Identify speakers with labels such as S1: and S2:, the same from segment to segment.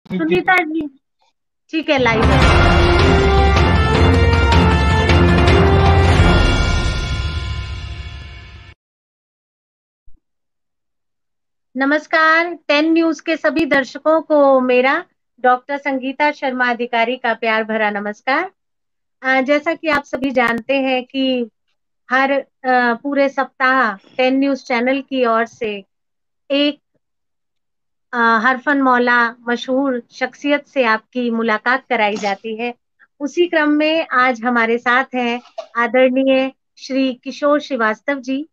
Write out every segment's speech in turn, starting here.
S1: जी जी।
S2: सुनीता जी, ठीक है, लाइव है। नमस्कार, 10 न्यूज के सभी दर्शकों को मेरा डॉक्टर संगीता शर्मा अधिकारी का प्यार भरा नमस्कार। जैसा कि आप सभी जानते हैं कि हर पूरे सप्ताह 10 न्यूज चैनल की ओर से एक हरफन मौला मशहूर शख्सियत से आपकी मुलाकात कराई जाती है। उसी क्रम में आज हमारे साथ हैं आदरणीय श्री किशोर श्रीवास्तव जी,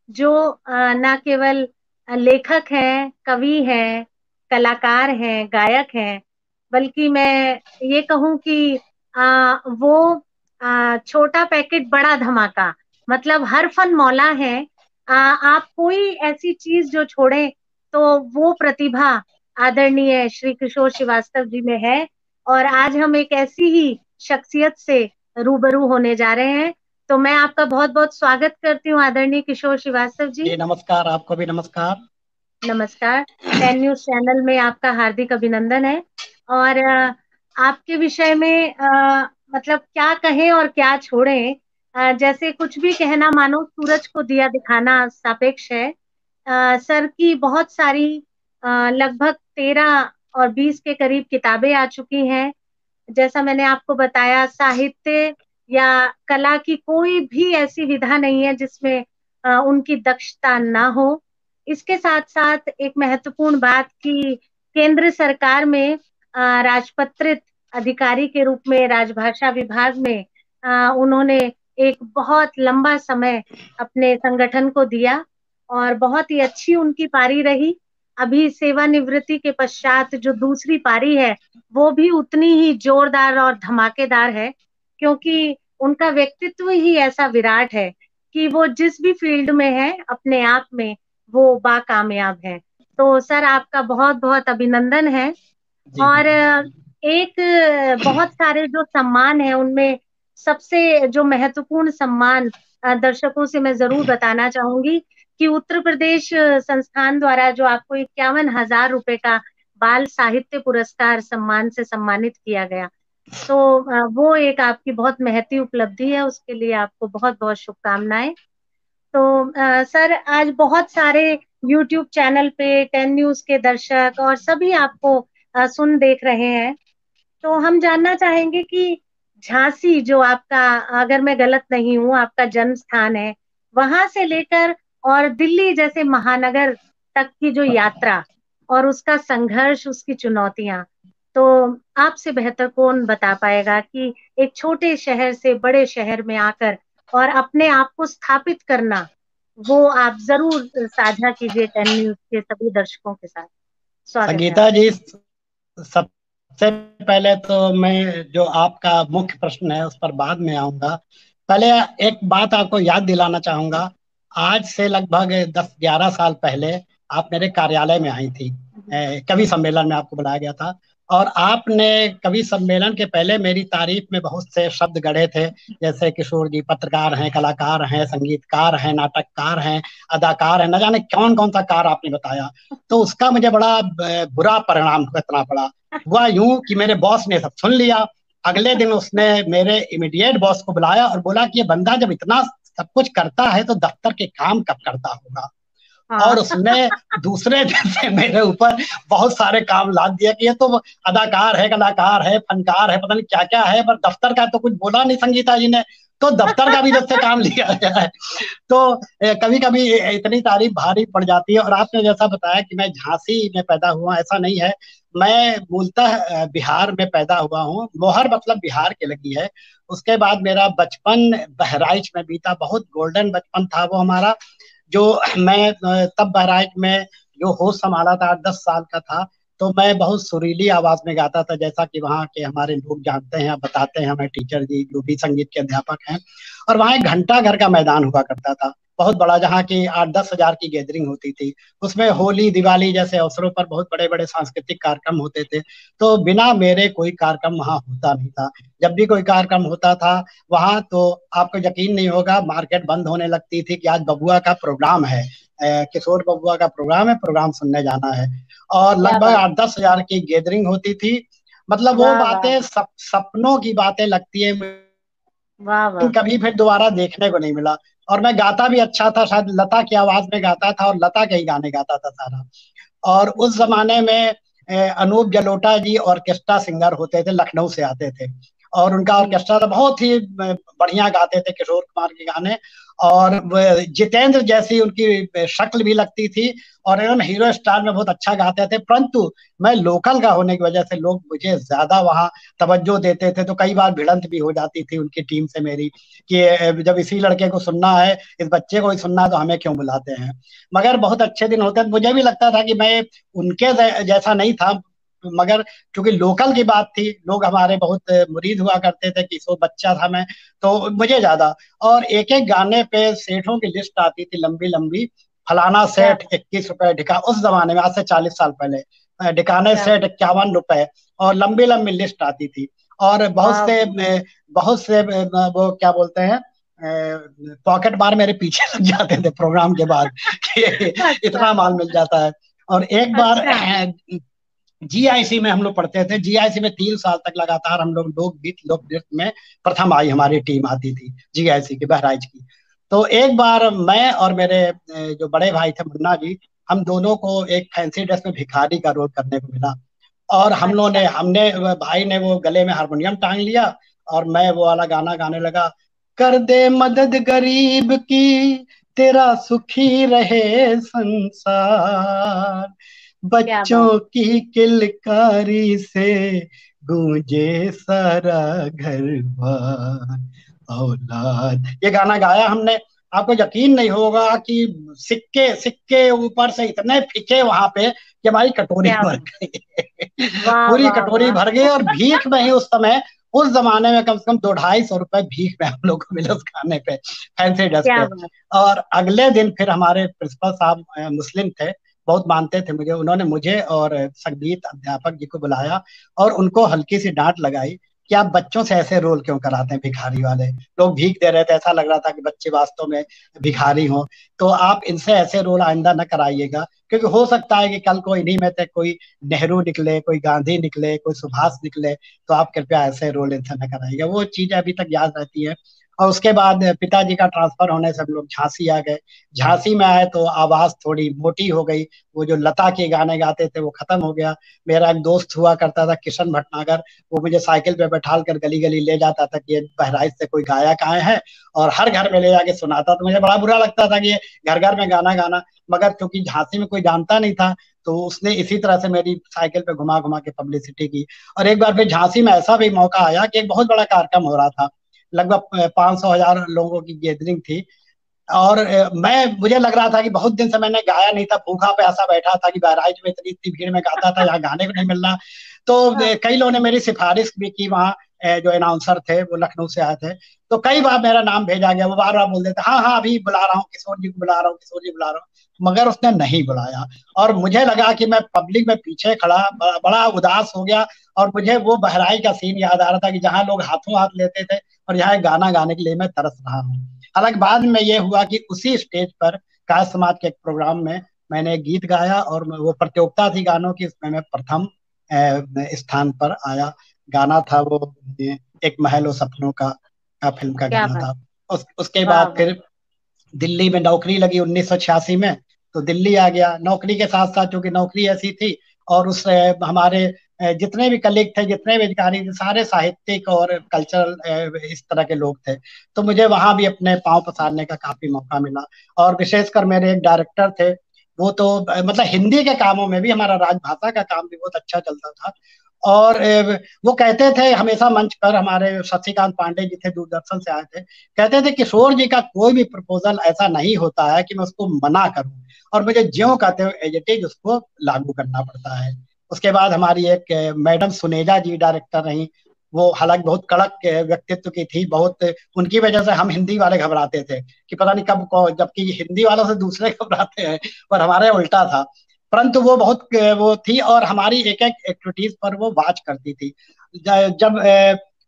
S2: जो न केवल लेखक हैं, कवि हैं, कलाकार हैं, गायक हैं, बल्कि मैं ये कहूं कि वो छोटा पैकेट बड़ा धमाका, मतलब हर फन मौला है। आप कोई ऐसी चीज जो छोड़ें तो वो प्रतिभा आदरणीय श्री किशोर श्रीवास्तव जी में है। और आज हम एक ऐसी ही शख्सियत से रूबरू होने जा रहे हैं। तो मैं आपका बहुत बहुत स्वागत करती हूँ आदरणीय किशोर श्रीवास्तव जी।
S1: जी नमस्कार, आपको भी नमस्कार।
S2: नमस्कार। 10 न्यूज चैनल में आपका हार्दिक अभिनंदन है। और आपके विषय में मतलब क्या कहें और क्या छोड़ें। जैसे कुछ भी कहना मानो सूरज को दिया दिखाना सापेक्ष है। सर की बहुत सारी लगभग 13 और 20 के करीब किताबें आ चुकी हैं। जैसा मैंने आपको बताया, साहित्य या कला की कोई भी ऐसी विधा नहीं है जिसमें उनकी दक्षता ना हो। इसके साथ साथ एक महत्वपूर्ण बात कि केंद्र सरकार में राजपत्रित अधिकारी के रूप में राजभाषा विभाग में उन्होंने एक बहुत लंबा समय अपने संगठन को दिया और बहुत ही अच्छी उनकी पारी रही। अभी सेवानिवृत्ति के पश्चात जो दूसरी पारी है वो भी उतनी ही जोरदार और धमाकेदार है, क्योंकि उनका व्यक्तित्व ही ऐसा विराट है कि वो जिस भी फील्ड में है अपने आप में वो बाकामयाब है। तो सर, आपका बहुत बहुत अभिनंदन है।
S1: जी जी
S2: और एक बहुत सारे जो सम्मान है उनमें सबसे जो महत्वपूर्ण सम्मान दर्शकों से मैं जरूर बताना चाहूंगी कि उत्तर प्रदेश संस्थान द्वारा जो आपको 51,000 रुपए का बाल साहित्य पुरस्कार सम्मान से सम्मानित किया गया। तो वो एक आपकी बहुत महती उपलब्धि है, उसके लिए आपको बहुत बहुत शुभकामनाएं। तो सर, आज बहुत सारे यूट्यूब चैनल पे 10 न्यूज के दर्शक और सभी आपको सुन देख रहे हैं। तो हम जानना चाहेंगे कि झांसी जो आपका, अगर मैं गलत नहीं हूँ, आपका जन्म स्थान है, वहां से लेकर और दिल्ली जैसे महानगर तक की जो यात्रा और उसका संघर्ष, उसकी चुनौतियां, तो आपसे बेहतर कौन बता पाएगा कि एक छोटे शहर से बड़े शहर में आकर और अपने आप को स्थापित करना, वो आप जरूर साझा कीजिए 10 न्यूज के सभी दर्शकों के साथ। स्वागत है
S1: संगीता
S2: आपका।
S1: जी, सबसे पहले तो मैं जो आपका मुख्य प्रश्न है उस पर बाद में आऊंगा। पहले एक बात आपको याद दिलाना चाहूंगा। आज से लगभग 10-11 साल पहले आप मेरे कार्यालय में आई थी। कवि सम्मेलन में आपको बुलाया गया था। और आपने कवि सम्मेलन के पहले मेरी तारीफ में बहुत से शब्द गढ़े थे, जैसे किशोर जी पत्रकार हैं, कलाकार हैं, संगीतकार हैं, नाटककार हैं, अदाकार हैं, न जाने कौन कौन सा कार आपने बताया। तो उसका मुझे बड़ा बुरा परिणाम भुगतना पड़ा। हुआ यूं कि मेरे बॉस ने सब सुन लिया। अगले दिन उसने मेरे इमीडिएट बॉस को बुलाया और बोला कि ये बंदा जब इतना सब कुछ करता है तो दफ्तर के काम कब करता होगा। और
S2: हाँ।
S1: उसने दूसरे दिन से मेरे ऊपर बहुत सारे काम लाद दिया कि ये तो अदाकार है, कलाकार है, फनकार है, पता नहीं क्या क्या है, पर दफ्तर का तो कुछ बोला नहीं संगीता जी ने। तो दफ्तर का भी जब से काम लिया गया है। तो कभी कभी इतनी तारीफ भारी पड़ जाती है। और आपने जैसा बताया कि मैं झांसी में पैदा हुआ, ऐसा नहीं है। मैं मूलतः बिहार में पैदा हुआ हूँ। मोहर मतलब बिहार के लगी है। उसके बाद मेरा बचपन बहराइच में बीता। बहुत गोल्डन बचपन था वो हमारा। जो मैं तब बहराइच में जो होश संभाला था, 8-10 साल का था। तो मैं बहुत सुरीली आवाज में गाता था, जैसा कि वहाँ के हमारे लोग जानते हैं, बताते हैं हमें टीचर जी जो भी संगीत के अध्यापक हैं। और वहाँ एक घंटा घर का मैदान हुआ करता था, बहुत बड़ा, जहाँ की 8-10 हजार की गैदरिंग होती थी। उसमें होली दिवाली जैसे अवसरों पर बहुत बड़े बड़े सांस्कृतिक कार्यक्रम होते थे। तो बिना मेरे कोई कार्यक्रम वहाँ होता नहीं था। जब भी कोई कार्यक्रम होता था वहाँ, तो आपको यकीन नहीं होगा, मार्केट बंद होने लगती थी कि आज बबुआ का प्रोग्राम है। किशोर बबुआ का प्रोग्राम है, प्रोग्राम सुनने जाना है। और
S2: क्या
S1: लगभग
S2: बात।
S1: 8-10 हजार की गैदरिंग होती थी। मतलब वो
S2: वाह वाह
S1: बातें सपनों की बातें लगती है,
S2: वाह वाह।
S1: कभी फिर दोबारा देखने को नहीं मिला। और मैं गाता भी अच्छा था, शायद लता की आवाज में गाता था और लता के ही गाने गाता था सारा। और उस
S2: जी।
S1: जमाने में अनूप जलोटा जी ऑर्केस्ट्रा सिंगर होते थे, लखनऊ से आते थे। और उनका
S2: जी।
S1: ऑर्केस्ट्रा था, बहुत ही बढ़िया गाते थे किशोर कुमार के गाने। और जितेंद्र जैसी उनकी शक्ल भी लगती थी, और एकदम हीरो स्टार में बहुत अच्छा गाते थे। परंतु मैं लोकल का होने की वजह से लोग मुझे ज्यादा वहाँ तवज्जो देते थे, तो कई बार भिड़ंत भी हो जाती थी उनकी टीम से मेरी, कि जब इसी लड़के को सुनना है, इस बच्चे को ही सुनना है, तो हमें क्यों बुलाते हैं। मगर बहुत अच्छे दिन होते थे। मुझे भी लगता था कि मैं उनके जैसा नहीं था, मगर क्योंकि लोकल की बात थी, लोग हमारे बहुत मुरीद हुआ करते थे, कि सो बच्चा था मैं, तो मुझे ज्यादा। और एक एक गाने पे सेठों की लिस्ट आती थी लंबी लंबी। फलाना
S2: क्या
S1: सेठ 21 रुपए ढिका, उस जमाने में आज से 40 साल पहले ढिकाने
S2: क्या
S1: सेठ 51 रुपए, और लंबी लंबी लिस्ट आती थी। और
S2: वाह वाह।
S1: बहुत से वो क्या बोलते हैं, पॉकेट मार मेरे पीछे लग जाते थे प्रोग्राम के बाद कि
S2: अच्छा
S1: इतना माल मिल जाता है। और एक बार
S2: अच्छा।
S1: जीआईसी में हम लोग पढ़ते थे, जीआईसी में 3 साल तक लगातार हम लोग लोकगीत लोक नृत्य में प्रथम आई हमारी टीम आती थी, जीआईसी की, बहराइच की। तो एक बार मैं और मेरे जो बड़े भाई थे मुन्ना जी, हम दोनों को एक फैंसी ड्रेस में भिखारी का रोल करने को मिला। और हम लोगों ने
S2: अच्छा
S1: हमने भाई ने वो गले में हारमोनियम टांग लिया, और मैं वो वाला गाना गाने लगा, कर दे मदद गरीब की, तेरा सुखी रहे संसार,
S2: क्या बात।
S1: बच्चों की किलकारी से गूंजे सारा घर बार, औलाद। ये गाना गाया हमने। आपको यकीन नहीं होगा कि सिक्के सिक्के ऊपर से इतने फीके वहां पे कि हमारी कटोरी
S2: क्या
S1: भर
S2: बात।
S1: गई
S2: वाह
S1: पूरी
S2: वाह
S1: कटोरी
S2: वाह।
S1: भर गई। और भीख में ही उस समय, उस जमाने में कम से कम 200-250 रुपए भीख में हम लोग को मिले उस खाने पे, फैंसी ड्रेस
S2: क्या
S1: पे।
S2: बात।
S1: और अगले दिन फिर हमारे प्रिंसिपल साहब मुस्लिम थे, बहुत मानते थे मुझे, उन्होंने मुझे और संगीत अध्यापक जी को बुलाया, और उनको हल्की सी डांट लगाई कि आप बच्चों से ऐसे रोल क्यों कराते हैं, भिखारी वाले। लोग भीख दे रहे थे, ऐसा लग रहा था कि बच्चे वास्तव में भिखारी हों। तो आप इनसे ऐसे रोल आइंदा न कराइएगा, क्योंकि हो सकता है कि कल को इन्हीं में से कोई नेहरू निकले, कोई गांधी निकले, कोई सुभाष निकले, तो आप कृपया ऐसे रोल इनसे न कराइएगा। वो चीजें अभी तक याद रहती है। और उसके बाद पिताजी का ट्रांसफर होने से हम लोग झांसी आ गए। झांसी में आए तो आवाज थोड़ी मोटी हो गई, वो जो लता के गाने गाते थे वो खत्म हो गया। मेरा एक दोस्त हुआ करता था किशन भटनागर, वो मुझे साइकिल पे बैठाल कर गली गली ले जाता था कि ये बहराइच से कोई गायक आए हैं, और हर घर में ले जाके सुनाता। तो मुझे बड़ा बुरा लगता था कि ये घर घर में गाना गाना, मगर क्योंकि झांसी में कोई जानता नहीं था, तो उसने इसी तरह से मेरी साइकिल पे घुमा घुमा के पब्लिसिटी की। और एक बार फिर झांसी में ऐसा भी मौका आया कि एक बहुत बड़ा कार्यक्रम हो रहा था, लगभग 500-1000 लोगों की गैदरिंग थी। और मैं मुझे लग रहा था कि बहुत दिन से मैंने गाया नहीं था, भूखा प्यासा बैठा था कि बहराइच में इतनी इतनी भीड़ में गाता था, यहाँ गाने को नहीं मिल रहा। तो
S2: हाँ
S1: कई लोगों ने मेरी सिफारिश भी की वहाँ, जो अनाउंसर थे वो लखनऊ से आए थे। तो कई बार मेरा नाम भेजा गया, वो बार बार बोल देते हाँ हाँ अभी बुला रहा हूँ, किशोर जी को बुला रहा हूँ, किशोर जी बुला रहा हूँ, मगर उसने नहीं बुलाया। और मुझे लगा कि मैं पब्लिक में पीछे खड़ा बड़ा उदास हो गया। और मुझे वो बहराई का सीन याद आ रहा था कि जहाँ लोग हाथों हाथ लेते थे, और यहाँ गाना गाने के लिए मैं तरस रहा हूँ। हालांकि बाद में ये हुआ कि उसी स्टेज पर काय समाज के एक प्रोग्राम में मैंने एक गीत गाया, और वो प्रतियोगिता थी गानों की, उसमें मैं प्रथम स्थान पर आया। गाना था वो एक महल और सपनों का फिल्म का
S2: क्या
S1: गाना
S2: बात।
S1: था। उसके
S2: वाह
S1: बाद
S2: वाह।
S1: फिर दिल्ली में नौकरी लगी 1986 में, तो दिल्ली आ गया। नौकरी के साथ साथ, क्योंकि नौकरी ऐसी थी, और उस हमारे जितने भी कलीग थे, जितने भी अधिकारी थे, सारे साहित्यिक और कल्चरल इस तरह के लोग थे। तो मुझे वहां भी अपने पांव पसारने का काफी मौका मिला। और विशेषकर मेरे एक डायरेक्टर थे, वो तो मतलब हिंदी के कामों में भी, हमारा राजभाषा का काम भी बहुत अच्छा चलता था। और वो कहते थे हमेशा मंच पर, हमारे शशिकांत पांडे जी थे, दूरदर्शन से आए थे, कहते थे किशोर जी का कोई भी प्रपोजल ऐसा नहीं होता है कि मैं उसको मना करूं, और मुझे ज्यों कहते हुए एज इट इज उसको लागू करना पड़ता है। उसके बाद हमारी एक मैडम सुनेजा जी डायरेक्टर रही। वो हालांकि बहुत कड़क व्यक्तित्व की थी, बहुत उनकी वजह से हम हिंदी वाले घबराते थे कि पता नहीं जबकि हिंदी वालों से दूसरे घबराते हैं, पर हमारे उल्टा था। परंतु वो बहुत वो थी, और हमारी एक एक एक्टिविटीज पर वो वाच करती थी। जब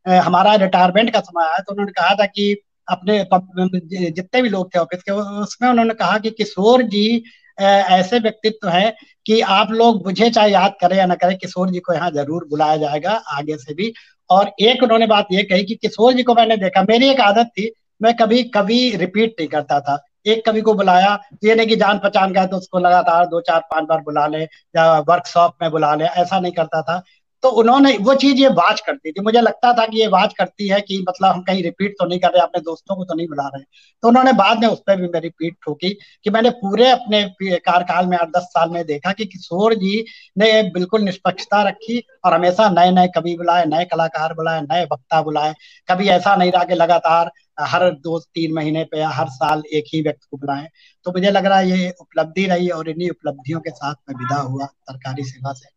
S1: हमारा रिटायरमेंट का समय आया, तो उन्होंने कहा था कि अपने जितने भी लोग थे ऑफिस के, उसमें उन्होंने कहा कि किशोर जी ऐसे व्यक्तित्व हैं कि आप लोग मुझे चाहे याद करें या ना करें, किशोर जी को यहाँ जरूर बुलाया जाएगा आगे से भी। और एक उन्होंने बात ये कही कि किशोर जी को मैंने देखा, मेरी एक आदत थी, मैं कभी कभी रिपीट नहीं करता था। एक कवि को बुलाया तो ये नहीं कि जान पहचान गया तो उसको लगातार 2 4 5 बार बुला ले या वर्कशॉप में बुला ले, ऐसा नहीं करता था। तो उन्होंने वो चीज ये वाच करती थी, मुझे लगता था कि ये वाच करती है कि मतलब हम कहीं रिपीट तो नहीं कर रहे, अपने दोस्तों को तो नहीं बुला रहे। तो उन्होंने बाद में उस पर भी मेरी पीठ ठोकी कि मैंने पूरे अपने कार्यकाल में 8 10 साल में देखा कि किशोर जी ने बिल्कुल निष्पक्षता रखी और हमेशा नए नए कवि बुलाए, नए कलाकार बुलाए, नए वक्ता बुलाए। कभी ऐसा नहीं रहा कि लगातार हर 2 3 महीने पे या हर साल एक ही व्यक्ति को बुलाएं। तो मुझे लग रहा है ये उपलब्धि रही और इन्हीं उपलब्धियों के साथ मैं विदा हुआ सरकारी सेवा से।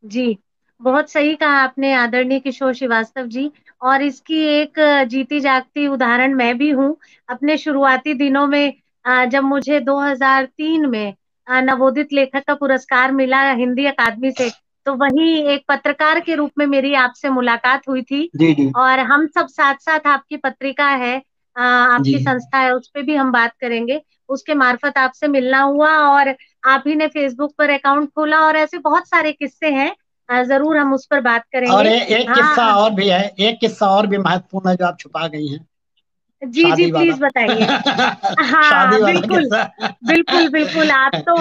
S2: जी, बहुत सही कहा आपने आदरणीय किशोर श्रीवास्तव जी। और इसकी एक जीती जागती उदाहरण मैं भी हूँ। अपने शुरुआती दिनों में जब मुझे 2003 में नवोदित लेखक का पुरस्कार मिला हिंदी अकादमी से, तो वही एक पत्रकार के रूप में मेरी आपसे मुलाकात हुई थी।
S1: जी जी
S2: और हम सब साथ साथ, आपकी पत्रिका है,
S1: जी
S2: आपकी संस्था है, उस पे भी हम बात करेंगे। उसके मार्फत आपसे मिलना हुआ और आप ही ने फेसबुक पर अकाउंट खोला, और ऐसे बहुत सारे किस्से हैं, जरूर हम उस पर बात
S1: और
S2: करेंगे।
S1: एक किस्सा
S2: हाँ,
S1: और भी है, एक किस्सा और भी महत्वपूर्ण है जो आप छुपा गई हैं।
S2: जी जी,
S1: शादी वाला।
S2: प्लीज बताइए। हाँ
S1: शादी वाला
S2: बिल्कुल,
S1: किस्सा।
S2: बिल्कुल बिल्कुल। आप तो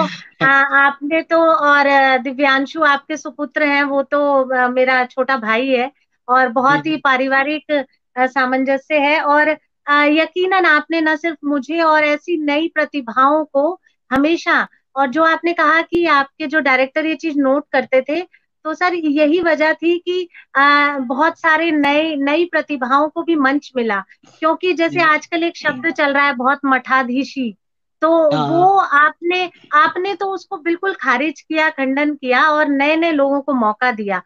S2: आपने तो, और दिव्यांशु आपके सुपुत्र हैं, वो तो मेरा छोटा भाई है, और
S1: जी
S2: बहुत ही
S1: जी
S2: पारिवारिक सामंजस्य है। और यकीनन आपने न सिर्फ मुझे और ऐसी नई प्रतिभाओं को हमेशा, और जो आपने कहा कि आपके जो डायरेक्टर ये चीज नोट करते थे, तो सर यही वजह थी कि बहुत सारे नए नई प्रतिभाओं को भी मंच मिला। क्योंकि जैसे
S1: जी।
S2: आजकल एक शब्द चल रहा है बहुत, मठाधीशी, तो
S1: हाँ
S2: वो आपने आपने तो उसको बिल्कुल खारिज किया, खंडन किया, और नए नए लोगों को मौका दिया।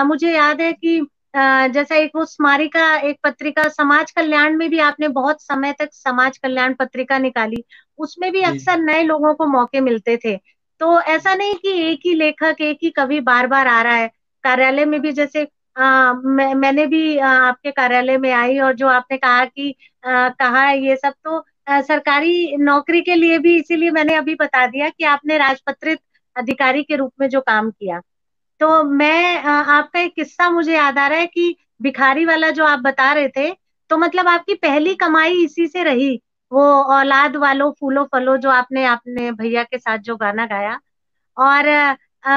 S2: मुझे याद है कि जैसा एक वो स्मारिका, एक पत्रिका समाज कल्याण में भी आपने बहुत समय तक समाज कल्याण पत्रिका निकाली, उसमें भी
S1: जी
S2: अक्सर नए लोगों को मौके मिलते थे। तो ऐसा नहीं कि एक ही लेखक, एक ही कवि बार बार आ रहा है। कार्यालय में भी जैसे मैंने भी आपके कार्यालय में आई, और जो आपने कहा कि कहा ये सब, तो सरकारी नौकरी के लिए भी, इसीलिए मैंने अभी बता दिया कि आपने राजपत्रित अधिकारी के रूप में जो काम किया। तो मैं आपका एक किस्सा मुझे याद आ रहा है कि भिखारी वाला जो आप बता रहे थे, तो मतलब आपकी पहली कमाई इसी से रही, वो औलाद वालों फूलो फलो, जो आपने अपने भैया के साथ जो गाना गाया। और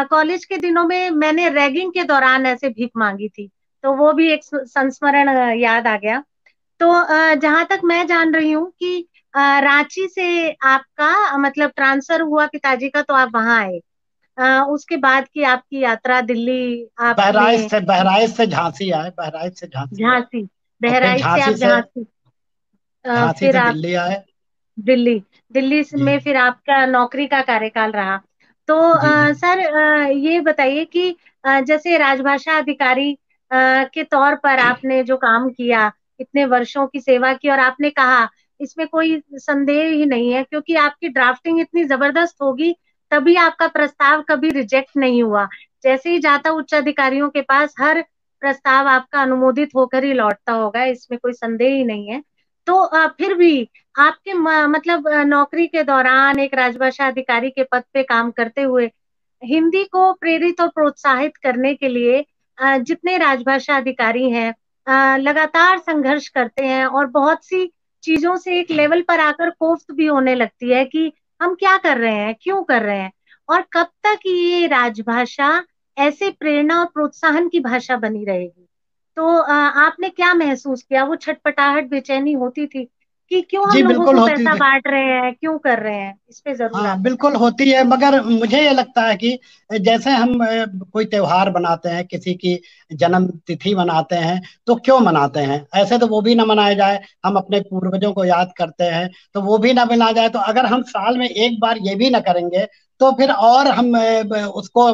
S2: कॉलेज के दिनों में मैंने रैगिंग के दौरान ऐसे भीख मांगी थी, तो वो भी एक संस्मरण याद आ गया। तो जहां तक मैं जान रही हूँ कि रांची से आपका मतलब ट्रांसफर हुआ पिताजी का, तो आप वहां आए। उसके बाद की आपकी यात्रा दिल्ली आपने,
S1: बहराइच से झांसी आए, बहराइच से झांसी आए
S2: झांसी,
S1: और फिर
S2: बहराइच से आप झांसी,
S1: झांसी
S2: फिर
S1: से
S2: आप
S1: दिल्ली आए।
S2: दिल्ली, दिल्ली
S1: जी
S2: में फिर आपका नौकरी का कार्यकाल रहा। तो
S1: जी जी
S2: सर ये बताइए कि जैसे राजभाषा अधिकारी के तौर पर आपने जो काम किया, इतने वर्षों की सेवा की, और आपने कहा, इसमें कोई संदेह ही नहीं है, क्योंकि आपकी ड्राफ्टिंग इतनी जबरदस्त होगी, तभी आपका प्रस्ताव कभी रिजेक्ट नहीं हुआ। जैसे ही जाता उच्च अधिकारियों के पास, हर प्रस्ताव आपका अनुमोदित होकर ही लौटता होगा, इसमें कोई संदेह ही नहीं है। तो फिर भी आपके मतलब नौकरी के दौरान एक राजभाषा अधिकारी के पद पे काम करते हुए, हिंदी को प्रेरित और प्रोत्साहित करने के लिए जितने राजभाषा अधिकारी हैं लगातार संघर्ष करते हैं, और बहुत सी चीजों से एक लेवल पर आकर कोफ्त भी होने लगती है कि हम क्या कर रहे हैं, क्यों कर रहे हैं, और कब तक ये राजभाषा ऐसे प्रेरणा और प्रोत्साहन की भाषा बनी रहेगी। तो आपने क्या महसूस किया, वो छटपटाहट, बेचैनी होती थी कि क्यों हम
S1: जी
S2: लोगों
S1: बिल्कुल
S2: को
S1: होती
S2: पैसा
S1: थी।
S2: बांट रहे हैं, क्यों कर रहे हैं, इस पे जरूर आप
S1: हाँ
S2: बताएं।
S1: बिल्कुल होती है, मगर मुझे ये लगता है कि जैसे हम कोई त्योहार बनाते हैं, किसी की जन्म तिथि मनाते हैं, तो क्यों मनाते हैं? ऐसे तो वो भी ना मनाया जाए, हम अपने पूर्वजों को याद करते हैं तो वो भी ना मनाया जाए। तो अगर हम साल में एक बार ये भी ना करेंगे तो फिर और हम उसको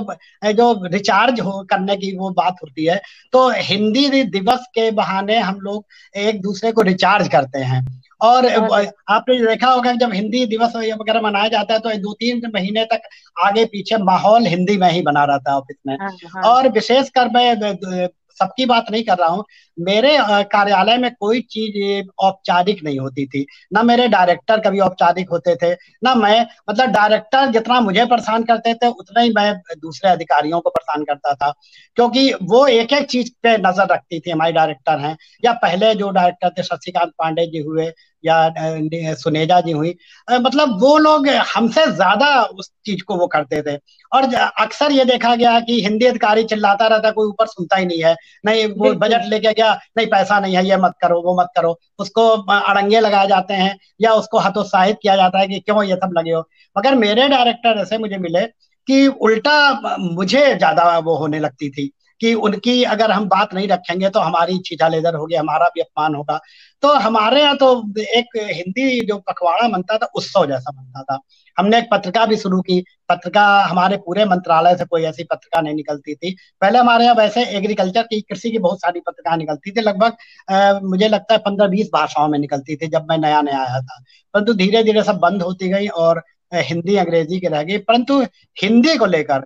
S1: जो रिचार्ज हो करने की वो बात होती है। तो हिंदी दिवस के बहाने हम लोग एक दूसरे को रिचार्ज करते हैं। और
S2: बहुत अच्छा।
S1: आपने देखा होगा कि जब हिंदी दिवस वगैरह मनाया जाता है तो 2 3 महीने तक आगे पीछे माहौल हिंदी में ही बना रहता है ऑफिस में।
S2: हाँ हाँ।
S1: और विशेषकर मैं सबकी बात नहीं कर रहा हूँ। मेरे कार्यालय में कोई चीज औपचारिक नहीं होती थी। ना मेरे डायरेक्टर कभी औपचारिक होते थे, ना मैं। मतलब डायरेक्टर जितना मुझे परेशान करते थे उतना ही मैं दूसरे अधिकारियों को परेशान करता था, क्योंकि वो एक एक चीज पे नजर रखती थी। हमारी डायरेक्टर हैं, या पहले जो डायरेक्टर थे शशिकांत पांडे जी हुए, या सुनेजा जी हुई, मतलब वो लोग हमसे ज्यादा उस चीज को वो करते थे। और अक्सर ये देखा गया कि हिंदी अधिकारी चिल्लाता रहता, कोई ऊपर सुनता ही नहीं है। नहीं, वो
S2: बिल्कुल।
S1: बजट लेके गया, नहीं पैसा नहीं है, ये मत करो वो मत करो, उसको अड़ंगे लगाए जाते हैं, या उसको हतोत्साहित किया जाता है कि क्यों ये सब लगे हो। मगर मेरे डायरेक्टर ऐसे मुझे मिले कि उल्टा मुझे ज्यादा वो होने लगती थी, कि उनकी अगर हम बात नहीं रखेंगे तो हमारी छीछा लेदर होगी, हमारा भी अपमान होगा। तो हमारे यहाँ तो एक हिंदी जो पखवाड़ा बनता था, उत्सव जैसा बनता था। हमने एक पत्रिका भी शुरू की। पत्रिका हमारे पूरे मंत्रालय से कोई ऐसी पत्रिका नहीं निकलती थी पहले। हमारे यहाँ वैसे एग्रीकल्चर की, कृषि की बहुत सारी पत्रिका निकलती थी, लगभग मुझे लगता है 15-20 भाषाओं में निकलती थी जब मैं नया नया आया था। परंतु धीरे धीरे सब बंद होती गई और हिंदी अंग्रेजी की रह गई। परंतु हिंदी को लेकर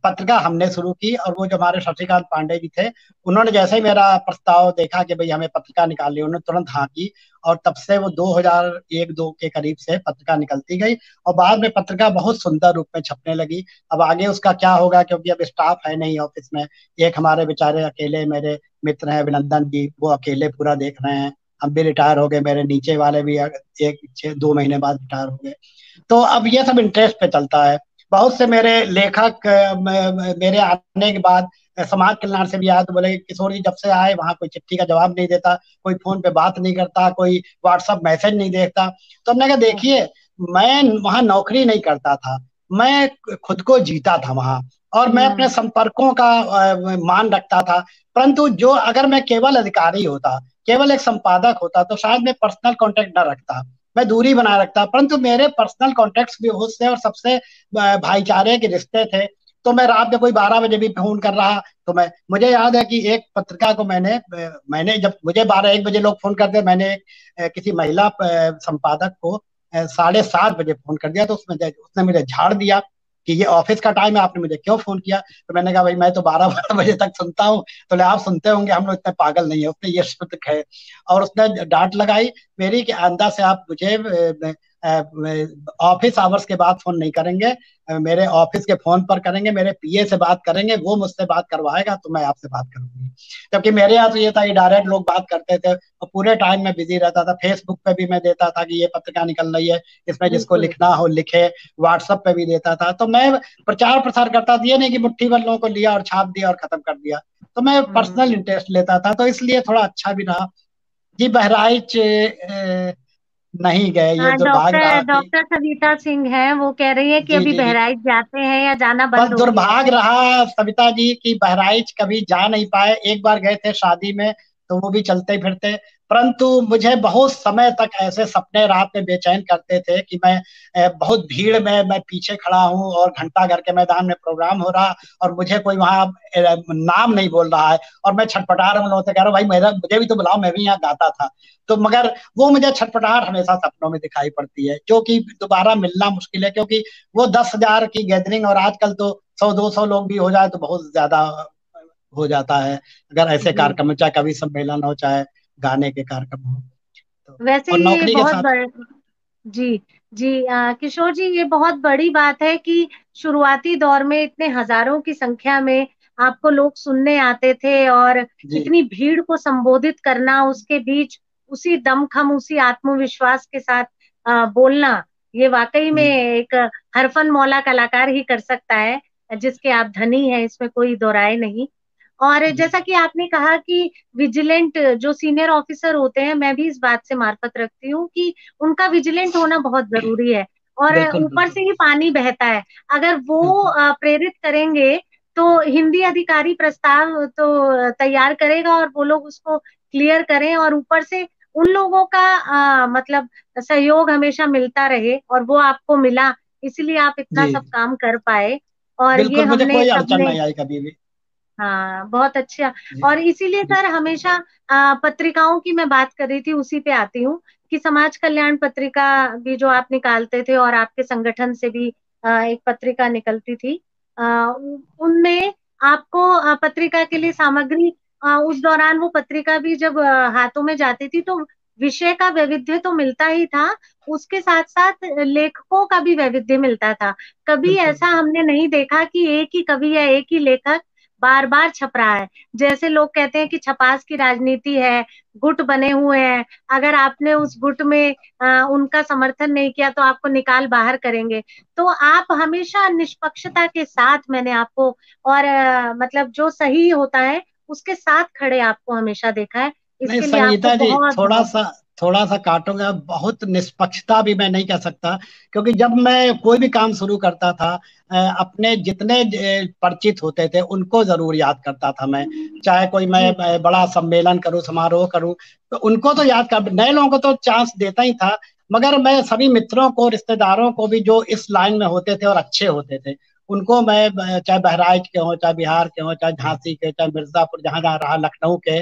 S1: पत्रिका हमने शुरू की, और वो जो हमारे शशिकांत पांडे जी थे, उन्होंने जैसे ही मेरा प्रस्ताव देखा कि भाई हमें पत्रिका निकालनी, उन्होंने तुरंत हाँ की। और तब से वो 2001-2 के करीब से पत्रिका निकलती गई, और बाद में पत्रिका बहुत सुंदर रूप में छपने लगी। अब आगे उसका क्या होगा, क्योंकि अब स्टाफ है नहीं ऑफिस में। एक हमारे बेचारे अकेले मेरे मित्र हैं अभिनंदन जी, वो अकेले पूरा देख रहे हैं। हम भी रिटायर हो गए, मेरे नीचे वाले भी 1-2 महीने बाद रिटायर हो गए। तो अब ये सब इंटरेस्ट पे चलता है। बहुत से मेरे लेखक मेरे आने के बाद समाज कल्याण से भी आया, तो बोले कि किशोर जी जब से आए वहां कोई चिट्ठी का जवाब नहीं देता, कोई फोन पे बात नहीं करता, कोई व्हाट्सएप मैसेज नहीं देखता। तो हमने कहा देखिए, मैं वहां नौकरी नहीं करता था, मैं खुद को जीता था वहां, और मैं अपने संपर्कों का मान रखता था। परंतु जो अगर मैं केवल अधिकारी होता, केवल एक संपादक होता, तो शायद मैं पर्सनल कांटेक्ट न रखता, मैं दूरी बनाए रखता। परंतु मेरे पर्सनल कॉन्टेक्ट्स भी उससे, और सबसे भाईचारे के रिश्ते थे। तो मैं रात में कोई 12 बजे भी फोन कर रहा, तो मैं, मुझे याद है कि एक पत्रिका को मैंने जब मुझे 12-1 बजे लोग फोन करते, मैंने किसी महिला संपादक को 7:30 बजे फोन कर दिया। तो उसने मुझे झाड़ दिया कि ये ऑफिस का टाइम है, आपने मुझे क्यों फोन किया। तो मैंने कहा भाई मैं तो 12-12 बजे तक सुनता हूँ। तो ले आप सुनते होंगे, हम लोग इतने पागल नहीं है। उसने ये शब्द कहे, और उसने डांट लगाई मेरी कि आंदा से आप मुझे ऑफिस आवर्स के बाद फोन नहीं करेंगे, मेरे ऑफिस के फोन पर करेंगे, मेरे पीए से बात करेंगे, वो मुझसे बात करवाएगा तो मैं आपसे बात करूंगी। जबकि मेरे यहाँ तो ये था, ये डायरेक्ट लोग बात करते थे, और पूरे टाइम में बिजी रहता था। फेसबुक पे भी मैं देता था कि ये पत्रिका निकल रही है, इसमें जिसको
S2: बिल्कुल।
S1: लिखना हो लिखे। व्हाट्सएप पे भी देता था। तो मैं प्रचार प्रसार करता था, ये नहीं कि मुट्ठी भर लोगों को लिया और छाप दिया और खत्म कर दिया। तो मैं पर्सनल इंटरेस्ट लेता था, तो इसलिए थोड़ा अच्छा भी रहा। जी, बहराइच नहीं गए, ये
S2: हाँ,
S1: दुर्भाग्य
S2: डॉक्टर
S1: रहा कि,
S2: डॉक्टर सविता सिंह हैं, वो कह रही है कि
S1: जी
S2: अभी
S1: जी जी,
S2: बहराइच जाते हैं या जाना
S1: बस
S2: बंद हो गया है।
S1: दुर्भाग्य रहा सविता जी कि बहराइच कभी जा नहीं पाए। एक बार गए थे शादी में, तो वो भी चलते फिरते। परंतु मुझे बहुत समय तक ऐसे सपने रात में बेचैन करते थे कि मैं बहुत भीड़ में मैं पीछे खड़ा हूँ, और घंटा घर के मैदान में प्रोग्राम हो रहा, और मुझे कोई वहां नाम नहीं बोल रहा है, और मैं छटपटा रहा हूँ लोगों से, कह रहा हूँ भाई मेरा, मुझे भी तो बुलाओ, मैं भी यहाँ गाता था। तो मगर वो मुझे छटपटाहट हमेशा सपनों में दिखाई पड़ती है, जो कि दोबारा मिलना मुश्किल है। क्योंकि वो 10,000 की गैदरिंग, और आजकल तो 100-200 लोग भी हो जाए तो बहुत ज्यादा हो जाता है। अगर ऐसे
S2: जी।
S1: कार्यक्रम, चाहे कवि सम्मेलन हो, चाहे गाने के कार्यक्रम हो, तो
S2: वैसे
S1: और
S2: ये
S1: नौकरी के
S2: बहुत
S1: साथ।
S2: बड़ जी। जी, किशोर जी, ये बहुत बड़ी बात है कि शुरुआती दौर में इतने हजारों की संख्या में आपको लोग सुनने आते थे, और
S1: जी
S2: इतनी भीड़ को संबोधित करना, उसके बीच उसी दमखम, उसी आत्मविश्वास के साथ बोलना, ये वाकई में
S1: जी
S2: एक हरफन मौला कलाकार ही कर सकता है, जिसके आप धनी हैं, इसमें कोई दो राय नहीं। और
S1: जी,
S2: जैसा कि आपने कहा कि विजिलेंट जो सीनियर ऑफिसर होते हैं, मैं भी इस बात से मार्फत रखती हूँ कि उनका विजिलेंट होना बहुत जरूरी है। और
S1: बिल्कुल
S2: ऊपर
S1: बिल्कुल
S2: से ही पानी बहता है। अगर वो
S1: बिल्कुल।
S2: प्रेरित करेंगे, तो हिंदी अधिकारी प्रस्ताव तो तैयार करेगा, और वो लोग उसको क्लियर करें, और ऊपर से उन लोगों का मतलब सहयोग हमेशा मिलता रहे, और वो आपको मिला, इसलिए आप इतना
S1: जी
S2: सब काम कर पाए। और ये
S1: बिल्कुल, मुझे
S2: हमने
S1: कोई अड़चन
S2: सबने,
S1: नहीं आई कभी भी।
S2: हाँ, बहुत अच्छा।
S1: जी
S2: और इसीलिए
S1: जी
S2: सर हमेशा पत्रिकाओं की मैं बात कर रही थी, उसी पे आती हूँ कि समाज कल्याण पत्रिका भी जो आप निकालते थे, और आपके संगठन से भी एक पत्रिका निकलती थी, उनमें आपको पत्रिका के लिए सामग्री उस दौरान वो पत्रिका भी जब हाथों में जाती थी तो विषय का वैविध्य तो मिलता ही था, उसके साथ साथ लेखकों का भी वैविध्य मिलता था। कभी
S1: बिल्कुल।
S2: ऐसा हमने नहीं देखा कि एक ही कवि या एक ही लेखक बार बार छप रहा है। जैसे लोग कहते हैं कि छपास की राजनीति है, गुट बने हुए हैं, अगर आपने उस गुट में उनका समर्थन नहीं किया तो आपको निकाल बाहर करेंगे। तो आप हमेशा निष्पक्षता के साथ, मैंने आपको और मतलब जो सही होता है उसके साथ खड़े आपको हमेशा देखा है।
S1: नहीं
S2: इसके लिए आपको
S1: संगीता जी,
S2: बहुत
S1: थोड़ा
S2: बहुत
S1: सा थोड़ा सा काटूंगा, बहुत निष्पक्षता भी मैं नहीं कह सकता, क्योंकि जब मैं कोई भी काम शुरू करता था, अपने जितने परिचित होते थे उनको जरूर याद करता था मैं। चाहे कोई मैं
S2: जी
S1: बड़ा सम्मेलन करूं, समारोह करूं, तो उनको तो याद कर, नए लोगों को तो चांस देता ही था, मगर मैं सभी मित्रों को, रिश्तेदारों को भी जो इस लाइन में होते थे और अच्छे होते थे, उनको मैं, चाहे बहराइच के हों, चाहे बिहार के हों, चाहे झांसी के, चाहे मिर्जापुर, जहां जहां रहा, लखनऊ के,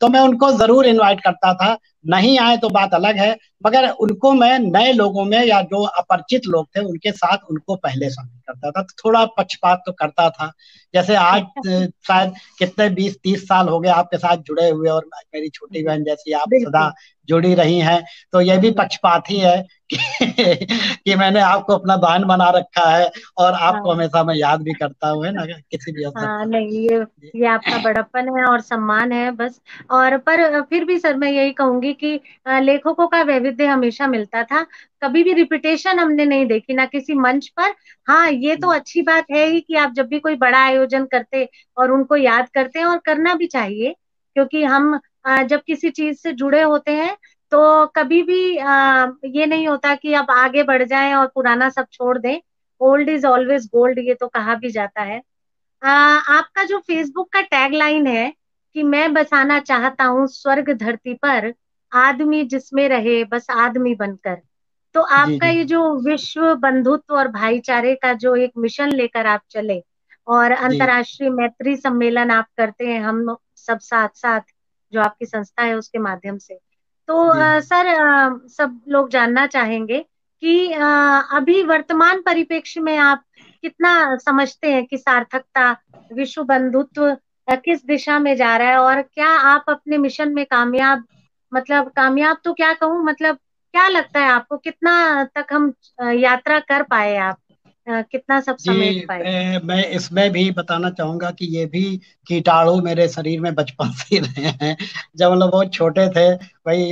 S1: तो मैं उनको जरूर इनवाइट करता था। नहीं आए तो बात अलग है, मगर उनको मैं नए लोगों में या जो अपरिचित लोग थे उनके साथ उनको पहले शामिल करता था, तो थोड़ा पक्षपात तो करता था। जैसे आज शायद कितने 20-30 साल हो गए आपके साथ जुड़े हुए, और मेरी छोटी
S2: जी
S1: बहन जैसी आप सदा
S2: बिल्कुल।
S1: जुड़ी रही हैं, तो ये भी पक्षपात ही है कि, कि मैंने आपको अपना बहन बना रखा है, और आपको
S2: हाँ
S1: हमेशा मैं याद भी करता हूँ, है ना, किसी भी अवसर
S2: हाँ,
S1: पर।
S2: नहीं
S1: जी
S2: ये आपका बड़प्पन है और सम्मान है बस। और पर फिर भी सर मैं यही कहूंगी कि लेखकों का वैविध्य हमेशा मिलता था, कभी भी रिपीटेशन हमने नहीं देखी ना किसी मंच पर। हाँ ये तो अच्छी बात है ही कि आप जब भी कोई बड़ा आयोजन करते और उनको याद करते हैं, और करना भी चाहिए, क्योंकि हम जब किसी चीज से जुड़े होते हैं तो कभी भी ये नहीं होता कि आप आगे बढ़ जाएं और पुराना सब छोड़ दें। ओल्ड इज ऑलवेज गोल्ड, ये तो कहा भी जाता है। आपका जो फेसबुक का टैगलाइन है कि मैं बसाना चाहता हूँ स्वर्ग धरती पर, आदमी जिसमें रहे बस आदमी बनकर। तो
S1: जी
S2: आपका
S1: जी
S2: ये जो विश्व बंधुत्व और भाईचारे का जो एक मिशन लेकर आप चले, और
S1: जी
S2: अंतर्राष्ट्रीय मैत्री सम्मेलन आप करते हैं हम सब साथ साथ, जो आपकी संस्था है उसके माध्यम से, तो
S1: जी
S2: सर सब लोग जानना चाहेंगे कि अभी वर्तमान परिप्रेक्ष्य में आप कितना समझते हैं कि सार्थकता, विश्व बंधुत्व किस दिशा में जा रहा है, और क्या आप अपने मिशन में कामयाब, मतलब कामयाब तो क्या कहूँ, मतलब क्या लगता है आपको कितना तक हम यात्रा कर पाए, आप कितना सब
S1: जी।
S2: समेट पाए?
S1: मैं इसमें भी बताना चाहूंगा कि ये भी कीटाणु मेरे शरीर में बचपन से ही रहे हैं। जब हम लोग बहुत छोटे थे, वही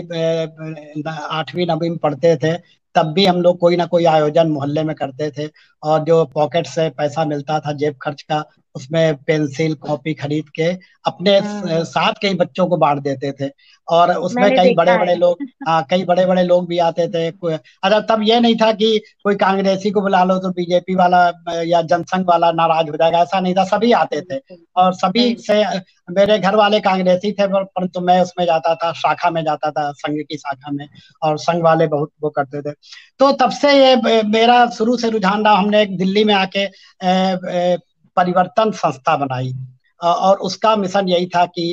S1: 8वीं 9वीं में पढ़ते थे, तब भी हम लोग कोई ना कोई आयोजन मोहल्ले में करते थे, और जो पॉकेट से पैसा मिलता था जेब खर्च का, उसमें पेंसिल कॉपी खरीद के अपने
S2: हम्म,
S1: साथ के ही बच्चों को बांट देते थे। और उसमें
S2: मैंने
S1: कई
S2: देखा
S1: बड़े बड़े
S2: है।
S1: लोग, हाँ, कई बड़े बड़े लोग भी आते थे। अच्छा, तब ये नहीं था कि कोई कांग्रेसी को बुला लो तो बीजेपी वाला या जनसंघ वाला नाराज हो जाएगा, ऐसा नहीं था, सभी आते थे।
S2: बिल्कुल
S1: और सभी
S2: सही।
S1: से, मेरे घर वाले कांग्रेसी थे, परंतु मैं उसमें जाता था, शाखा में जाता था, संघ की शाखा में, और संघ वाले बहुत वो करते थे। तो तब से ये मेरा शुरू से रुझान रहा। हमने एक दिल्ली में आके परिवर्तन संस्था बनाई, और उसका मिशन यही था कि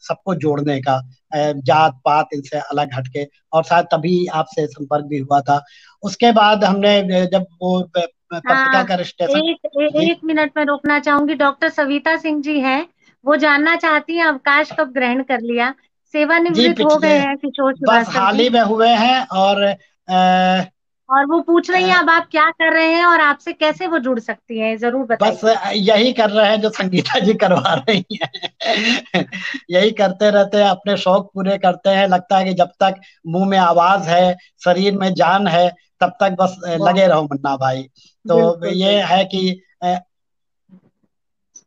S1: सबको जोड़ने का, जात पात इनसे अलग हटके, और शायद तभी आपसे संपर्क भी हुआ था। उसके बाद हमने जब वो पत्रिका
S2: हाँ,
S1: का रजिस्ट्रेशन। जी
S2: एक मिनट में रोकना चाहूंगी, डॉक्टर सविता सिंह जी हैं, वो जानना चाहती हैं अवकाश कब ग्रहण कर लिया,
S1: जी,
S2: सेवानिवृत्त हो
S1: पिछले
S2: गए हैं किशोर
S1: बस
S2: श्रीवास्तव
S1: हाल
S2: जी,
S1: ही में हुए हैं, और
S2: और वो पूछ रही हैं
S1: अ,
S2: अब आप क्या कर रहे हैं और आपसे कैसे वो जुड़ सकती हैं, जरूर
S1: बस
S2: बताइए।
S1: यही कर रहे हैं जो संगीता जी करवा रही हैं। यही करते रहते हैं, अपने शौक पूरे करते हैं। लगता है कि जब तक मुंह में आवाज है, शरीर में जान है, तब तक बस लगे
S2: बहुत,
S1: रहो मुन्ना भाई। तो
S2: बिल्कुल
S1: ये
S2: बिल्कुल।
S1: है कि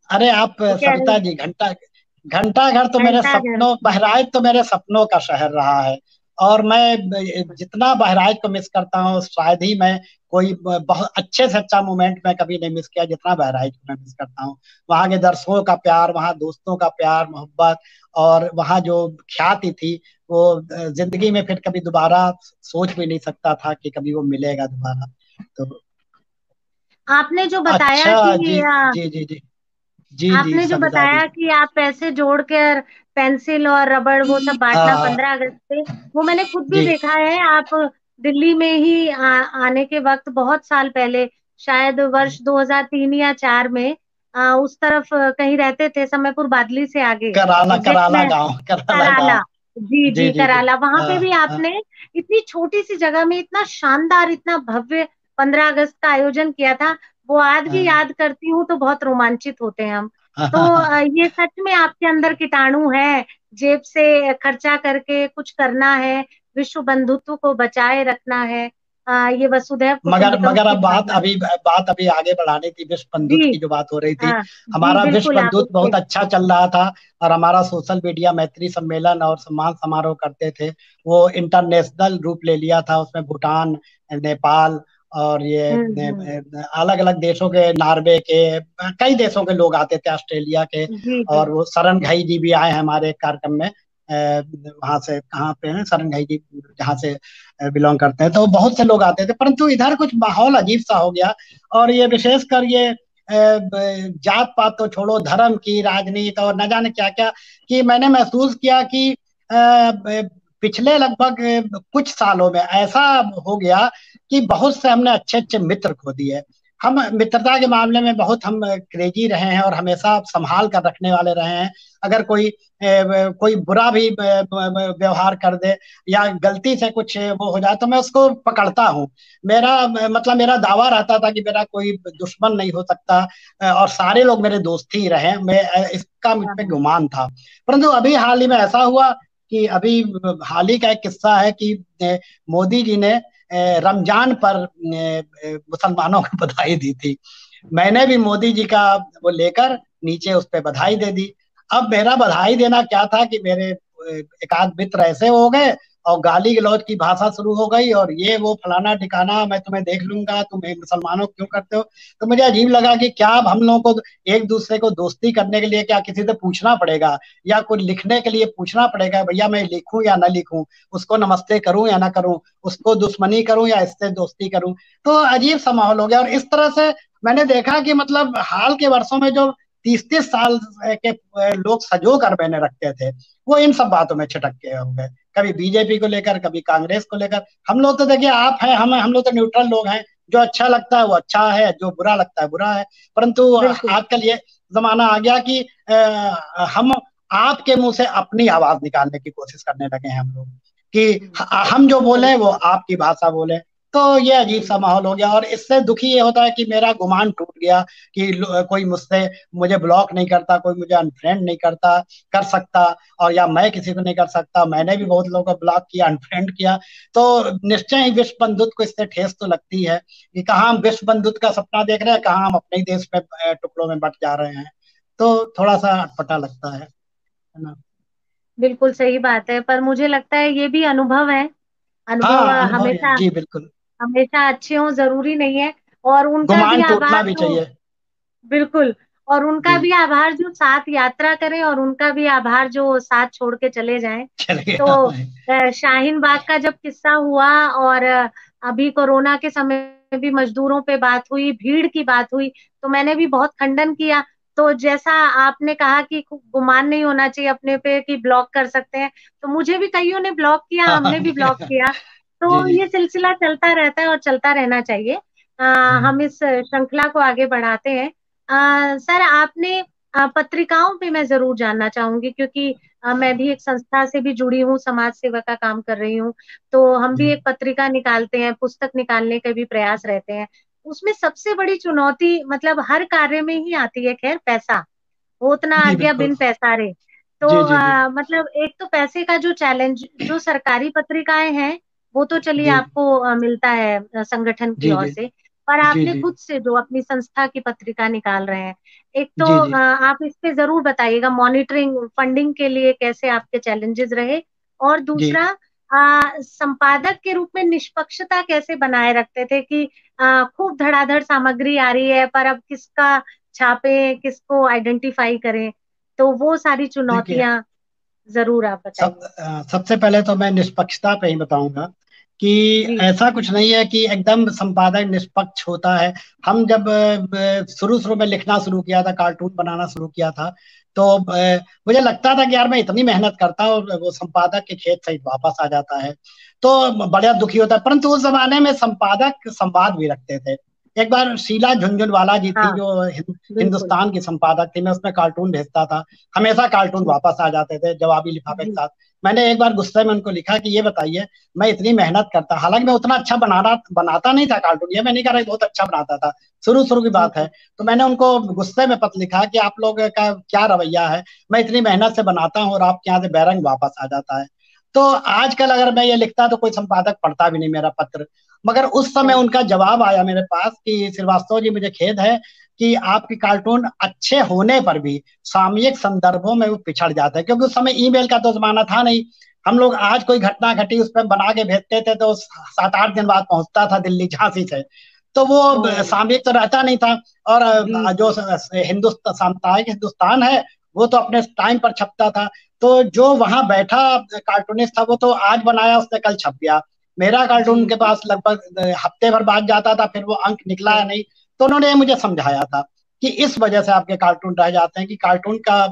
S1: अरे आप,
S2: वो कह रही
S1: सविता जी, घंटा घंटा घर तो मेरे
S2: घंटा घर।
S1: सपनों, बहराइच तो मेरे सपनों का शहर रहा है। और मैं जितना बहराइच को मिस करता हूँ, शायद ही मैं कोई बहुत अच्छे से अच्छा मोमेंट मैं कभी नहीं मिस किया जितना बहराइच को मैं मिस करता हूँ। वहाँ के दर्शकों का प्यार, वहाँ दोस्तों का प्यार मोहब्बत, और वहाँ जो ख्याति थी, वो जिंदगी में फिर कभी दोबारा सोच भी नहीं सकता था कि कभी वो मिलेगा दोबारा। तो
S2: आपने जो बताया
S1: अच्छा। जी
S2: कि
S1: जी जी जी जी जी
S2: आपने जो
S1: सविता जी।
S2: बताया कि आप पैसे जोड़कर पेंसिल और रबड़ वो सब बांटना
S1: हाँ
S2: 15 अगस्त पे, वो मैंने खुद भी
S1: जी
S2: देखा है। आप दिल्ली में ही आने के वक्त बहुत साल पहले, शायद वर्ष 2003 या 4 में, उस तरफ कहीं रहते थे, समयपुर बादली से आगे
S1: कराला,
S2: एग्जैक्ट
S1: कराला
S2: में।
S1: गांव, कराला
S2: कराला,
S1: गांव।
S2: जी
S1: जी
S2: जी
S1: जी जी।
S2: कराला, वहां पे
S1: हाँ
S2: भी
S1: हाँ
S2: आपने इतनी छोटी सी जगह में इतना शानदार, इतना भव्य 15 अगस्त का आयोजन किया था। वो आज भी
S1: हाँ
S2: याद करती हूँ तो बहुत रोमांचित होते हैं हम।
S1: हाँ
S2: तो
S1: हाँ हाँ।
S2: ये सच में आपके अंदर कीटाणु है, जेब से खर्चा करके कुछ करना है, विश्व बंधुत्व को बचाए रखना है, ये वसुधैव
S1: मगर
S2: कुटुंबकम
S1: मगर
S2: की
S1: अब
S2: भावना।
S1: बात अभी आगे बढ़ाने थी, विश्व बंधुत्व
S2: जी,
S1: की जो बात हो रही थी।
S2: जी
S1: हमारा विश्व
S2: बिल्कुल, आप
S1: बंधुत्व
S2: उसके।
S1: बहुत अच्छा चल रहा था, और हमारा सोशल मीडिया मैत्री सम्मेलन और सम्मान समारोह करते थे, वो इंटरनेशनल रूप ले लिया था। उसमें भूटान, नेपाल और ये
S2: हम्म।
S1: अलग अलग देशों के, नॉर्वे के, कई देशों के लोग आते थे, ऑस्ट्रेलिया के।
S2: जी जी।
S1: और वो शरण घई जी भी आए हैं हमारे कार्यक्रम में। वहां से, कहाँ पे हैं शरण घई जी, जहाँ से बिलोंग करते हैं, तो बहुत से लोग आते थे। परंतु इधर कुछ माहौल अजीब सा हो गया। और ये विशेषकर ये जात पात तो छोड़ो, धर्म की राजनीति और न जाने क्या क्या, कि मैंने महसूस किया कि पिछले लगभग कुछ सालों में ऐसा हो गया कि बहुत से हमने अच्छे अच्छे मित्र खो दिए। हम मित्रता के मामले में बहुत हम क्रेजी रहे हैं, और हमेशा संभाल कर रखने वाले रहे हैं। अगर कोई बुरा भी व्यवहार कर दे, या गलती से कुछ वो हो जाए, तो मैं उसको पकड़ता हूँ। मतलब मेरा दावा रहता था कि मेरा कोई दुश्मन नहीं हो सकता, और सारे लोग मेरे दोस्त ही रहे। इसका मुझ
S2: हाँ
S1: पे
S2: हाँ।
S1: गुमान था। परंतु अभी हाल ही में ऐसा हुआ कि अभी हाल ही का एक किस्सा है कि मोदी जी ने रमजान पर मुसलमानों को बधाई दी थी। मैंने भी मोदी जी का वो लेकर नीचे उस पे बधाई दे दी। अब मेरा बधाई देना क्या था कि मेरे एक आध मित्र ऐसे हो गए, और गाली गलौज की भाषा शुरू हो गई, और ये वो फलाना ठिकाना, मैं तुम्हें देख लूंगा, तुम मुसलमानों को क्यों करते हो। तो मुझे अजीब लगा कि क्या अब हम लोगों को एक दूसरे को दोस्ती करने के लिए क्या किसी से पूछना पड़ेगा, या कुछ लिखने के लिए पूछना पड़ेगा, भैया मैं लिखूं या ना लिखूं, उसको नमस्ते करूं या ना करूं, उसको दुश्मनी करूं या इससे दोस्ती करूं। तो अजीब सा माहौल हो गया। और इस तरह से मैंने देखा कि मतलब हाल के वर्षों में जो 30-30 साल के लोग सजो कर मैंने रखते थे, वो इन सब बातों में छिटक के हो गए। कभी बीजेपी को लेकर, कभी कांग्रेस को लेकर। हम लोग तो देखिए, आप हैं, हम लोग तो न्यूट्रल लोग हैं। जो अच्छा लगता है वो अच्छा है, जो बुरा लगता है बुरा है। परंतु
S2: बिल्कुल
S1: आजकल ये जमाना आ गया कि हम आपके मुंह से अपनी आवाज निकालने की कोशिश करने लगे हैं हम लोग, कि हम जो
S2: सही।
S1: बोले वो आपकी भाषा बोले। तो ये अजीब सा माहौल हो गया, और इससे दुखी ये होता है कि मेरा गुमान टूट गया कि कोई मुझे ब्लॉक नहीं करता, कोई मुझे अनफ्रेंड नहीं करता, कर सकता। और या मैं किसी को नहीं कर सकता, मैंने भी बहुत लोगों को ब्लॉक किया, अनफ्रेंड किया। तो निश्चय ही विश्व बंधुत्व को इससे ठेस तो लगती है कि कहाँ हम विश्व बंधुत्व का सपना देख रहे हैं, कहाँ हम अपने ही देश में टुकड़ों में बट जा रहे हैं। तो थोड़ा सा अटपटा लगता है ना।
S2: बिल्कुल सही बात है, पर मुझे लगता है ये भी अनुभव है। अनुभव
S1: हाँ, अनुभव है
S2: हमेशा
S1: जी, बिल्कुल।
S2: हमेशा अच्छे हों जरूरी नहीं है। और उनका भी
S1: गुमान
S2: आभार
S1: टूटना भी
S2: जो,
S1: चाहिए।
S2: बिल्कुल, और उनका
S1: जी।
S2: भी आभार जो साथ यात्रा करें, और उनका भी आभार जो साथ छोड़ के चले जाएं।
S1: चलिए।
S2: तो शाहीन बाग का जब किस्सा हुआ, और अभी कोरोना के समय में भी मजदूरों पे बात हुई, भीड़ की बात हुई, तो मैंने भी बहुत खंडन किया। तो जैसा आपने कहा कि गुमान नहीं होना चाहिए अपने पे कि ब्लॉक कर सकते हैं, तो मुझे भी कईयों ने ब्लॉक किया, हमने भी ब्लॉक किया।
S1: जी
S2: तो
S1: जी।
S2: ये सिलसिला चलता रहता है और चलता रहना चाहिए। हम इस श्रृंखला को आगे बढ़ाते हैं। सर, आपने पत्रिकाओं पे मैं जरूर जानना चाहूंगी, क्योंकि मैं भी एक संस्था से भी जुड़ी हूँ, समाज सेवा का काम कर रही हूँ। तो हम भी
S1: जी
S2: एक पत्रिका निकालते हैं, पुस्तक निकालने के भी प्रयास रहते हैं। उसमें सबसे बड़ी चुनौती मतलब हर कार्य में ही आती है, खैर, पैसा। होत ना
S1: जी
S2: आज्ञा
S1: बिल्कुल।
S2: बिन पैसारे। तो
S1: जी जी जी
S2: मतलब एक तो पैसे का जो चैलेंज, जो सरकारी पत्रिकाएं हैं वो तो चलिए
S1: जी
S2: आपको मिलता है संगठन की
S1: जी
S2: ओर
S1: जी
S2: से। पर
S1: जी
S2: आपने
S1: जी
S2: खुद से जो अपनी संस्था की पत्रिका निकाल रहे हैं, एक तो
S1: जी जी
S2: आप इस पे जरूर बताइएगा, मॉनिटरिंग फंडिंग के लिए कैसे आपके चैलेंजेस रहे। और
S1: जी
S2: दूसरा, संपादक के रूप में निष्पक्षता कैसे बनाए रखते थे कि खूब धड़ाधड़ सामग्री आ रही है, पर अब किसका छापे, किसको आइडेंटिफाई करें। तो वो सारी
S1: देखिए,
S2: चुनौतियां जरूर आप बताइए।
S1: सबसे पहले तो मैं निष्पक्षता पे ही बताऊंगा कि
S2: जी
S1: ऐसा कुछ नहीं है कि एकदम संपादक निष्पक्ष होता है। हम जब शुरू शुरू में लिखना शुरू किया था, कार्टून बनाना शुरू किया था, तो मुझे लगता था कि यार मैं इतनी मेहनत करता हूँ और वो संपादक के खेत सहित वापस आ जाता है, तो बड़ा दुखी होता है। परंतु उस जमाने में संपादक संवाद भी रखते थे। एक बार शीला झुंझुनवाला जी थी
S2: हाँ
S1: जो
S2: बिल्कुल।
S1: हिंदुस्तान की संपादक थी, मैं उसमें कार्टून भेजता था, हमेशा कार्टून
S2: जी
S1: वापस आ जाते थे जवाबी लिफाफे के
S2: जी
S1: साथ। मैंने एक बार गुस्से में उनको लिखा कि ये बताइए, मैं इतनी मेहनत करता, हालांकि मैं उतना अच्छा बनाता नहीं था कार्टून, ये मैं नहीं कह रहा बहुत अच्छा बनाता था, शुरू शुरू की
S2: जी
S1: बात है।
S2: जी
S1: तो मैंने उनको गुस्से में पत्र लिखा कि आप लोग का क्या रवैया है, मैं इतनी मेहनत से बनाता हूँ और आपके यहाँ से बैरंग वापस आ जाता है। तो आजकल अगर मैं ये लिखता तो कोई संपादक पढ़ता भी नहीं मेरा पत्र। मगर उस समय
S2: सही।
S1: उनका जवाब आया मेरे पास कि श्रीवास्तव जी, मुझे खेद है कि आपके कार्टून अच्छे होने पर भी सामयिक संदर्भों में वो पिछड़ जाते हैं, क्योंकि उस समय ईमेल का तो जमाना था नहीं। हम लोग आज कोई घटना घटी उस पर बना के भेजते थे तो 7-8 दिन बाद पहुंचता था दिल्ली झांसी से। तो
S2: ओ
S1: वो सामयिक तो रहता नहीं था। और
S2: जी
S1: जो
S2: जी
S1: हिंदुस्तान, साप्ताहिक हिंदुस्तान है, वो तो अपने टाइम पर छपता था। तो जो वहां बैठा कार्टूनिस्ट था वो तो आज बनाया उसने कल छप गया। मेरा
S2: जी
S1: कार्टून उनके
S2: जी
S1: पास लगभग हफ्ते भर बाद जाता था, फिर वो अंक निकला या
S2: सही।
S1: नहीं। तो उन्होंने ये मुझे समझाया था कि इस वजह से आपके कार्टून रह जाते हैं कि कार्टून का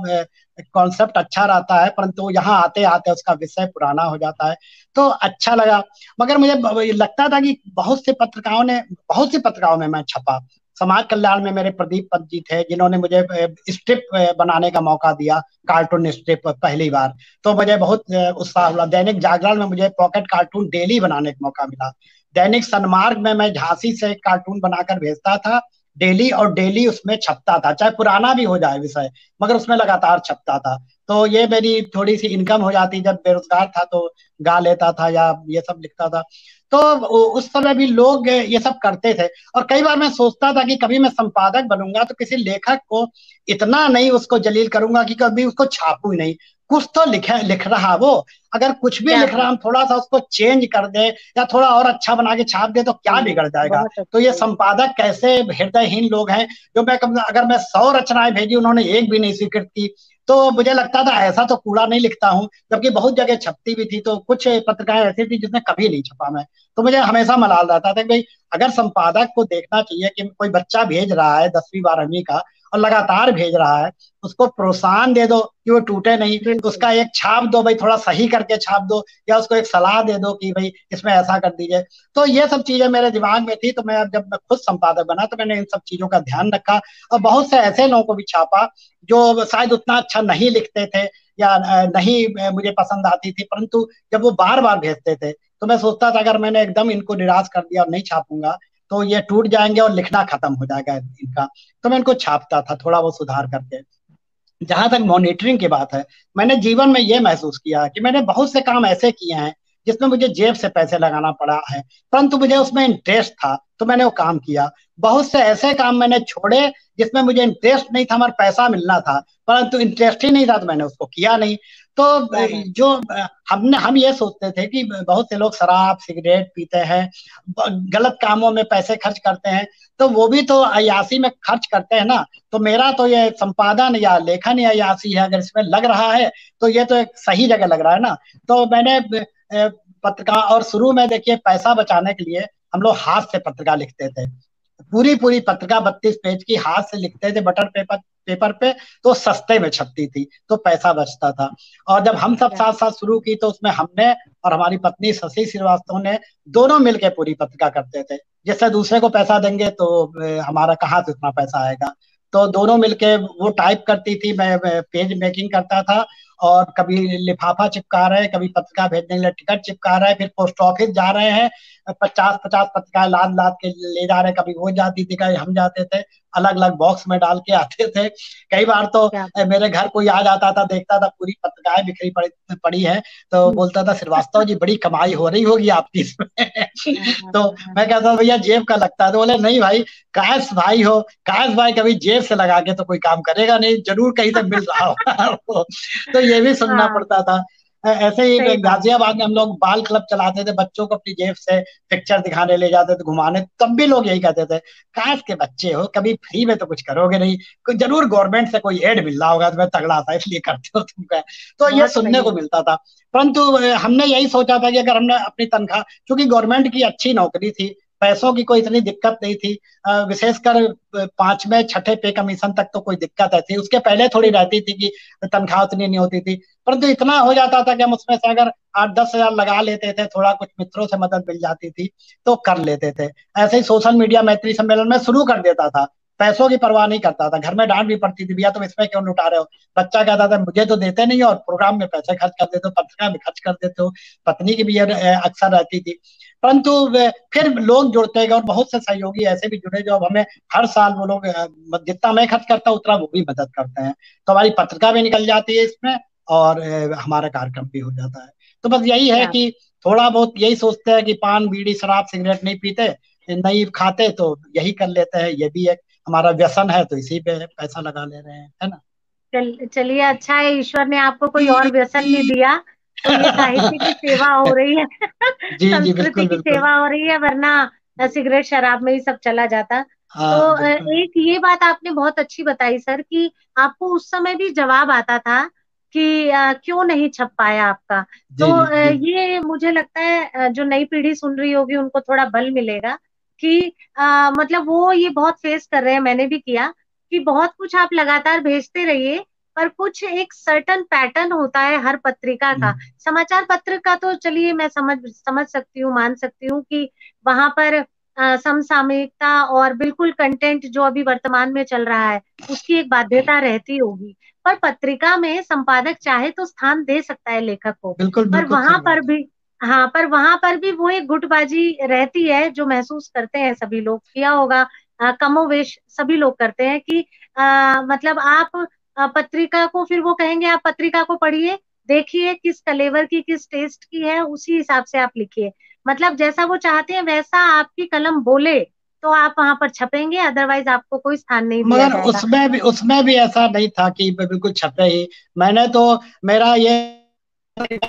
S1: कॉन्सेप्ट अच्छा रहता है, परंतु यहाँ आते आते उसका विषय पुराना हो जाता है। तो अच्छा लगा। मगर मुझे लगता था कि बहुत सी पत्रिकाओं में मैं छपा। समाज कल्याण में मेरे प्रदीप पद जी थे जिन्होंने मुझे स्ट्रिप बनाने का मौका दिया, कार्टून स्ट्रिप पहली बार। तो मुझे बहुत उत्साह हुआ। दैनिक जागरण में मुझे पॉकेट कार्टून डेली बनाने का मौका मिला। दैनिक सन्मार्ग में मैं झांसी से कार्टून बनाकर भेजता था डेली, और डेली उसमें छपता था, चाहे पुराना भी हो जाए विषय, मगर उसमें लगातार छपता था। तो ये मेरी थोड़ी सी इनकम हो जाती, जब बेरोजगार था तो गा लेता था या ये सब लिखता था। तो उस समय भी लोग ये सब करते थे। और कई बार मैं सोचता था कि कभी मैं संपादक बनूंगा तो किसी लेखक को इतना नहीं उसको जलील करूंगा कि कभी उसको छापू ही नहीं। कुछ तो लिख रहा वो, अगर कुछ भी
S2: क्या
S1: लिख रहा
S2: बात।
S1: हम थोड़ा सा उसको चेंज कर दे या थोड़ा और अच्छा बना के छाप दे तो क्या
S2: जी
S1: बिगड़ जाएगा।
S2: बहुत
S1: तो ये
S2: अच्छी।
S1: संपादक कैसे हृदयहीन लोग हैं, जो अगर मैं 100 रचनाएं भेजी उन्होंने एक भी नहीं स्वीकृत की, तो मुझे लगता था ऐसा तो कूड़ा नहीं लिखता हूँ, जबकि बहुत जगह छपती भी थी। तो कुछ पत्रिकाएं ऐसी थी जिसमें कभी नहीं छपा मैं। तो मुझे हमेशा मलाल रहता था कि भाई, अगर संपादक को देखना चाहिए कि कोई बच्चा भेज रहा है 10वीं 12वीं का और लगातार भेज रहा है, उसको प्रोत्साहन दे दो कि वो टूटे नहीं,
S2: बिल्कुल।
S1: उसका एक छाप दो भाई, थोड़ा सही करके छाप दो, या उसको एक सलाह दे दो कि भाई इसमें ऐसा कर दीजिए। तो ये सब चीजें मेरे दिमाग में थी। तो जब मैं खुद संपादक बना तो मैंने इन सब चीजों का ध्यान रखा, और बहुत से ऐसे लोगों को भी छापा जो शायद उतना अच्छा नहीं लिखते थे या नहीं मुझे पसंद आती थी, परंतु जब वो बार बार भेजते थे तो मैं सोचता था अगर मैंने एकदम इनको निराश कर दिया और नहीं छापूंगा तो ये टूट जाएंगे और लिखना खत्म हो जाएगा इनका। तो मैं इनको छापता था थोड़ा वो सुधार करके। जहां तक मॉनिटरिंग की बात है, मैंने जीवन में यह महसूस किया कि मैंने बहुत से काम ऐसे किए हैं जिसमें मुझे जेब से पैसे लगाना पड़ा है, परंतु मुझे उसमें इंटरेस्ट था तो मैंने वो काम किया। बहुत से ऐसे काम मैंने छोड़े जिसमें मुझे इंटरेस्ट नहीं था मगर पैसा मिलना था, परंतु इंटरेस्ट ही नहीं था तो मैंने उसको किया नहीं। तो
S2: क्या बात।
S1: जो हम ये सोचते थे कि बहुत से लोग शराब सिगरेट पीते हैं, गलत कामों में पैसे खर्च करते हैं, तो वो भी तो अय्यासी में खर्च करते हैं ना। तो मेरा तो ये संपादन या लेखन या अय्यासी है, अगर इसमें लग रहा है तो ये तो एक सही जगह लग रहा है ना। तो मैंने पत्रिका, और शुरू में देखिए पैसा बचाने के लिए हम लोग हाथ से पत्रिका लिखते थे। पूरी पूरी पत्रिका 32 पेज की हाथ से लिखते थे बटर पेपर पेपर पे। तो सस्ते में छपती थी तो पैसा बचता था। और जब हम सब
S2: क्या।
S1: साथ साथ शुरू की तो उसमें हमने और हमारी पत्नी शशि श्रीवास्तव ने दोनों मिलकर पूरी पत्रिका करते थे। जिससे दूसरे को पैसा देंगे तो हमारा कहाँ से उतना पैसा आएगा। तो दोनों मिलके वो टाइप करती थी, मैं पेज मेकिंग करता था। और कभी लिफाफा चिपका रहे हैं, कभी पत्रिका भेजने के लिए टिकट चिपका रहे हैं, फिर पोस्ट ऑफिस जा रहे हैं, 50-50 पत्रिकाएं लाद लाद के ले जा रहे, कभी वो जाती थी कभी हम जाते थे, अलग अलग बॉक्स में डाल के आते थे। कई बार तो
S2: क्या।
S1: मेरे घर कोई आ जाता था, देखता था पूरी पत्रिकाएं बिखरी पड़ी है, तो
S2: जी।
S1: बोलता था श्रीवास्तव जी बड़ी कमाई हो रही होगी आपकी इसमें।
S2: हाँ, हाँ,
S1: तो
S2: हाँ,
S1: मैं कहता था भैया जेब का लगता है। तो बोले नहीं भाई, काश भाई हो, काश भाई कभी जेब से लगा के तो कोई काम करेगा नहीं, जरूर कहीं से मिल रहा होगा। तो ये भी सुनना
S2: हाँ,
S1: पड़ता था। ऐसे ही
S2: सही बात।
S1: गाजियाबाद में हम लोग बाल क्लब चलाते थे, बच्चों को अपनी जेब से पिक्चर दिखाने ले जाते थे घुमाने, तब भी लोग यही कहते थे काश के बच्चे हो, कभी फ्री में तो कुछ करोगे नहीं, जरूर गवर्नमेंट से कोई एड मिल रहा होगा तुम्हें तगड़ा सा इसलिए करते हो तुम का। तो ये
S2: बहुत
S1: सुनने
S2: सही
S1: को
S2: बात।
S1: मिलता था। परंतु हमने यही सोचा था कि अगर हमने अपनी तनख्वाह, क्योंकि गवर्नमेंट की अच्छी नौकरी थी, पैसों की कोई इतनी दिक्कत नहीं थी। विशेषकर पांचवें छठे पे कमीशन तक तो कोई दिक्कत थी, उसके पहले थोड़ी रहती थी कि तनख्वाह उतनी नहीं होती थी। परंतु इतना हो जाता था कि हम उसमें से अगर 8-10 हजार लगा लेते थे, थोड़ा कुछ मित्रों से मदद मिल जाती थी तो कर लेते थे। ऐसे ही सोशल मीडिया मैत्री सम्मेलन में शुरू कर देता था, पैसों की परवाह नहीं करता था। घर में डांट भी पड़ती थी, भैया तुम इसमें क्यों लुटा रहे हो। बच्चा कहता था मुझे तो देते नहीं और प्रोग्राम में पैसे खर्च कर देते हो, पत्रिका में खर्च कर देते हो। पत्नी की भी अक्सर रहती थी। परंतु फिर लोग जुड़ते गए और बहुत से सहयोगी ऐसे भी जुड़े जो अब हमें हर साल वो लोग जितना मैं खर्च करता हूँ उतना वो भी मदद करते हैं। तो हमारी पत्रिका भी निकल जाती है इसमें और हमारा कार्यक्रम भी हो जाता है। तो बस यही है
S2: क्या
S1: कि थोड़ा बहुत यही सोचते हैं कि पान बीड़ी शराब सिगरेट नहीं पीते, नहीं खाते, तो यही कर लेते हैं। ये भी एक हमारा व्यसन है तो इसी पे पैसा लगा ले रहे हैं, है ना।
S2: चलिए, अच्छा है ईश्वर ने आपको कोई और व्यसन नहीं दिया, तो ये साहित्य की सेवा हो रही है।
S1: जी जी,
S2: संस्कृति
S1: बिल्कुल
S2: की
S1: बिल्कुल।
S2: सेवा हो रही है, वरना सिगरेट शराब में ही सब चला जाता। तो
S1: हाँ बिल्कुल।
S2: एक ये बात आपने बहुत अच्छी बताई सर, कि आपको उस समय भी जवाब आता था कि क्यों नहीं छप पाया आपका।
S1: जी
S2: तो
S1: जी जी।
S2: ये मुझे लगता है जो नई पीढ़ी सुन रही होगी उनको थोड़ा बल मिलेगा कि मतलब वो ये बहुत फेस कर रहे हैं, मैंने भी किया, कि बहुत कुछ आप लगातार भेजते रहिए, पर कुछ एक सर्टन पैटर्न होता है हर पत्रिका का। समाचार पत्र का तो चलिए मैं समझ सकती हूँ, मान सकती हूँ कि वहां पर समसामयिकता और बिल्कुल कंटेंट जो अभी वर्तमान में चल रहा है उसकी एक बाध्यता रहती होगी। पर पत्रिका में संपादक चाहे तो स्थान दे सकता है लेखक को,
S1: बिल्कुल
S2: पर
S1: बिल्कुल
S2: वहां
S1: सही
S2: पर
S1: बात है।
S2: भी, हाँ, पर वहां पर भी वो एक गुटबाजी रहती है जो महसूस करते हैं सभी लोग, किया होगा कमोवेश सभी लोग करते हैं कि मतलब आप पत्रिका को, फिर वो कहेंगे आप पत्रिका को पढ़िए, देखिए किस कलेवर की, किस टेस्ट की है, उसी हिसाब से आप लिखिए। मतलब जैसा वो चाहते हैं वैसा आपकी कलम बोले तो आप वहां पर छपेंगे, अदरवाइज आपको कोई स्थान नहीं दिया
S1: मगर
S2: जाएगा।
S1: उसमें भी ऐसा नहीं था कि बिल्कुल छपे ही। मैंने तो मेरा ये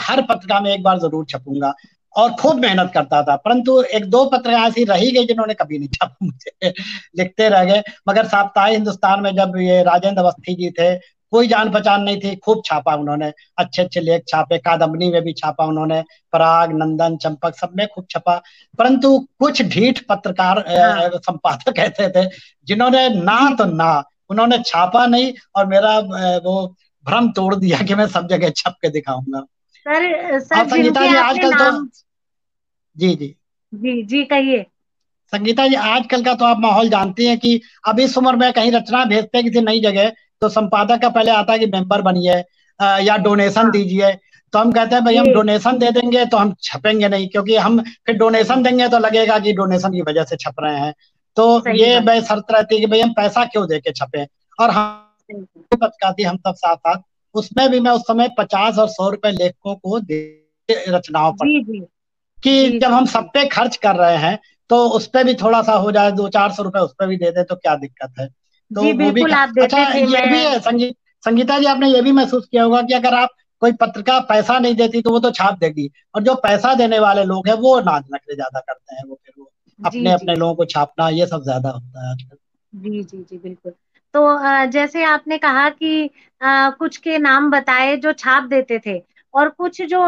S1: हर पत्रिका में एक बार जरूर छपूंगा और खूब मेहनत करता था। परंतु एक दो पत्रिका ऐसी रही गई जिन्होंने कभी नहीं छपा मुझे, लिखते रह गए। मगर साप्ताहिक हिंदुस्तान में जब ये राजेंद्र अवस्थी जी थे, कोई जान पहचान नहीं थी, खूब छापा उन्होंने, अच्छे अच्छे लेख छापे, कादम्बनी में भी छापा उन्होंने, पराग, नंदन, चंपक, सब में खूब छपा। परंतु कुछ ढीठ पत्रकार
S2: हाँ
S1: संपादक ऐसे थे जिन्होंने ना
S2: जी
S1: तो
S2: जी।
S1: ना, उन्होंने छापा नहीं और मेरा वो भ्रम तोड़ दिया कि मैं सब जगह छप के दिखाऊंगा।
S2: सर
S1: और
S2: सर
S1: संगीता
S2: जिनके
S1: जी
S2: आपने
S1: आजकल तो,
S2: नाम,
S1: जी जी,
S2: जी जी कहिए।
S1: संगीता जी आजकल का तो आप माहौल जानती हैं कि अब इस उम्र में कहीं रचना भेजते हैं किसी नई जगह तो संपादक का पहले आता है कि मेंबर बनिए या डोनेशन
S2: हाँ
S1: दीजिए। तो हम कहते हैं भाई हम
S2: ये
S1: डोनेशन दे देंगे तो हम छपेंगे नहीं, क्योंकि हम फिर डोनेशन देंगे तो लगेगा कि डोनेशन की वजह से छप रहे हैं। तो
S2: सही
S1: ये
S2: बात।
S1: भाई शर्त रहती है कि भाई हम पैसा क्यों दे के छपे। और हम
S2: सही बात।
S1: पचकाती हम सब साथ साथ, उसमें भी मैं उस समय 50 और 100 रुपए लेखकों को दे रचनाओं पर,
S2: जी जी
S1: कि
S2: जी
S1: जब
S2: जी
S1: हम सब
S2: जी
S1: पे खर्च कर रहे हैं तो उस पे भी थोड़ा सा हो जाए, 200-400 रुपए उस पे भी दे दे तो क्या दिक्कत है। तो
S2: जी
S1: वो भी
S2: बिल्कुल आप
S1: अच्छा,
S2: देते थे।
S1: ये
S2: मैं
S1: भी है संगीता जी, आपने ये भी महसूस किया होगा कि अगर आप कोई पत्रिका पैसा नहीं देती तो वो तो छाप देगी, और जो पैसा देने वाले लोग हैं वो नाच नखरे ज्यादा करते हैं, वो फिर वो
S2: जी
S1: अपने
S2: जी
S1: अपने लोगों को छापना ये सब ज्यादा होता है आजकल।
S2: जी जी जी बिल्कुल। तो जैसे आपने कहा कि कुछ के नाम बताए जो छाप देते थे, और कुछ जो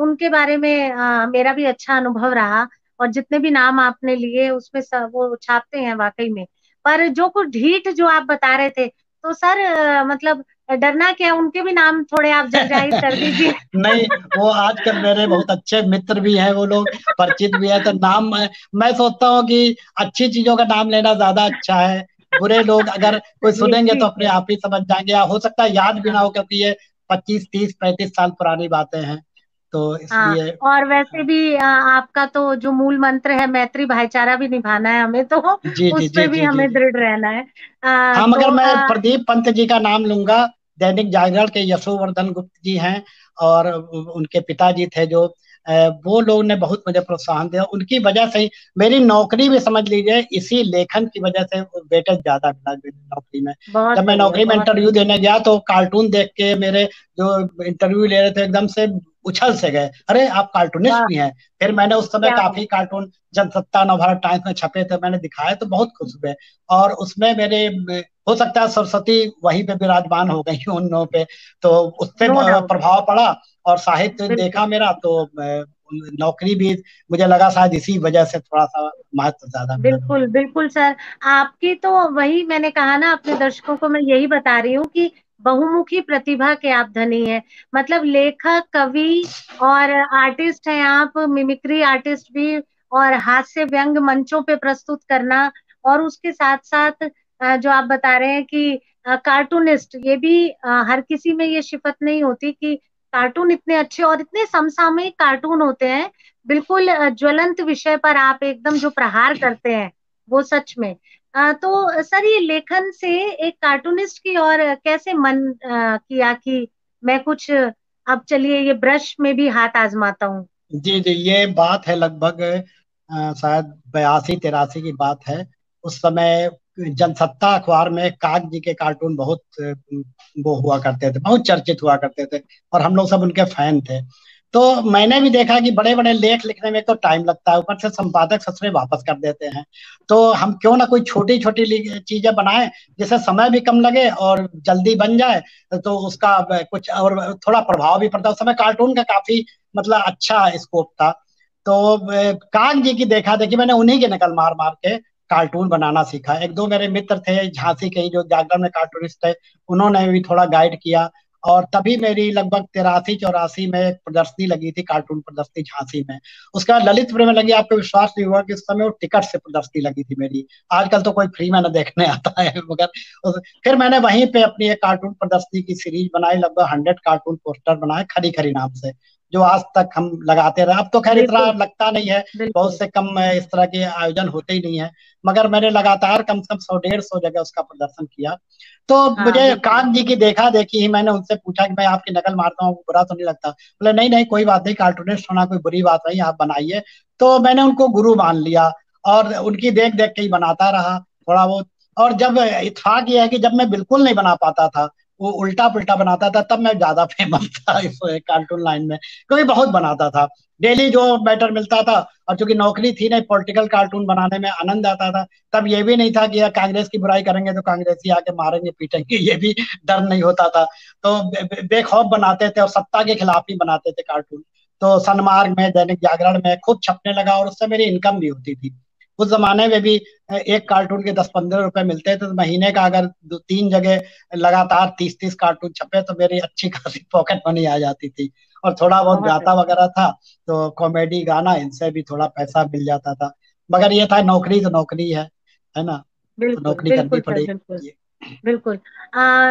S2: उनके बारे में मेरा भी अच्छा अनुभव रहा, और जितने भी नाम आपने लिए उसमें सब वो छापते हैं वाकई में। पर जो कुछ ढीठ जो आप बता रहे थे, तो सर मतलब डरना क्या, उनके भी नाम थोड़े आप जाहिर कर दीजिए।
S1: नहीं, वो आजकल मेरे बहुत अच्छे मित्र भी हैं, वो लोग परिचित भी है, तो नाम मैं सोचता हूँ कि अच्छी चीजों का नाम लेना ज्यादा अच्छा है। बुरे लोग अगर कोई
S2: चलिए
S1: सुनेंगे तो
S2: ठीक
S1: अपने
S2: है।
S1: आप ही समझ जाएंगे, या हो सकता है याद भी ना हो,
S2: हाँ
S1: क्योंकि ये 25-30-35 साल पुरानी बातें हैं, तो
S2: हाँ।
S1: इसलिए।
S2: और वैसे भी आपका तो जो मूल मंत्र है, मैत्री भाईचारा भी निभाना है हमें, तो
S1: जी जी
S2: उस
S1: जी
S2: पे भी
S1: जी जी
S2: हमें
S1: जी।
S2: दृढ़ रहना है।
S1: हाँ,
S2: तो
S1: मगर मैं प्रदीप पंत जी का नाम लूंगा। दैनिक जागरण के यशोवर्धन गुप्त जी हैं, और उनके पिताजी थे जो वो लोग ने बहुत मुझे प्रोत्साहन दिया, उनकी वजह से ही मेरी नौकरी भी समझ लीजिए, इसी लेखन की वजह से वेटेज ज्यादा मिला मेरी नौकरी में।
S2: बहुत
S1: जब मैं
S2: बढ़िया,
S1: नौकरी में
S2: बहुत
S1: इंटरव्यू
S2: बढ़िया।
S1: देने गया तो कार्टून देख के मेरे जो इंटरव्यू ले रहे थे एकदम से उछल से गए, अरे आप कार्टूनिस्ट
S2: वाह,
S1: भी हैं। फिर मैंने उस समय
S2: क्या बात।
S1: काफी कार्टून जनसत्ता, नवभारत टाइम्स में छपे थे, मैंने दिखाए तो बहुत खुश हुए। और उसमें मेरे हो सकता है सरस्वती वहीं पे विराजमान हो गई उन लोगों पे, तो उससे
S2: नो डाउट।
S1: प्रभाव पड़ा और साहित्य
S2: बिल्कुल।
S1: देखा मेरा, तो नौकरी भी मुझे लगा शायद इसी वजह से थोड़ा सा महत्व ज्यादा मिला।
S2: बिल्कुल बिल्कुल सर, आपकी तो वही मैंने कहा ना, अपने दर्शकों को मैं यही बता रही हूँ कि बहुमुखी प्रतिभा के आप धनी हैं। मतलब लेखक, कवि और आर्टिस्ट हैं आप, मिमिक्री आर्टिस्ट भी, और हास्य व्यंग मंचों पे प्रस्तुत करना, और उसके साथ साथ जो आप बता रहे हैं कि कार्टूनिस्ट, ये भी हर किसी में ये सिफत नहीं होती कि कार्टून इतने अच्छे और इतने समसामयिक कार्टून होते हैं। बिल्कुल ज्वलंत विषय पर आप एकदम जो प्रहार करते हैं, वो सच में। तो सर, ये लेखन से एक कार्टूनिस्ट की और कैसे मन किया कि मैं कुछ, अब चलिए ये ब्रश में भी हाथ आजमाता हूँ।
S1: जी जी, ये बात है लगभग शायद 82-83 की बात है। उस समय जनसत्ता अखबार में काग जी के कार्टून बहुत वो हुआ करते थे, बहुत चर्चित हुआ करते थे, और हम लोग सब उनके फैन थे। तो मैंने भी देखा कि बड़े बड़े लेख लिखने में तो टाइम लगता है, ऊपर से संपादक ससुरे वापस कर देते हैं। तो हम क्यों ना कोई छोटी छोटी चीजें बनाएं जिससे समय भी कम लगे और जल्दी बन जाए, तो उसका कुछ और थोड़ा प्रभाव भी पड़ता है। उस समय कार्टून का काफी मतलब अच्छा स्कोप था। तो काग जी की देखा देखी मैंने उन्हीं के नकल मार मार के कार्टून बनाना सीखा। एक दो मेरे मित्र थे झांसी के ही जो जागरण में कार्टूनिस्ट थे, उन्होंने भी थोड़ा गाइड किया, और तभी मेरी लगभग 83-84 में एक प्रदर्शनी लगी थी, कार्टून प्रदर्शनी झांसी में। उसके बाद ललितपुर में लगी, आपको विश्वास नहीं हुआ कि उस समय वो टिकट से प्रदर्शनी लगी थी मेरी। आजकल तो कोई फ्री में न देखने आता है, मगर फिर मैंने वहीं पे अपनी एक कार्टून प्रदर्शनी की सीरीज बनाई, लगभग 100 कार्टून पोस्टर बनाए खरी खरी नाम से, जो आज तक हम लगाते रहे। अब तो खैर इतना
S2: बिल्कुल
S1: लगता नहीं है, बहुत
S2: बिल्कुल।
S1: से कम इस तरह के आयोजन होते ही नहीं है, मगर मैंने लगातार कम से कम 100-150 जगह उसका प्रदर्शन किया। तो
S2: हाँ
S1: मुझे
S2: बिल्कुल।
S1: काग जी की देखा देखी ही मैंने उनसे पूछा कि मैं आपकी नकल मारता हूँ, बुरा तो नहीं लगता? बोले नहीं नहीं, कोई बात नहीं, कार्टूनिस्ट होना कोई बुरी बात नहीं, आप बनाइए। तो मैंने उनको गुरु मान लिया, और उनकी देख देख के ही बनाता रहा थोड़ा बहुत। और जब इत्तेफाक ये है कि जब मैं बिल्कुल नहीं बना पाता था, वो उल्टा पुल्टा बनाता था, तब मैं ज्यादा फेमस था इस कार्टून लाइन में, क्योंकि बहुत बनाता था, डेली जो मैटर मिलता था। और चूंकि नौकरी थी नहीं, पॉलिटिकल कार्टून बनाने में आनंद आता था। तब ये भी नहीं था कि यार कांग्रेस की बुराई करेंगे तो कांग्रेसी आके मारेंगे पीटेंगे, ये भी डर नहीं होता था। तो बेखौफ बनाते थे, और सत्ता के खिलाफ ही बनाते थे कार्टून। तो सनमार्ग में, दैनिक जागरण में खूब छपने लगा, और उससे मेरी इनकम भी होती थी। उस जमाने में भी एक कार्टून के 10-15 रुपए मिलते थे, तो महीने का अगर 2-3 जगह लगातार 30-30 कार्टून छपे तो मेरी अच्छी खासी पॉकेट मनी आ जाती थी। और थोड़ा बहुत
S2: बहुत
S1: गाता
S2: अच्छा।
S1: वगैरह था, तो कॉमेडी गाना, इनसे भी थोड़ा पैसा मिल जाता था। मगर ये था, नौकरी तो नौकरी है ना, तो
S2: बिल्कुल
S1: नौकरी करनी
S2: बिल्कुल सर, बिल्कुल
S1: पड़ेगी।
S2: बिल्कुल।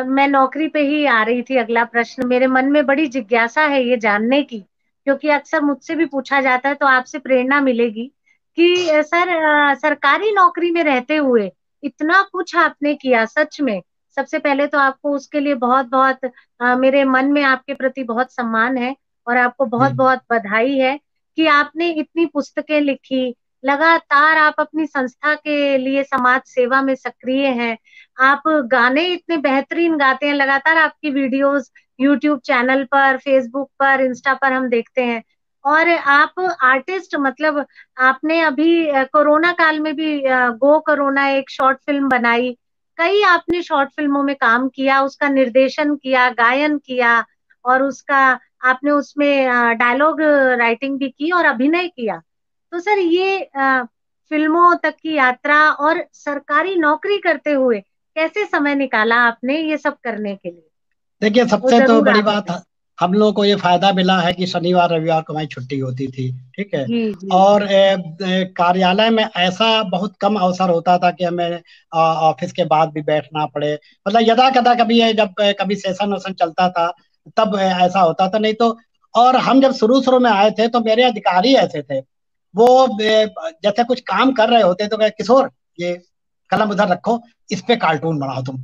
S2: मैं नौकरी पे ही आ रही थी, अगला प्रश्न मेरे मन में बड़ी जिज्ञासा है ये जानने की, क्योंकि अक्सर मुझसे भी पूछा जाता है, तो आपसे प्रेरणा मिलेगी कि सर, सरकारी नौकरी में रहते हुए इतना कुछ आपने किया, सच में। सबसे पहले तो आपको उसके लिए बहुत बहुत मेरे मन में आपके प्रति बहुत सम्मान है, और आपको बहुत
S1: जी
S2: बहुत बधाई है कि आपने इतनी पुस्तकें लिखी, लगातार आप अपनी संस्था के लिए समाज सेवा में सक्रिय हैं, आप गाने इतने बेहतरीन गाते हैं, लगातार आपकी वीडियोस यूट्यूब चैनल पर, फेसबुक पर, इंस्टा पर हम देखते हैं। और आप आर्टिस्ट, मतलब आपने अभी कोरोना काल में भी गो कोरोना एक शॉर्ट फिल्म बनाई, कई आपने शॉर्ट फिल्मों में काम किया, उसका निर्देशन किया, गायन किया, और उसका आपने उसमें डायलॉग राइटिंग भी की और अभिनय किया। तो सर, ये फिल्मों तक की यात्रा और सरकारी नौकरी करते हुए कैसे समय निकाला आपने ये सब करने के लिए,
S1: देखिए,
S2: वो
S1: सबसे तो
S2: जरूर
S1: बड़ी
S2: आप
S1: बात,
S2: बताएं।
S1: हम लोगों को ये फायदा मिला है कि शनिवार रविवार को हमारी छुट्टी होती थी, ठीक है।
S2: जी जी
S1: और
S2: जी।
S1: कार्यालय में ऐसा बहुत कम अवसर होता था कि हमें ऑफिस के बाद भी बैठना पड़े। मतलब यदा कदा कभी है, जब कभी सेशन वेशन चलता था, तब ऐसा होता था, नहीं तो। और हम जब शुरू शुरू में आए थे, तो मेरे अधिकारी ऐसे थे, वो जैसे कुछ काम कर रहे होते तो कहे, किशोर ये कलम उधर रखो, इस पे कार्टून बनाओ तुम।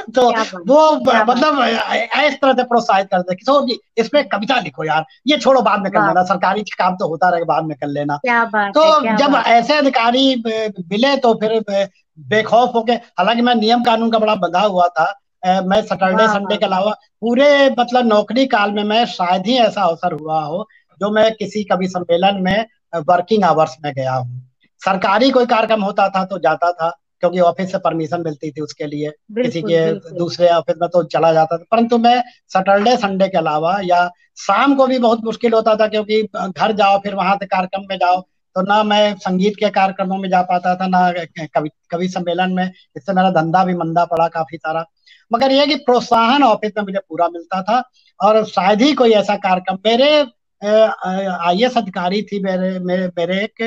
S1: तो
S2: क्या बात,
S1: वो
S2: क्या बात।
S1: मतलब इस तरह से प्रोत्साहित करते, किशोर जी इस पे कविता लिखो यार, ये छोड़ो बाद में कर
S2: वाह,
S1: लेना, सरकारी काम तो होता रहे, बाद में कर लेना।
S2: क्या बात
S1: तो
S2: है, क्या
S1: जब
S2: बात
S1: ऐसे अधिकारी मिले, तो फिर बेखौफ होके, हालांकि मैं नियम कानून का बड़ा बंधा हुआ था। मैं
S2: है।
S1: सैटरडे
S2: वाह
S1: संडे
S2: वाह
S1: के
S2: वाह।
S1: अलावा पूरे मतलब नौकरी काल में मैं शायद ही ऐसा अवसर हुआ हो जो मैं किसी कभी सम्मेलन में वर्किंग आवर्स में गया हूँ। सरकारी कोई कार्यक्रम होता था तो जाता था, क्योंकि ऑफिस से परमिशन मिलती थी उसके लिए, किसी
S2: बिल्कुल
S1: के
S2: बिल्कुल।
S1: दूसरे ऑफिस में तो चला जाता था। परंतु मैं सैटरडे संडे के अलावा या शाम को भी बहुत मुश्किल होता था, क्योंकि घर जाओ फिर वहां से कार्यक्रम में जाओ, तो ना मैं संगीत के कार्यक्रमों में जा पाता था, ना कवि कवि सम्मेलन में। इससे मेरा धंधा भी मंदा पड़ा काफी सारा। मगर यह कि प्रोत्साहन ऑफिस में मुझे पूरा मिलता था। और शायद ही कोई ऐसा कार्यक्रम, मेरे आईएएस अधिकारी थी, मेरे मेरे मेरे एक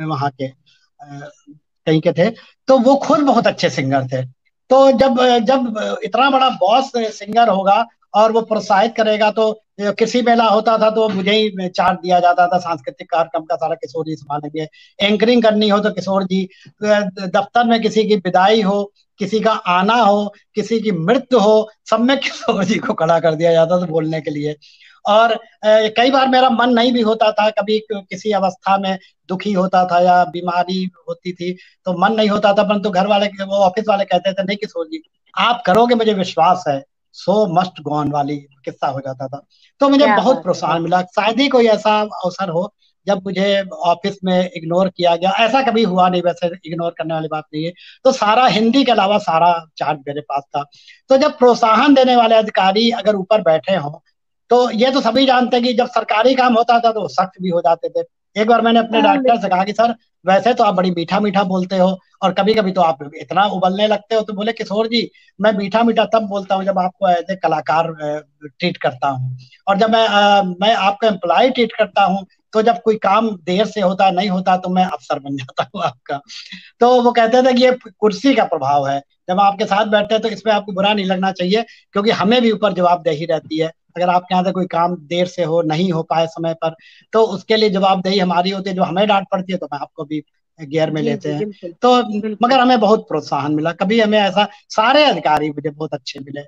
S1: वहाँ के कहीं के थे, तो वो खुद बहुत अच्छे सिंगर थे। तो जब जब इतना बड़ा बॉस सिंगर होगा और वो प्रोत्साहित करेगा, तो किसी मेला होता था तो मुझे ही चार्ज दिया जाता था सांस्कृतिक कार्यक्रम का, सारा किशोर जी संभालेंगे। एंकरिंग करनी हो तो किशोर जी, दफ्तर में किसी की विदाई हो, किसी का आना हो, किसी की मृत्यु हो, सब में किशोर जी को खड़ा कर दिया जाता था बोलने के लिए। और कई बार मेरा मन नहीं भी होता था, कभी किसी अवस्था में दुखी होता था या बीमारी होती थी तो मन नहीं होता था, परंतु घर वाले, वो ऑफिस वाले कहते थे नहीं किशोर जी आप करोगे, मुझे विश्वास है, सो मस्ट गो ऑन वाली किस्सा हो जाता था। तो मुझे
S2: क्या
S1: बहुत
S2: बात है,
S1: प्रोत्साहन
S2: वाह।
S1: मिला। शायद ही कोई ऐसा अवसर हो जब मुझे ऑफिस में इग्नोर किया गया, ऐसा कभी हुआ नहीं, वैसे इग्नोर करने वाली बात नहीं है। तो सारा हिंदी के अलावा सारा चार्ज मेरे पास था। तो जब प्रोत्साहन देने वाले अधिकारी अगर ऊपर बैठे हों, तो ये तो सभी जानते हैं कि जब सरकारी काम होता था तो सख्त भी हो जाते थे। एक बार मैंने अपने डायरेक्टर से
S2: बिल्कुल।
S1: कहा कि सर वैसे तो आप बड़ी मीठा मीठा बोलते हो, और कभी कभी तो आप इतना उबलने लगते हो। तो बोले किशोर जी मैं मीठा मीठा तब बोलता हूँ जब आपको एज ए कलाकार ट्रीट करता हूँ, और जब मैं आपको एम्प्लॉय ट्रीट करता हूँ, तो जब कोई काम देर से होता नहीं होता तो मैं अफसर बन जाता हूँ आपका। तो वो कहते थे कि ये कुर्सी का प्रभाव है, जब आपके साथ बैठते हैं तो इसमें आपको बुरा नहीं लगना चाहिए, क्योंकि हमें भी ऊपर जवाबदेही रहती है। अगर आपके यहाँ से कोई काम देर से हो, नहीं हो पाए समय पर, तो उसके लिए जवाबदेही हमारी होती है। जो हमें डांट पड़ती है तो मैं आपको भी गियर में
S2: जी
S1: लेते
S2: जी
S1: हैं।
S2: बिल्कुल
S1: तो
S2: बिल्कुल।
S1: मगर हमें बहुत प्रोत्साहन मिला, कभी हमें ऐसा, सारे अधिकारी मुझे बहुत अच्छे मिले।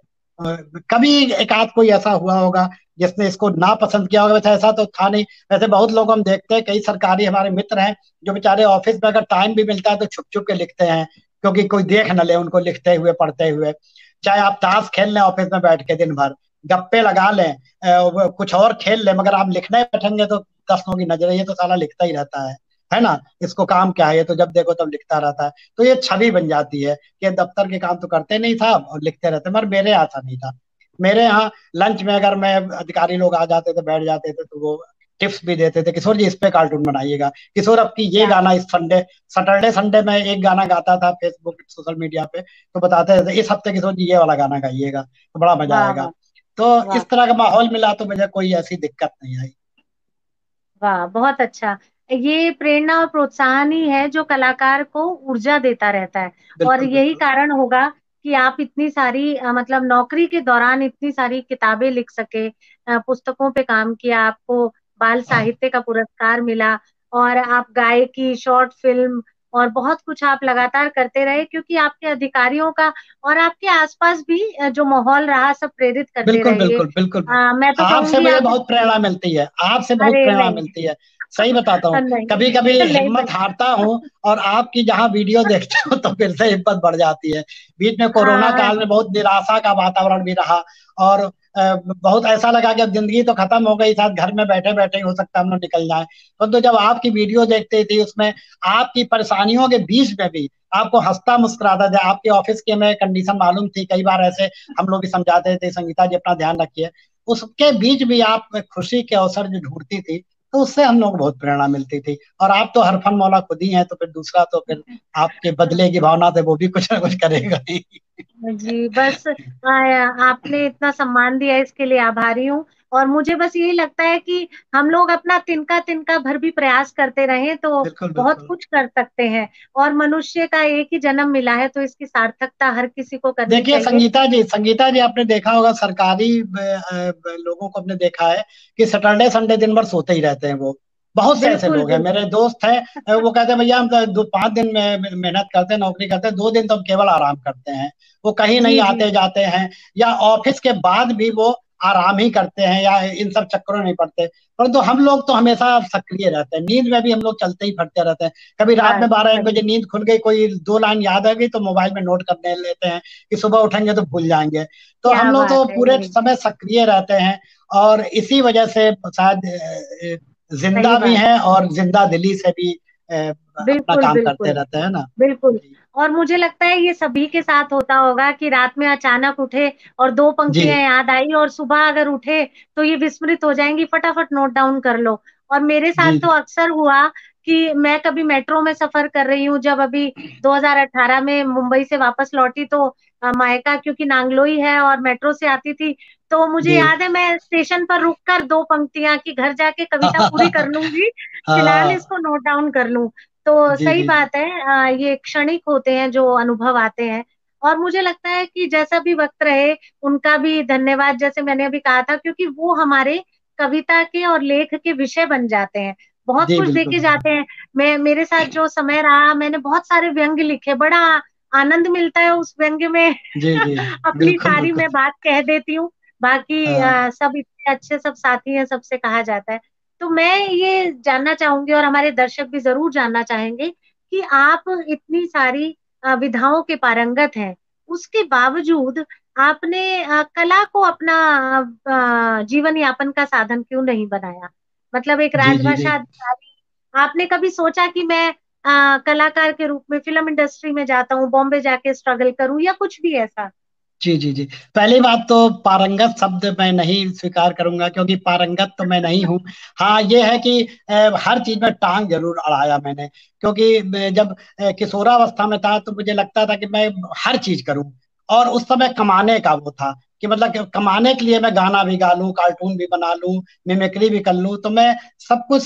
S1: कभी एक आध कोई ऐसा हुआ होगा जिसने इसको ना पसंद किया होगा, वैसे ऐसा तो था नहीं। वैसे बहुत लोग हम देखते हैं, कई सरकारी हमारे मित्र हैं जो बेचारे ऑफिस में अगर टाइम भी मिलता है तो छुप छुप के लिखते हैं, क्योंकि कोई देख न ले उनको लिखते हुए पढ़ते हुए। चाहे आप ताश खेल लें ऑफिस में बैठ के दिन भर, गप्पे लगा लें, कुछ और खेल लें, मगर आप लिखने बैठेंगे तो 10 लोगों की नजर, ये तो साला लिखता ही रहता है ना, इसको काम क्या है, ये तो जब देखो तब लिखता रहता है। तो ये छवि बन जाती है कि दफ्तर के काम तो करते नहीं था और लिखते रहते। मगर मेरे यहाँ ऐसा नहीं था। मेरे यहाँ लंच में अगर मैं, अधिकारी लोग आ जाते थे बैठ जाते थे, तो वो टिप्स भी देते थे, किशोर जी इस पे कार्टून बनाइएगा, किशोर अब की ये
S2: क्या
S1: गाना
S2: बात।
S1: इस संडे, सैटरडे संडे में एक गाना गाता था फेसबुक सोशल मीडिया पे, तो बताते थे इस हफ्ते किशोर जी ये वाला गाना गाइएगा तो बड़ा मजा
S2: वाह
S1: आएगा।
S2: वाह
S1: तो
S2: वाह
S1: इस तरह का माहौल मिला तो मुझे कोई ऐसी दिक्कत नहीं आई।
S2: वाह, बहुत अच्छा। ये प्रेरणा और प्रोत्साहन ही है जो कलाकार को ऊर्जा देता रहता है। और
S1: बिल्कुल
S2: यही
S1: बिल्कुल
S2: कारण होगा कि आप इतनी सारी मतलब नौकरी के दौरान इतनी सारी किताबें लिख सके, पुस्तकों पे काम किया, आपको बाल साहित्य का पुरस्कार मिला, और आप गायकी, शॉर्ट फिल्म और बहुत कुछ आप लगातार करते रहे, क्योंकि आपके अधिकारियों का और आपके आसपास भी जो माहौल रहा सब प्रेरित करते
S1: बिल्कुल
S2: रहिए।
S1: बिल्कुल बिल्कुल
S2: मैं तो
S1: आपसे
S2: कहूंगी
S1: मुझे
S2: आप
S1: बहुत प्रेरणा मिलती है, आपसे बहुत
S2: अरे
S1: प्रेरणा
S2: नहीं
S1: मिलती है। सही बताता हूँ,
S2: नहीं
S1: कभी कभी
S2: नहीं
S1: हिम्मत हारता हूँ और आपकी जहाँ वीडियो देखता हूँ तो फिर से हिम्मत बढ़ जाती है। बीच में कोरोना
S2: हाँ
S1: काल में बहुत निराशा का वातावरण भी रहा, और बहुत ऐसा लगा कि अब जिंदगी तो खत्म हो गई, शायद घर में बैठे बैठे ही हो सकता है हम लोग निकल जाए। तो जब आपकी वीडियो देखते थी, उसमें आपकी परेशानियों के बीच में भी आपको हंसता मुस्कुराता था। आपके ऑफिस की हमें कंडीशन मालूम थी, कई बार ऐसे हम लोग भी समझाते थे संगीता जी अपना ध्यान रखिए, उसके बीच भी आप खुशी के अवसर जो ढूंढती थी, तो उससे हम लोग को बहुत प्रेरणा मिलती थी। और आप तो हर फन मौला खुद ही हैं, तो फिर दूसरा तो फिर आपके बदले की भावना से वो भी कुछ ना कुछ करेगा ही।
S2: जी, बस आपने इतना सम्मान दिया इसके लिए आभारी हूँ। और मुझे बस यही लगता है कि हम लोग अपना तिनका तिनका भर भी प्रयास करते रहें तो
S1: बिल्कुल
S2: बहुत
S1: बिल्कुल।
S2: कुछ कर सकते हैं। और मनुष्य का एक ही जन्म मिला है तो इसकी सार्थकता हर किसी को करनी
S1: देखिए
S2: चाहिए।
S1: संगीता जी आपने देखा होगा, सरकारी लोगों को आपने देखा है कि सैटरडे संडे दिन भर सोते ही रहते हैं वो। बहुत से ऐसे
S2: बिल्कुल
S1: लोग हैं, मेरे
S2: बिल्कुल।
S1: दोस्त हैं, वो कहते हैं भैया हम तो 5 दिन में मेहनत करते हैं, नौकरी करते हैं, 2 दिन तो हम केवल आराम करते हैं। वो कहीं नहीं
S2: जी जी
S1: आते
S2: जी।
S1: जाते हैं, या ऑफिस के बाद भी वो आराम ही करते हैं, या इन सब चक्करों में नहीं पड़ते। परंतु हम लोग तो हमेशा सक्रिय रहते हैं, नींद में भी हम लोग चलते ही फिरते रहते हैं। कभी रात
S2: बस
S1: में 12-1 बजे
S2: सही।
S1: नींद खुल गई, कोई 2 लाइन याद आ गई तो मोबाइल में नोट करने लेते हैं कि सुबह उठेंगे तो भूल जाएंगे। तो हम
S2: क्या
S1: लोग
S2: बात
S1: तो
S2: है,
S1: पूरे
S2: अरे
S1: समय सक्रिय रहते हैं, और इसी वजह से शायद
S2: सही
S1: जिंदा भी
S2: बात।
S1: हैं और जिंदा दिली से भी अपना
S2: बिल्कुल
S1: काम करते
S2: बिल्कुल
S1: रहते हैं ना।
S2: बिल्कुल।
S1: जी
S2: और मुझे लगता है ये सभी के साथ होता होगा कि रात में अचानक उठे और दो पंक्तियां
S1: जी
S2: याद आई और सुबह अगर उठे तो ये विस्मृत हो जाएंगी, फटाफट नोट डाउन कर लो। और मेरे साथ
S1: जी
S2: तो
S1: जी
S2: अक्सर हुआ कि मैं कभी मेट्रो में सफर कर रही हूँ, जब अभी 2018 में मुंबई से वापस लौटी तो मायका क्योंकि नांगलोई है और मेट्रो से आती थी, तो मुझे
S1: जी।
S2: याद है मैं स्टेशन पर रुक कर दो पंक्तियां कि घर जाके कविता पूरी कर लूंगी, फिलहाल
S1: हाँ।
S2: इसको नोट डाउन कर लूं। तो
S1: जी
S2: सही
S1: जी जी
S2: बात है, ये क्षणिक होते हैं जो अनुभव आते हैं। और मुझे लगता है कि जैसा भी वक्त रहे उनका भी धन्यवाद, जैसे मैंने अभी कहा था, क्योंकि वो हमारे कविता के और लेख के विषय बन जाते हैं। बहुत
S1: जी
S2: कुछ
S1: बिल्कुल
S2: देखे
S1: बिल्कुल।
S2: जाते हैं। मैं मेरे साथ जो समय रहा, मैंने बहुत सारे व्यंग्य लिखे, बड़ा आनंद मिलता है उस व्यंग्य में।
S1: जी जी
S2: अपनी
S1: बिल्कुल
S2: सारी
S1: बिल्कुल।
S2: मैं बात कह देती हूँ। बाकी
S1: हाँ
S2: सब इतने अच्छे सब साथी हैं, सबसे कहा जाता है। तो मैं ये जानना चाहूंगी और हमारे दर्शक भी जरूर जानना चाहेंगे कि आप इतनी सारी विधाओं के पारंगत हैं, उसके बावजूद आपने कला को अपना जीवन यापन का साधन क्यों नहीं बनाया? मतलब एक
S1: जी जी जी
S2: राजभाषा अधिकारी, आपने कभी सोचा कि मैं कलाकार के रूप में फिल्म इंडस्ट्री में जाता हूँ, बॉम्बे जाके स्ट्रगल करूं या कुछ भी ऐसा?
S1: जी जी जी। पहली बात तो पारंगत शब्द मैं नहीं स्वीकार करूंगा, क्योंकि पारंगत तो मैं नहीं हूँ। हाँ ये है कि हर चीज में टांग जरूर अड़ाया मैंने, क्योंकि मैं जब किशोरावस्था में था तो मुझे लगता था कि मैं हर चीज करूँ। और उस समय कमाने का वो था कि मतलब कि कमाने के लिए मैं गाना भी गा लूं, कार्टून भी बना लूं, मिमिक्री भी कर लूं, तो मैं सब कुछ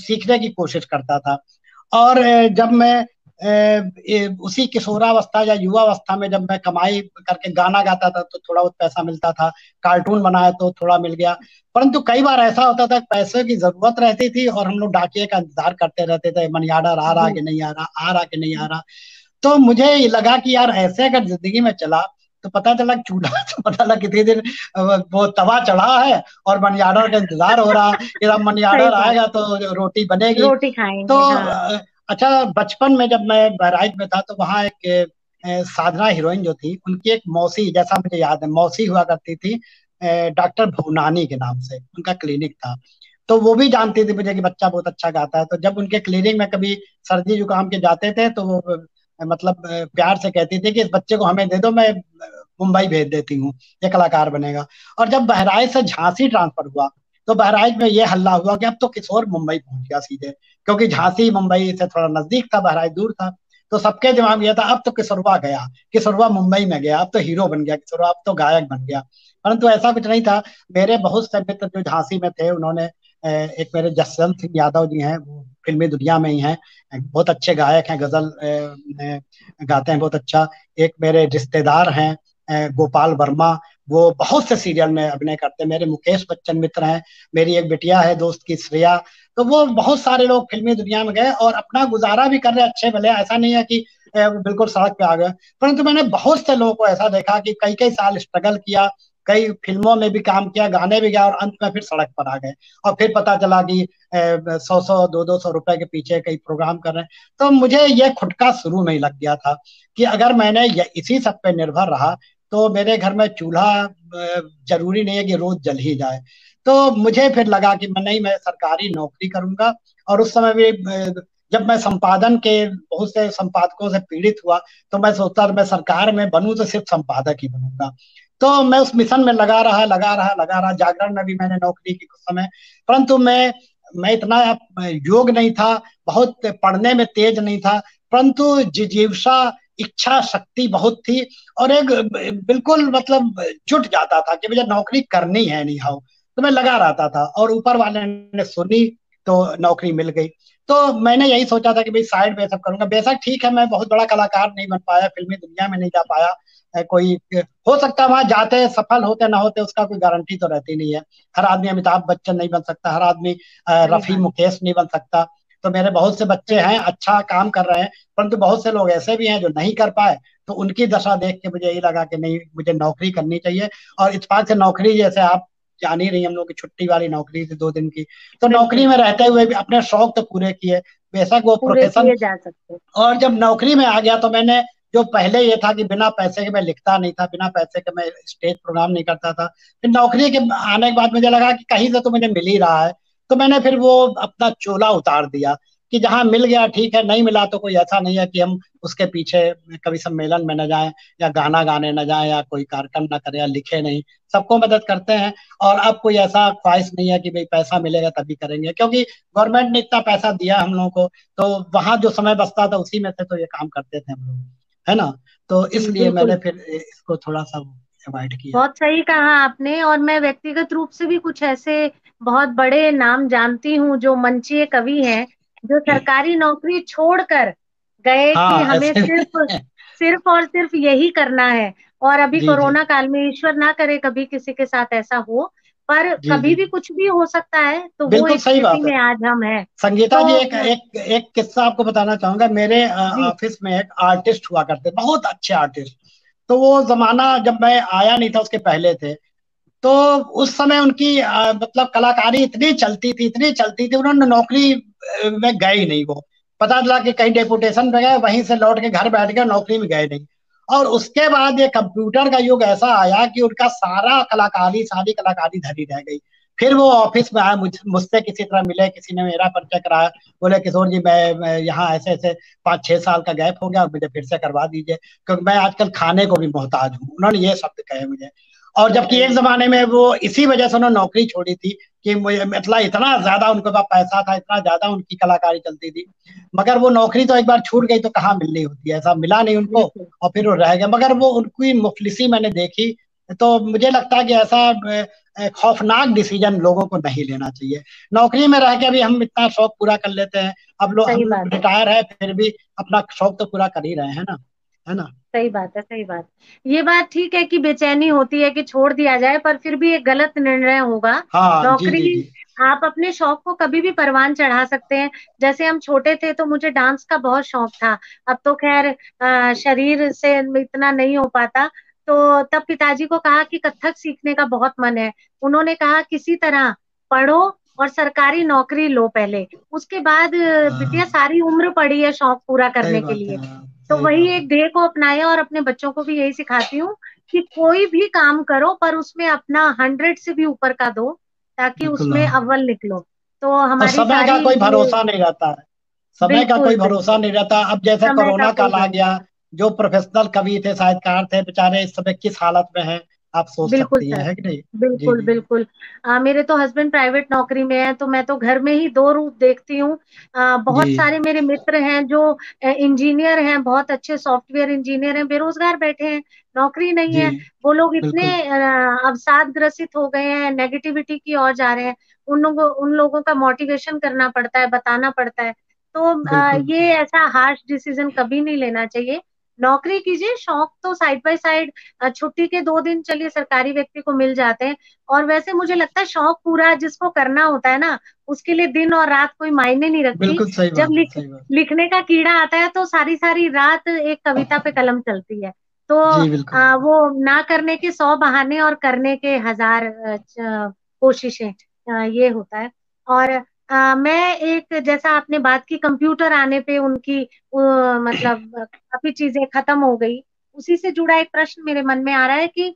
S1: सीखने की कोशिश करता था। और जब मैं उसी किशोरावस्था या युवावस्था में जब मैं कमाई करके गाना गाता था तो थोड़ा बहुत पैसा मिलता था, कार्टून बनाया तो थोड़ा मिल गया। परंतु कई बार ऐसा होता था पैसे की जरूरत रहती थी और हम लोग डाकिए का इंतजार करते रहते थे, मनी ऑर्डर आ रहा
S2: जी
S1: कि नहीं आ रहा कि नहीं आ रहा। तो मुझे ये लगा कि यार ऐसे अगर जिंदगी में चला तो पता चला चूल्हा तो पता लगा कितने दिन वो तवा चढ़ा है और मनी ऑर्डर का इंतजार हो रहा है कि अब मनी
S2: सही
S1: ऑर्डर
S2: बात।
S1: आएगा तो रोटी बनेगी।
S2: रोटी
S1: तो
S2: खाएंगे, हाँ।
S1: अच्छा, बचपन में जब मैं बहराइच में था तो वहाँ एक साधना हीरोइन जो थी, उनकी एक मौसी, जैसा मुझे याद है, मौसी हुआ करती थी, डॉक्टर भवनानी के नाम से उनका क्लिनिक था। तो वो भी जानती थी मुझे कि बच्चा बहुत अच्छा गाता है। तो जब उनके क्लिनिक में कभी सर्दी जुकाम के जाते थे तो वो मतलब प्यार से कहती थी कि इस बच्चे को हमें दे दो, मैं मुंबई भेज देती हूँ, ये कलाकार बनेगा। और जब बहराइच से झांसी ट्रांसफर हुआ तो बहराइच में ये हल्ला हुआ कि अब तो किशोर मुंबई पहुंच गया सीधे, क्योंकि झांसी मुंबई से थोड़ा नजदीक था, बहराइच दूर था। तो सबके दिमाग में यह था अब तो किशोरवा गया, किशोरवा मुंबई में गया, अब तो हीरो बन गया किशोरवा, अब तो गायक बन गया। परंतु ऐसा कुछ नहीं था। मेरे बहुत से मित्र जो झांसी में थे उन्होंने एक मेरे जसवंत सिंह यादव जी हैं, वो फिल्मी दुनिया में ही हैं, बहुत अच्छे गायक हैं, गजल गाते हैं बहुत अच्छा। एक मेरे रिश्तेदार हैं गोपाल वर्मा, वो बहुत से सीरियल में अभिनय करते हैं। मेरे मुकेश बच्चन मित्र हैं, मेरी एक बिटिया है दोस्त की श्रेया। तो वो बहुत सारे लोग फिल्मी दुनिया में गए और अपना गुजारा भी कर रहे हैं अच्छे भले, ऐसा नहीं है कि वो बिल्कुल सड़क पे आ गए। परंतु मैंने बहुत से लोगों को ऐसा देखा कि कई कई साल स्ट्रगल किया, कई फिल्मों में भी काम किया, गाने भी गाए और अंत में फिर सड़क पर आ गए। और फिर पता चला कि 100 100 200 200 रुपए के पीछे कई प्रोग्राम कर रहे हैं। तो मुझे ये खुटका शुरू में ही लग गया था कि अगर मैंने इसी सब पे निर्भर रहा तो मेरे घर में चूल्हा जरूरी नहीं है कि रोज जल ही जाए। तो मुझे फिर लगा कि मैं सरकारी नौकरी करूंगा। और उस समय भी जब मैं संपादन के बहुत से संपादकों से पीड़ित हुआ तो मैं सोचता था मैं सरकार में बनूं तो सिर्फ संपादक ही बनूंगा। तो मैं उस मिशन में लगा रहा। जागरण में भी मैंने नौकरी की कुछ समय। परंतु मैं इतना योग्य नहीं था, बहुत पढ़ने में तेज नहीं था, परंतु जिजीविषा इच्छा शक्ति बहुत थी। और एक बिल्कुल मतलब जुट जाता था कि मुझे नौकरी करनी है नहीं हाउ। तो मैं लगा रहता था और ऊपर वाले ने सुनी तो नौकरी मिल गई। तो मैंने यही सोचा था कि भाई साइड में सब करूंगा। बेशक ठीक है मैं बहुत बड़ा कलाकार नहीं बन पाया, फिल्मी दुनिया में नहीं जा पाया, कोई हो सकता है वहां जाते सफल होते ना होते उसका कोई गारंटी तो रहती नहीं है। हर आदमी अमिताभ बच्चन नहीं बन सकता, हर आदमी
S2: सही
S1: रफी
S2: बात।
S1: मुकेश नहीं बन सकता। तो मेरे बहुत से बच्चे
S2: सही
S1: हैं
S2: बात।
S1: अच्छा काम कर रहे हैं, परंतु बहुत से लोग ऐसे भी हैं जो नहीं कर पाए। तो उनकी दशा देख के मुझे यही लगा कि नहीं, मुझे नौकरी करनी चाहिए। और इत्तेफाक से नौकरी, जैसे आप जान ही रही, हम लोग की छुट्टी वाली नौकरी थी 2 दिन की। तो नौकरी
S2: बिल्कुल।
S1: में रहते हुए भी अपने शौक तो पूरे किए, बेशक वो
S2: पूरे
S1: प्रोफेशन।
S2: किए जा सकते।
S1: और जब नौकरी में आ गया तो मैंने, जो पहले ये था कि बिना पैसे के मैं लिखता नहीं था, बिना पैसे के मैं स्टेज प्रोग्राम नहीं करता था, फिर नौकरी के आने के बाद मुझे लगा कि कहीं से तो मुझे मिल ही रहा है। तो मैंने फिर वो अपना चोला उतार दिया कि जहाँ मिल गया ठीक है, नहीं मिला तो कोई ऐसा नहीं है कि हम उसके पीछे कभी सम्मेलन में न जाएं, या गाना गाने न जाएं, या कोई कार्यक्रम न करें, या लिखे नहीं, सबको मदद करते हैं। और अब कोई ऐसा ख्वाहिश नहीं है कि भाई पैसा मिलेगा तभी करेंगे, क्योंकि गवर्नमेंट ने इतना पैसा दिया हम लोगों को, तो वहां जो समय बचता था उसी में से तो ये काम करते थे हम लोग, है ना। तो
S2: जी
S1: इसलिए मैंने
S2: बिल्कुल,
S1: फिर इसको थोड़ा सा अवॉइड किया।
S2: बहुत सही कहा आपने। और मैं व्यक्तिगत रूप से भी कुछ ऐसे बहुत बड़े नाम जानती हूँ जो मंचीय कवि हैं, जो सरकारी नौकरी छोड़कर गए कि
S1: हाँ
S2: हमें
S1: ऐसे
S2: सिर्फ सिर्फ और सिर्फ यही करना है। और अभी
S1: जी जी
S2: कोरोना काल में, ईश्वर ना करे कभी किसी के साथ ऐसा हो, पर
S1: जी
S2: कभी
S1: जी
S2: भी कुछ भी हो सकता है, तो वो
S1: बिल्कुल
S2: एक
S1: सही
S2: स्थिति
S1: बात है।
S2: में आज हम हैं।
S1: संगीता जी,
S2: तो
S1: एक एक एक किस्सा आपको बताना चाहूंगा। मेरे
S2: जी
S1: ऑफिस में एक आर्टिस्ट हुआ करते, बहुत अच्छे आर्टिस्ट। तो वो जमाना जब मैं आया नहीं था, उसके पहले थे। तो उस समय उनकी मतलब कलाकारी इतनी चलती थी, इतनी चलती थी, उन्होंने नौकरी में गए ही नहीं वो। पता चला कि कहीं डेपुटेशन पे गए, वहीं से लौट के घर बैठ गए, नौकरी में गए नहीं। और उसके बाद ये कंप्यूटर का युग ऐसा आया कि उनका सारा कलाकारी, सारी कलाकारी धरी रह गई। फिर वो ऑफिस में आए, मुझसे किसी तरह मिले, किसी ने मेरा परिचय कराया। बोले किशोर जी, मैं यहाँ ऐसे ऐसे 5-6 साल का गैप हो गया, मुझे फिर से करवा दीजिए, क्योंकि मैं आजकल खाने को भी मोहताज हूँ। उन्होंने ये शब्द कहे मुझे। और जबकि एक
S2: बताइए।
S1: जमाने में वो इसी वजह से उन्होंने नौकरी छोड़ी थी कि मुझे मतलब इतना ज्यादा उनके पास पैसा था, इतना ज्यादा उनकी कलाकारी चलती थी। मगर वो नौकरी तो एक बार छूट गई तो कहाँ मिलनी होती है, ऐसा मिला नहीं उनको।
S2: बिल्कुल
S1: और फिर वो रह गए। मगर वो उनकी मुफलिसी मैंने देखी। तो मुझे लगता है कि ऐसा खौफनाक डिसीजन लोगों को नहीं लेना चाहिए। नौकरी में रह के भी हम इतना शौक पूरा कर लेते हैं। अब लोग,
S2: सही
S1: हम
S2: बात है।
S1: रिटायर है फिर भी अपना शौक तो पूरा कर ही रहे हैं ना, है ना।
S2: सही बात है, सही बात। ये बात ठीक है कि बेचैनी होती है कि छोड़ दिया जाए, पर फिर भी एक गलत निर्णय होगा।
S1: हाँ जी जी
S2: नौकरी,
S1: जी
S2: आप अपने शौक को कभी भी परवान चढ़ा सकते हैं। जैसे हम छोटे थे तो मुझे डांस का बहुत शौक था। अब तो खैर शरीर से इतना नहीं हो पाता। तो तब पिताजी को कहा कि कथक सीखने का बहुत मन है। उन्होंने कहा किसी तरह पढ़ो और सरकारी नौकरी लो पहले, उसके बाद बिटिया
S1: हाँ,
S2: सारी उम्र पड़ी है शौक पूरा
S1: सही
S2: करने के
S1: बात है,
S2: लिए।
S1: हाँ,
S2: तो
S1: सही
S2: वही
S1: बात है।
S2: एक ध्येय को अपनाया, और अपने बच्चों को भी यही सिखाती हूँ कि कोई भी काम करो पर उसमें अपना 100 से भी ऊपर का दो, ताकि
S1: बिल्कुल,
S2: उसमें
S1: हाँ।
S2: अव्वल निकलो। तो
S1: और
S2: हमारी
S1: समय का
S2: सारी
S1: कोई
S2: ये,
S1: भरोसा नहीं रहता है। समय का
S2: बिल्कुल
S1: कोई भरोसा
S2: बिल्कुल,
S1: नहीं रहता। अब जैसे
S2: समय का
S1: कोरोना
S2: कोई
S1: काल आ
S2: भरोसा,
S1: गया, जो प्रोफेशनल कवि थे, साहित्यकार थे, बेचारे इस समय किस हालत में हैं, आप सोच
S2: बिल्कुल
S1: सकती हैं,
S2: सर,
S1: है कि नहीं। जी
S2: बिल्कुल
S1: जी
S2: बिल्कुल। मेरे तो हस्बैंड प्राइवेट नौकरी में है, तो मैं तो घर में ही दो रूप देखती हूँ।
S1: जी
S2: बहुत सारे मेरे मित्र हैं जो इंजीनियर हैं, बहुत अच्छे सॉफ्टवेयर इंजीनियर हैं, बेरोजगार बैठे हैं, नौकरी नहीं
S1: जी
S2: है। वो लोग इतने
S1: बिल्कुल
S2: अवसाद ग्रसित हो गए हैं, नेगेटिविटी की ओर जा रहे हैं। उन लोगों का मोटिवेशन करना पड़ता है, बताना पड़ता है। तो
S1: बिल्कुल
S2: ये ऐसा हार्श डिसीजन कभी नहीं लेना चाहिए। नौकरी कीजिए, शौक तो साइड बाय साइड, छुट्टी के 2 दिन चलिए सरकारी व्यक्ति को मिल जाते हैं। और वैसे मुझे लगता है शौक पूरा जिसको करना होता है ना, उसके लिए दिन और रात कोई मायने नहीं रखती।
S1: बिल्कुल सही
S2: जब
S1: बात है, सही बात।
S2: लिखने का कीड़ा आता है तो सारी सारी रात एक कविता पे कलम चलती है। तो
S1: जी बिल्कुल।
S2: वो ना करने के 100 बहाने और करने के 1000 कोशिशें, ये होता है। और मैं एक, जैसा आपने बात की कंप्यूटर आने पे उनकी मतलब काफी चीजें खत्म हो गई, उसी से जुड़ा एक प्रश्न मेरे मन में आ रहा है कि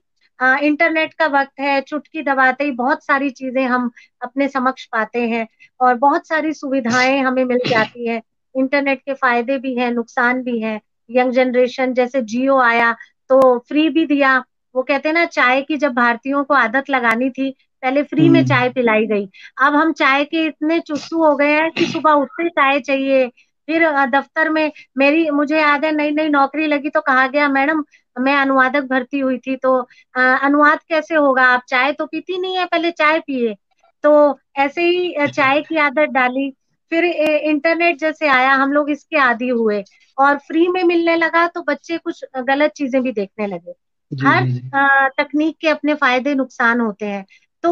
S2: इंटरनेट का वक्त है, चुटकी दबाते ही बहुत सारी चीजें हम अपने समक्ष पाते हैं, और बहुत सारी सुविधाएं हमें मिल जाती है। इंटरनेट के फायदे भी हैं, नुकसान भी हैं। यंग जनरेशन, जैसे जियो आया तो फ्री भी दिया। वो कहते हैं ना, चाय की जब भारतीयों को आदत लगानी थी, पहले फ्री में
S1: हम्म
S2: चाय पिलाई गई। अब हम चाय के इतने चुस्तू हो गए हैं कि सुबह उठते ही चाय चाहिए। फिर दफ्तर में, मुझे याद है नई नई नौकरी लगी तो कहा गया, मैडम मैं अनुवादक भर्ती हुई थी, तो अनुवाद कैसे होगा, आप चाय तो पीती नहीं है, पहले चाय पिए। तो ऐसे ही चाय की आदत डाली। फिर इंटरनेट जैसे आया, हम लोग इसके आदी हुए, और फ्री में मिलने लगा तो बच्चे कुछ गलत चीजें भी देखने लगे।
S1: जी
S2: हर
S1: जी जी
S2: तकनीक के अपने फायदे नुकसान होते हैं। तो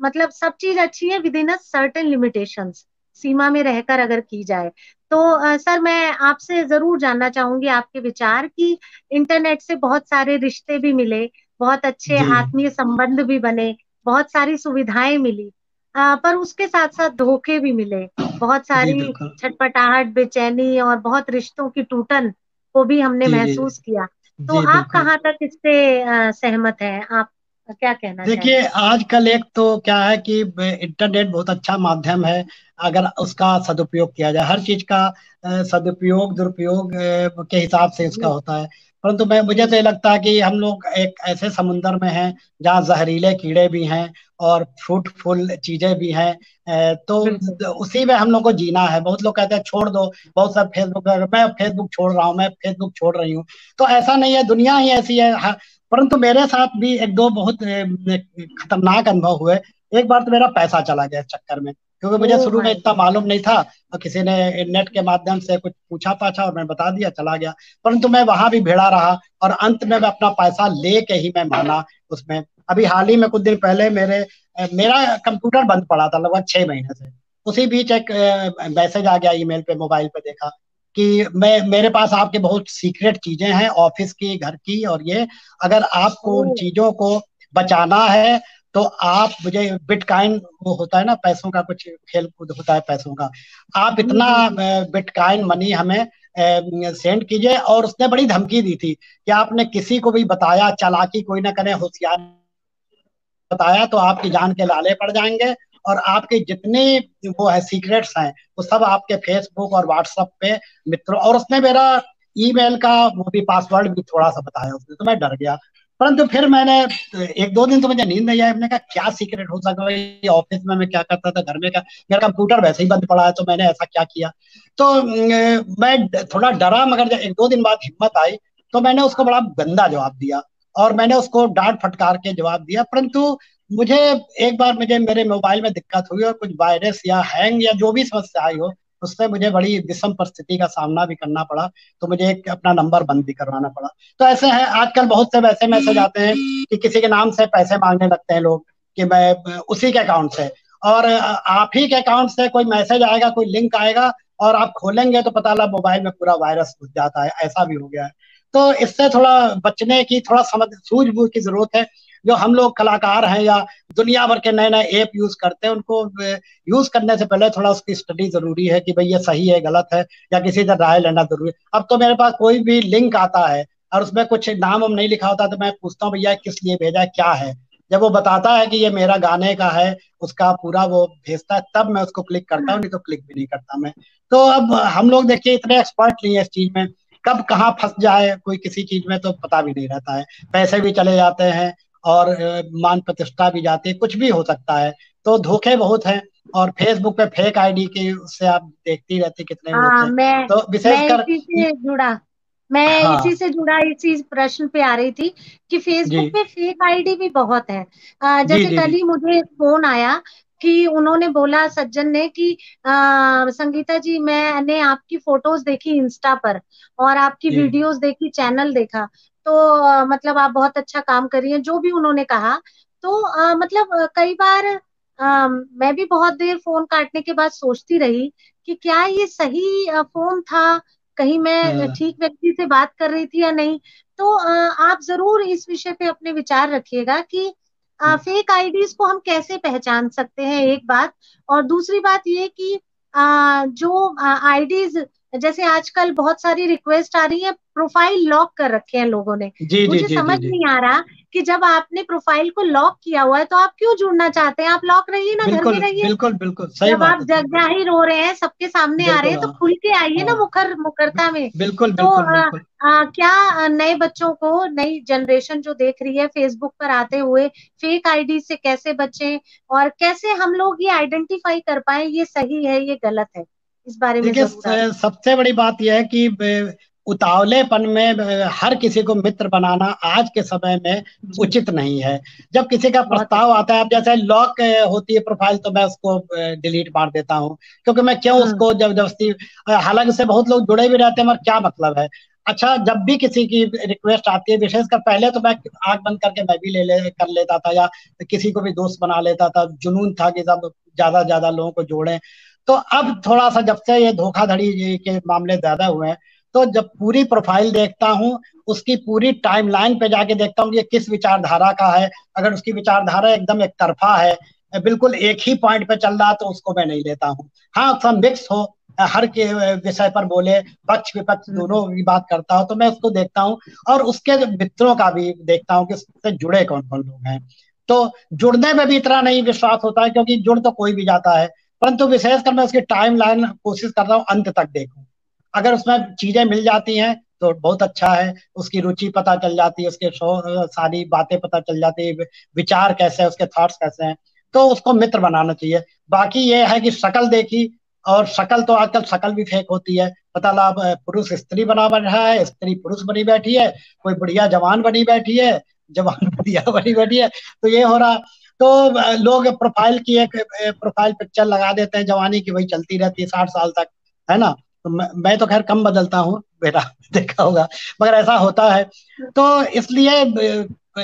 S2: मतलब सब चीज अच्छी है within a certain limitations, सीमा में रहकर अगर की जाए। तो सर, मैं आपसे जरूर जानना चाहूंगी आपके विचार कि इंटरनेट से बहुत सारे रिश्ते भी मिले, बहुत अच्छे
S1: जी
S2: आत्मीय संबंध भी बने, बहुत सारी सुविधाएं मिली, पर उसके साथ साथ धोखे भी मिले, बहुत
S1: जी
S2: सारी
S1: बिल्कुल।
S2: छटपटाहट, बेचैनी, और बहुत रिश्तों की टूटन को भी हमने
S1: जी जी
S2: महसूस किया। तो
S1: जी
S2: आप
S1: बिल्कुल।
S2: कहाँ तक इससे सहमत हैं आप? क्या कहना
S1: देखिए,
S2: चाहेंगे?
S1: आजकल एक तो क्या है कि इंटरनेट बहुत अच्छा माध्यम है, अगर उसका सदुपयोग किया जाए। हर चीज का सदुपयोग दुरुपयोग के हिसाब से उसका
S2: जी
S1: होता है। परंतु मुझे
S2: जी
S1: तो ये लगता है कि हम लोग एक ऐसे समुंदर में हैं जहाँ जहरीले कीड़े भी हैं और फ्रूटफुल चीजें भी हैं।
S2: बिल्कुल।
S1: तो उसी में हम लोग को जीना है। बहुत लोग कहते हैं छोड़ दो, बहुत सब फेसबुक, मैं फेसबुक छोड़ रहा हूँ, मैं फेसबुक छोड़ रही हूँ। तो ऐसा नहीं है, दुनिया ही ऐसी है। परंतु मेरे साथ भी एक दो बहुत खतरनाक अनुभव हुए। एक बार तो मेरा पैसा चला गया इस चक्कर में, क्योंकि
S2: ओ
S1: मुझे शुरू में
S2: माय
S1: इतना मालूम नहीं था, और किसी ने नेट के माध्यम से कुछ पूछा पाछा और मैं बता दिया, चला गया। परंतु मैं वहां भी भिड़ा रहा, और अंत में मैं अपना पैसा लेके ही मैं माना उसमें। अभी हाल ही में कुछ दिन पहले मेरा कंप्यूटर बंद पड़ा था लगभग 6 महीने से। उसी बीच एक मैसेज आ गया ईमेल पे, मोबाइल पे देखा कि मेरे पास आपके बहुत सीक्रेट चीजें हैं, ऑफिस की, घर की, और ये अगर आपको उन
S2: ओ।
S1: चीजों को बचाना है तो आप मुझे बिटकॉइन, वो होता है ना पैसों का कुछ खेल कूद होता है पैसों का, आप
S2: जी
S1: इतना
S2: जी जी।
S1: बिटकॉइन मनी हमें सेंड कीजिए। और उसने बड़ी धमकी दी थी कि आपने किसी को भी बताया, चालाकी कोई ना करे, होशियार बताया तो आपकी जान के लाले पड़ जाएंगे, और आपके जितने वो है सीक्रेट्स हैं वो सब आपके फेसबुक और व्हाट्सएप पे मित्रों, और उसने मेरा ईमेल का वो भी पासवर्ड भी थोड़ा सा बताया उसने, तो मैं डर गया। परंतु फिर मैंने एक दो दिन तो मुझे नींद नहीं आई, मैंने कहा क्या सीक्रेट हो सकता है, ये ऑफिस में मैं क्या करता था, घर में क्या, मेरा कंप्यूटर वैसे ही बंद पड़ा है, तो मैंने ऐसा क्या किया। तो मैं थोड़ा डरा, मगर जब एक दो दिन बाद हिम्मत आई तो मैंने उसको बड़ा गंदा जवाब दिया, और मैंने उसको डांट फटकार के जवाब दिया। परंतु मुझे एक बार मुझे मेरे मोबाइल में दिक्कत हुई, और कुछ वायरस या हैंग या जो भी समस्या आई हो, उससे मुझे बड़ी विषम परिस्थिति का सामना भी करना पड़ा। तो मुझे एक अपना नंबर बंद भी करवाना पड़ा। तो ऐसे है, आजकल बहुत से वैसे मैसेज आते हैं कि किसी के नाम से पैसे मांगने लगते हैं लोग, कि मैं उसी के अकाउंट से, और आप ही के अकाउंट से कोई मैसेज आएगा, कोई लिंक आएगा, और आप खोलेंगे तो पता लगा मोबाइल में पूरा वायरस घुस जाता है। ऐसा भी हो गया है। तो इससे थोड़ा बचने की, थोड़ा समझ सूझबूझ की जरूरत है। जो हम लोग कलाकार हैं या दुनिया भर के नए नए ऐप यूज करते हैं, उनको यूज करने से पहले थोड़ा उसकी स्टडी जरूरी है कि भाई ये सही है गलत है, या किसी से राय लेना जरूरी है। अब तो मेरे पास कोई भी लिंक आता है और उसमें कुछ नाम हम नहीं लिखा होता, तो मैं पूछता हूँ भैया किस लिए भेजा है, क्या है। जब वो बताता है कि ये मेरा गाने का है, उसका पूरा वो भेजता है, तब मैं उसको क्लिक करता हूँ, नहीं तो क्लिक भी नहीं करता मैं। तो अब हम लोग देखिए इतने एक्सपर्ट नहीं है इस चीज में, कब कहाँ फंस जाए कोई किसी चीज में तो पता भी नहीं रहता है। पैसे भी चले जाते हैं, और मान प्रतिष्ठा भी जाती है, कुछ भी हो सकता है। तो धोखे बहुत हैं। और फेसबुक पे फेक आईडी के उससे आप देखती रहती कितने वो
S2: हाँ,
S1: होते हैं।
S2: मैं
S1: तो
S2: मैं
S1: विशेषकर
S2: इसी से जुड़ा मैं इसी
S1: हाँ
S2: से जुड़ा इसी प्रश्न पे आ रही थी कि
S1: जी
S2: फेसबुक पे फेक आईडी भी बहुत है।
S1: जी
S2: जैसे
S1: जी
S2: कल
S1: जी
S2: ही मुझे एक फोन आया कि उन्होंने बोला, सज्जन ने, कि संगीता जी, मैंने आपकी फोटोज देखी इंस्टा पर और आपकी
S1: जी
S2: वीडियोस देखी, चैनल देखा, तो मतलब आप बहुत अच्छा काम कर रही हैं, जो भी उन्होंने कहा। तो मतलब कई बार मैं भी बहुत देर फोन काटने के बाद सोचती रही कि क्या ये सही फोन था, कहीं मैं
S1: हाँ,
S2: ठीक व्यक्ति से बात कर रही थी या नहीं। तो आप जरूर इस विषय पे अपने विचार रखिएगा कि फेक आईडीज को हम कैसे पहचान सकते हैं, एक बात। और दूसरी बात ये कि जो आईडीज, जैसे आजकल बहुत सारी रिक्वेस्ट आ रही है, प्रोफाइल लॉक कर रखे हैं लोगों ने।
S1: जी जी
S2: मुझे
S1: जी जी
S2: समझ
S1: जी
S2: नहीं आ रहा कि जब आपने प्रोफाइल को लॉक किया हुआ है तो आप क्यों जुड़ना चाहते हैं? आप लॉक रहिए ना, घर में
S1: बिल्कुल
S2: रहिए।
S1: बिल्कुल बिल्कुल सही
S2: जब
S1: बात
S2: आप
S1: है, सही
S2: जग
S1: बात
S2: जाहिर हो रहे हैं, सबके सामने
S1: है।
S2: आ रहे
S1: बिल्कुल
S2: हैं, तो
S1: हाँ
S2: खुल के आइए ना,
S1: हाँ।
S2: मुखरता में।
S1: बिल्कुल
S2: तो
S1: बिल्कुल बिल्कुल।
S2: क्या नए बच्चों को, नई जनरेशन जो देख रही है फेसबुक पर आते हुए, फेक आईडी से कैसे बचें, और कैसे हम लोग ये आइडेंटिफाई कर पाए ये सही है ये गलत है, इस बारे में
S1: देखिए,
S2: जरूर आप।
S1: सबसे बड़ी बात यह है कि उतावलेपन में हर किसी को मित्र बनाना आज के समय में
S2: जी।
S1: उचित नहीं है। जब किसी का
S2: बहुत
S1: प्रस्ताव
S2: अच्छी।
S1: आता है, अब जैसे लॉक होती है प्रोफाइल, तो मैं उसको डिलीट मार देता हूँ, क्योंकि मैं क्यों
S2: हम्म।
S1: उसको जबरदस्ती, हालांकि उससे बहुत लोग जुड़े भी रहते हैं, मगर क्या मतलब है। अच्छा, जब भी किसी की रिक्वेस्ट आती है, विशेषकर पहले तो मैं आंख बंद करके मैं भी ले कर लेता था, या किसी को भी दोस्त बना लेता था, जुनून था कि सब ज्यादा ज्यादा लोगों को जोड़े। तो अब थोड़ा सा जब से ये धोखाधड़ी के मामले ज्यादा हुए हैं, तो जब पूरी प्रोफाइल देखता हूँ, उसकी पूरी टाइमलाइन पे जाके देखता हूँ ये किस विचारधारा का है। अगर उसकी विचारधारा एकदम एक तरफा है, बिल्कुल एक ही पॉइंट पे चल रहा, तो उसको मैं नहीं लेता हूँ। हाँ, सब मिक्स हो, हर के विषय पर बोले, पक्ष विपक्ष दोनों की बात करता हो, तो मैं उसको देखता हूँ। और उसके मित्रों का भी देखता हूँ कि उससे जुड़े कौन कौन लोग हैं। तो जुड़ने में भी इतना नहीं विश्वास होता है, क्योंकि जुड़ तो कोई भी जाता है, परंतु विशेषकर मैं उसकी टाइम लाइन कोशिश कर रहा हूँ अंत तक देखूं। अगर उसमें चीजें मिल जाती हैं तो बहुत अच्छा है, उसकी रुचि पता चल जाती है, उसके सारी बातें पता चल जाती है, विचार कैसे है, उसके थॉट्स कैसे हैं, तो उसको मित्र बनाना चाहिए। बाकी ये है कि शक्ल देखी, और शक्ल तो आजकल शक्ल भी फेक होती है, पता लगा पुरुष स्त्री बना बैठा है, स्त्री पुरुष बनी बैठी है, कोई बढ़िया जवान बनी बैठी है, जवान बढ़िया बनी बैठी है, तो ये हो रहा। तो लोग प्रोफाइल की एक प्रोफाइल पिक्चर लगा देते हैं जवानी की, वही चलती रहती है 60 साल तक, है ना। तो मैं तो खैर कम बदलता हूँ बेटा, देखा होगा, मगर ऐसा होता है। तो इसलिए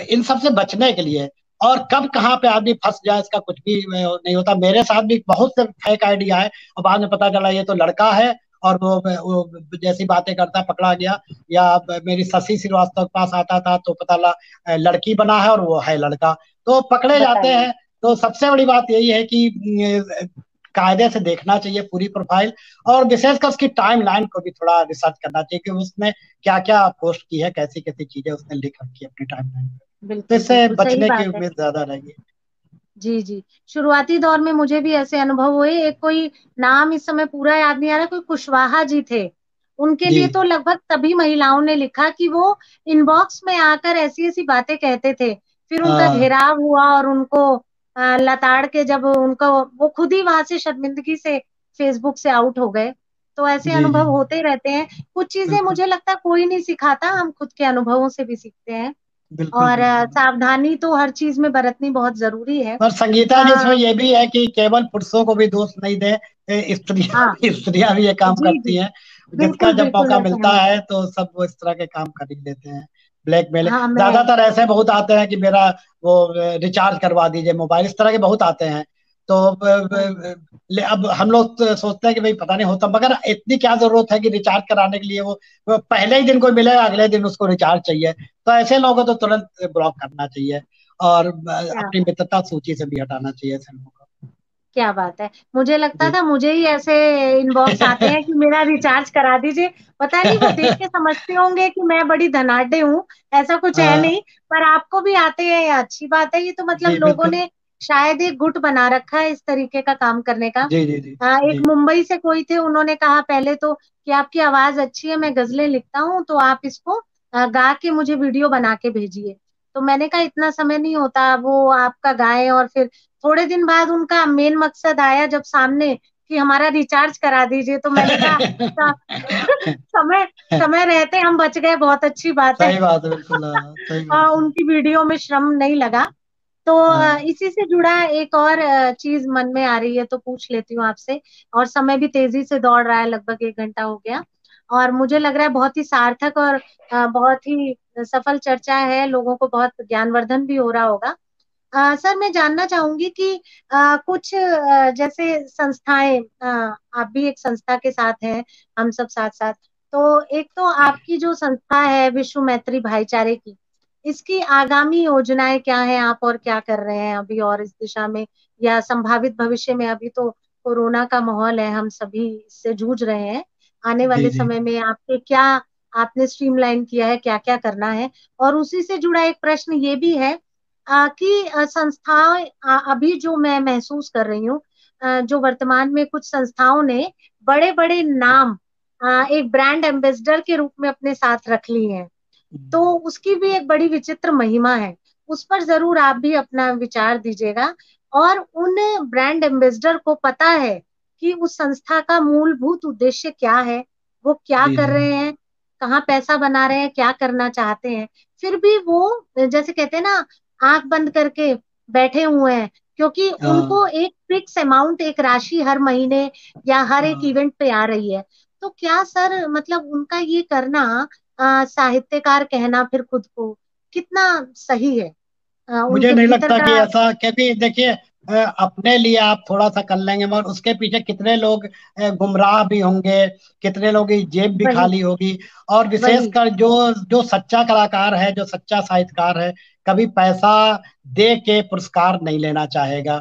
S1: इन सब से बचने के लिए, और कब कहाँ पे आदमी फंस जाए इसका कुछ भी नहीं होता। मेरे साथ भी बहुत से फेक आइडिया है, और बाद में पता चला ये तो लड़का है, और वो जैसी बातें करता पकड़ा गया। या मेरी शशि श्रीवास्तव के पास आता था तो पता लगा लड़की बना है और वो है लड़का, तो पकड़े जाते
S2: बताइए।
S1: हैं। तो सबसे बड़ी बात यही है कि कायदे से देखना चाहिए पूरी प्रोफाइल, और विशेषकर उसकी टाइम लाइन को भी थोड़ा रिसर्च करना चाहिए कि उसने क्या क्या पोस्ट की है, कैसी कैसी चीजें उसने लिख रखी है अपनी टाइम लाइन पे। तो
S2: बिल्कुल
S1: इससे
S2: बिल्कुल सही
S1: बचने की
S2: बात है।
S1: उम्मीद ज्यादा रहेगी।
S2: जी जी। शुरुआती दौर में मुझे भी ऐसे अनुभव हुए। एक कोई नाम इस समय पूरा याद नहीं आ रहा, कोई कुशवाहा जी थे। उनके
S1: जी
S2: लिए तो लगभग सभी महिलाओं ने लिखा कि वो इनबॉक्स में आकर ऐसी ऐसी बातें कहते थे। फिर उनका
S1: हाँ
S2: घेराव हुआ और उनको लताड़ के जब उनको, वो खुद ही वहां से शर्मिंदगी से फेसबुक से आउट हो गए। तो ऐसे
S1: जी जी
S2: अनुभव होते ही रहते हैं। कुछ चीजें
S1: बिल्कुल
S2: मुझे लगता है कोई नहीं सिखाता, हम खुद के अनुभवों से भी सीखते हैं।
S1: बिल्कुल
S2: और
S1: बिल्कुल।
S2: सावधानी तो हर चीज में बरतनी बहुत जरूरी है।
S1: और संगीता जी, इसमें ये भी है कि केवल पुरुषों को भी दोष नहीं दे,
S2: हाँ
S1: स्त्रियां स्त्रियां भी ये काम
S2: जी
S1: करती
S2: जी।
S1: हैं। जिसका
S2: बिल्कुल
S1: जब
S2: बिल्कुल
S1: मौका
S2: मैं
S1: मिलता
S2: सहमत हूँ।
S1: है तो सब वो इस तरह के काम कर ही लेते हैं। ब्लैकमेल,
S2: हाँ मैं।
S1: ज्यादातर ऐसे बहुत आते हैं कि मेरा वो रिचार्ज करवा दीजिए मोबाइल, इस तरह के बहुत आते हैं। तो अब हम लोग तो सोचते हैं कि भाई पता नहीं होता, मगर इतनी क्या जरूरत है कि रिचार्ज कराने के लिए वो पहले ही दिन कोई मिलेगा, अगले दिन उसको रिचार्ज चाहिए। तो ऐसे लोगों को तो तुरंत ब्लॉक करना चाहिए, और
S2: क्या
S1: अपनी मित्रता सूची से भी हटाना चाहिए ऐसे लोगों को।
S2: क्या बात है। मुझे लगता
S1: जी
S2: था मुझे ही ऐसे इनबॉक्स आते हैं कि मेरा रिचार्ज करा दीजिए। पता नहीं वो देख के समझते होंगे कि मैं बड़ी धनाढ्य हूँ। ऐसा कुछ है
S1: हाँ,
S2: नहीं। पर आपको भी आते हैं, ये अच्छी बात है। ये तो मतलब
S1: जी
S2: लोगों
S1: बिल्कुल।
S2: ने शायद एक गुट बना रखा है इस तरीके का काम करने का।
S1: जी जी जी
S2: एक
S1: जी
S2: मुंबई से कोई थे, उन्होंने कहा पहले तो कि आपकी आवाज अच्छी है, मैं गजलें लिखता हूँ, तो आप इसको गा के मुझे वीडियो बना के भेजिए। तो मैंने कहा इतना समय नहीं होता वो आपका गाए। और फिर थोड़े दिन बाद उनका मेन मकसद आया जब सामने कि हमारा रिचार्ज करा दीजिए। तो मैंने कहा समय समय रहते हम बच गए, बहुत अच्छी बात है।
S1: सही बात है, बिल्कुल हाँ, सही बात है।
S2: उनकी वीडियो में श्रम नहीं लगा। तो
S1: हाँ
S2: इसी से जुड़ा एक और चीज मन में आ रही है तो पूछ लेती हूँ आपसे। और समय भी तेजी से दौड़ रहा है, लगभग 1 घंटा हो गया। और मुझे लग रहा है बहुत ही सार्थक और बहुत ही सफल चर्चा है, लोगों को बहुत ज्ञानवर्धन भी हो रहा होगा। सर मैं जानना चाहूंगी कि कुछ जैसे संस्थाएं, आप भी एक संस्था के साथ हैं, हम सब साथ साथ। तो एक तो आपकी जो संस्था है विश्व मैत्री भाईचारे की, इसकी आगामी योजनाएं क्या हैं, आप और क्या कर रहे हैं अभी और इस दिशा में, या संभावित भविष्य में? अभी तो कोरोना का माहौल है, हम सभी इससे जूझ रहे हैं। आने
S1: जी
S2: वाले
S1: जी।
S2: समय में आपके क्या, आपने स्ट्रीमलाइन किया है, क्या क्या करना है? और उसी से जुड़ा एक प्रश्न ये भी है कि संस्थाएं, अभी जो मैं महसूस कर रही हूँ, जो वर्तमान में कुछ संस्थाओं ने बड़े बड़े नाम एक ब्रांड एम्बेसडर के रूप में अपने साथ रख ली हैं। तो उसकी भी एक बड़ी विचित्र महिमा है। उस पर जरूर आप भी अपना विचार दीजिएगा। और उन ब्रांड एम्बेसडर को पता है कि उस संस्था का मूलभूत उद्देश्य क्या है, वो क्या
S1: जी
S2: कर
S1: जी
S2: रहे हैं, कहाँ पैसा बना रहे हैं, क्या करना चाहते हैं। फिर भी वो जैसे कहते हैं ना, आंख बंद करके बैठे हुए हैं, क्योंकि
S1: हाँ
S2: उनको एक फिक्स अमाउंट, एक राशि हर महीने या हर एक
S1: हाँ।
S2: इवेंट पे आ रही है। तो क्या सर मतलब उनका ये करना, साहित्यकार कहना फिर खुद को, कितना सही है?
S1: मुझे
S2: उनके
S1: नहीं
S2: भीतर
S1: लगता
S2: का।
S1: कि ऐसा, क्योंकि देखिए अपने लिए आप थोड़ा सा कर लेंगे, मगर उसके पीछे कितने लोग गुमराह भी होंगे, कितने लोगों की जेब भी
S2: वही
S1: खाली होगी। और
S2: वही।
S1: विशेषकर जो जो सच्चा कलाकार है, जो सच्चा साहित्यकार है, कभी पैसा दे के पुरस्कार नहीं लेना चाहेगा।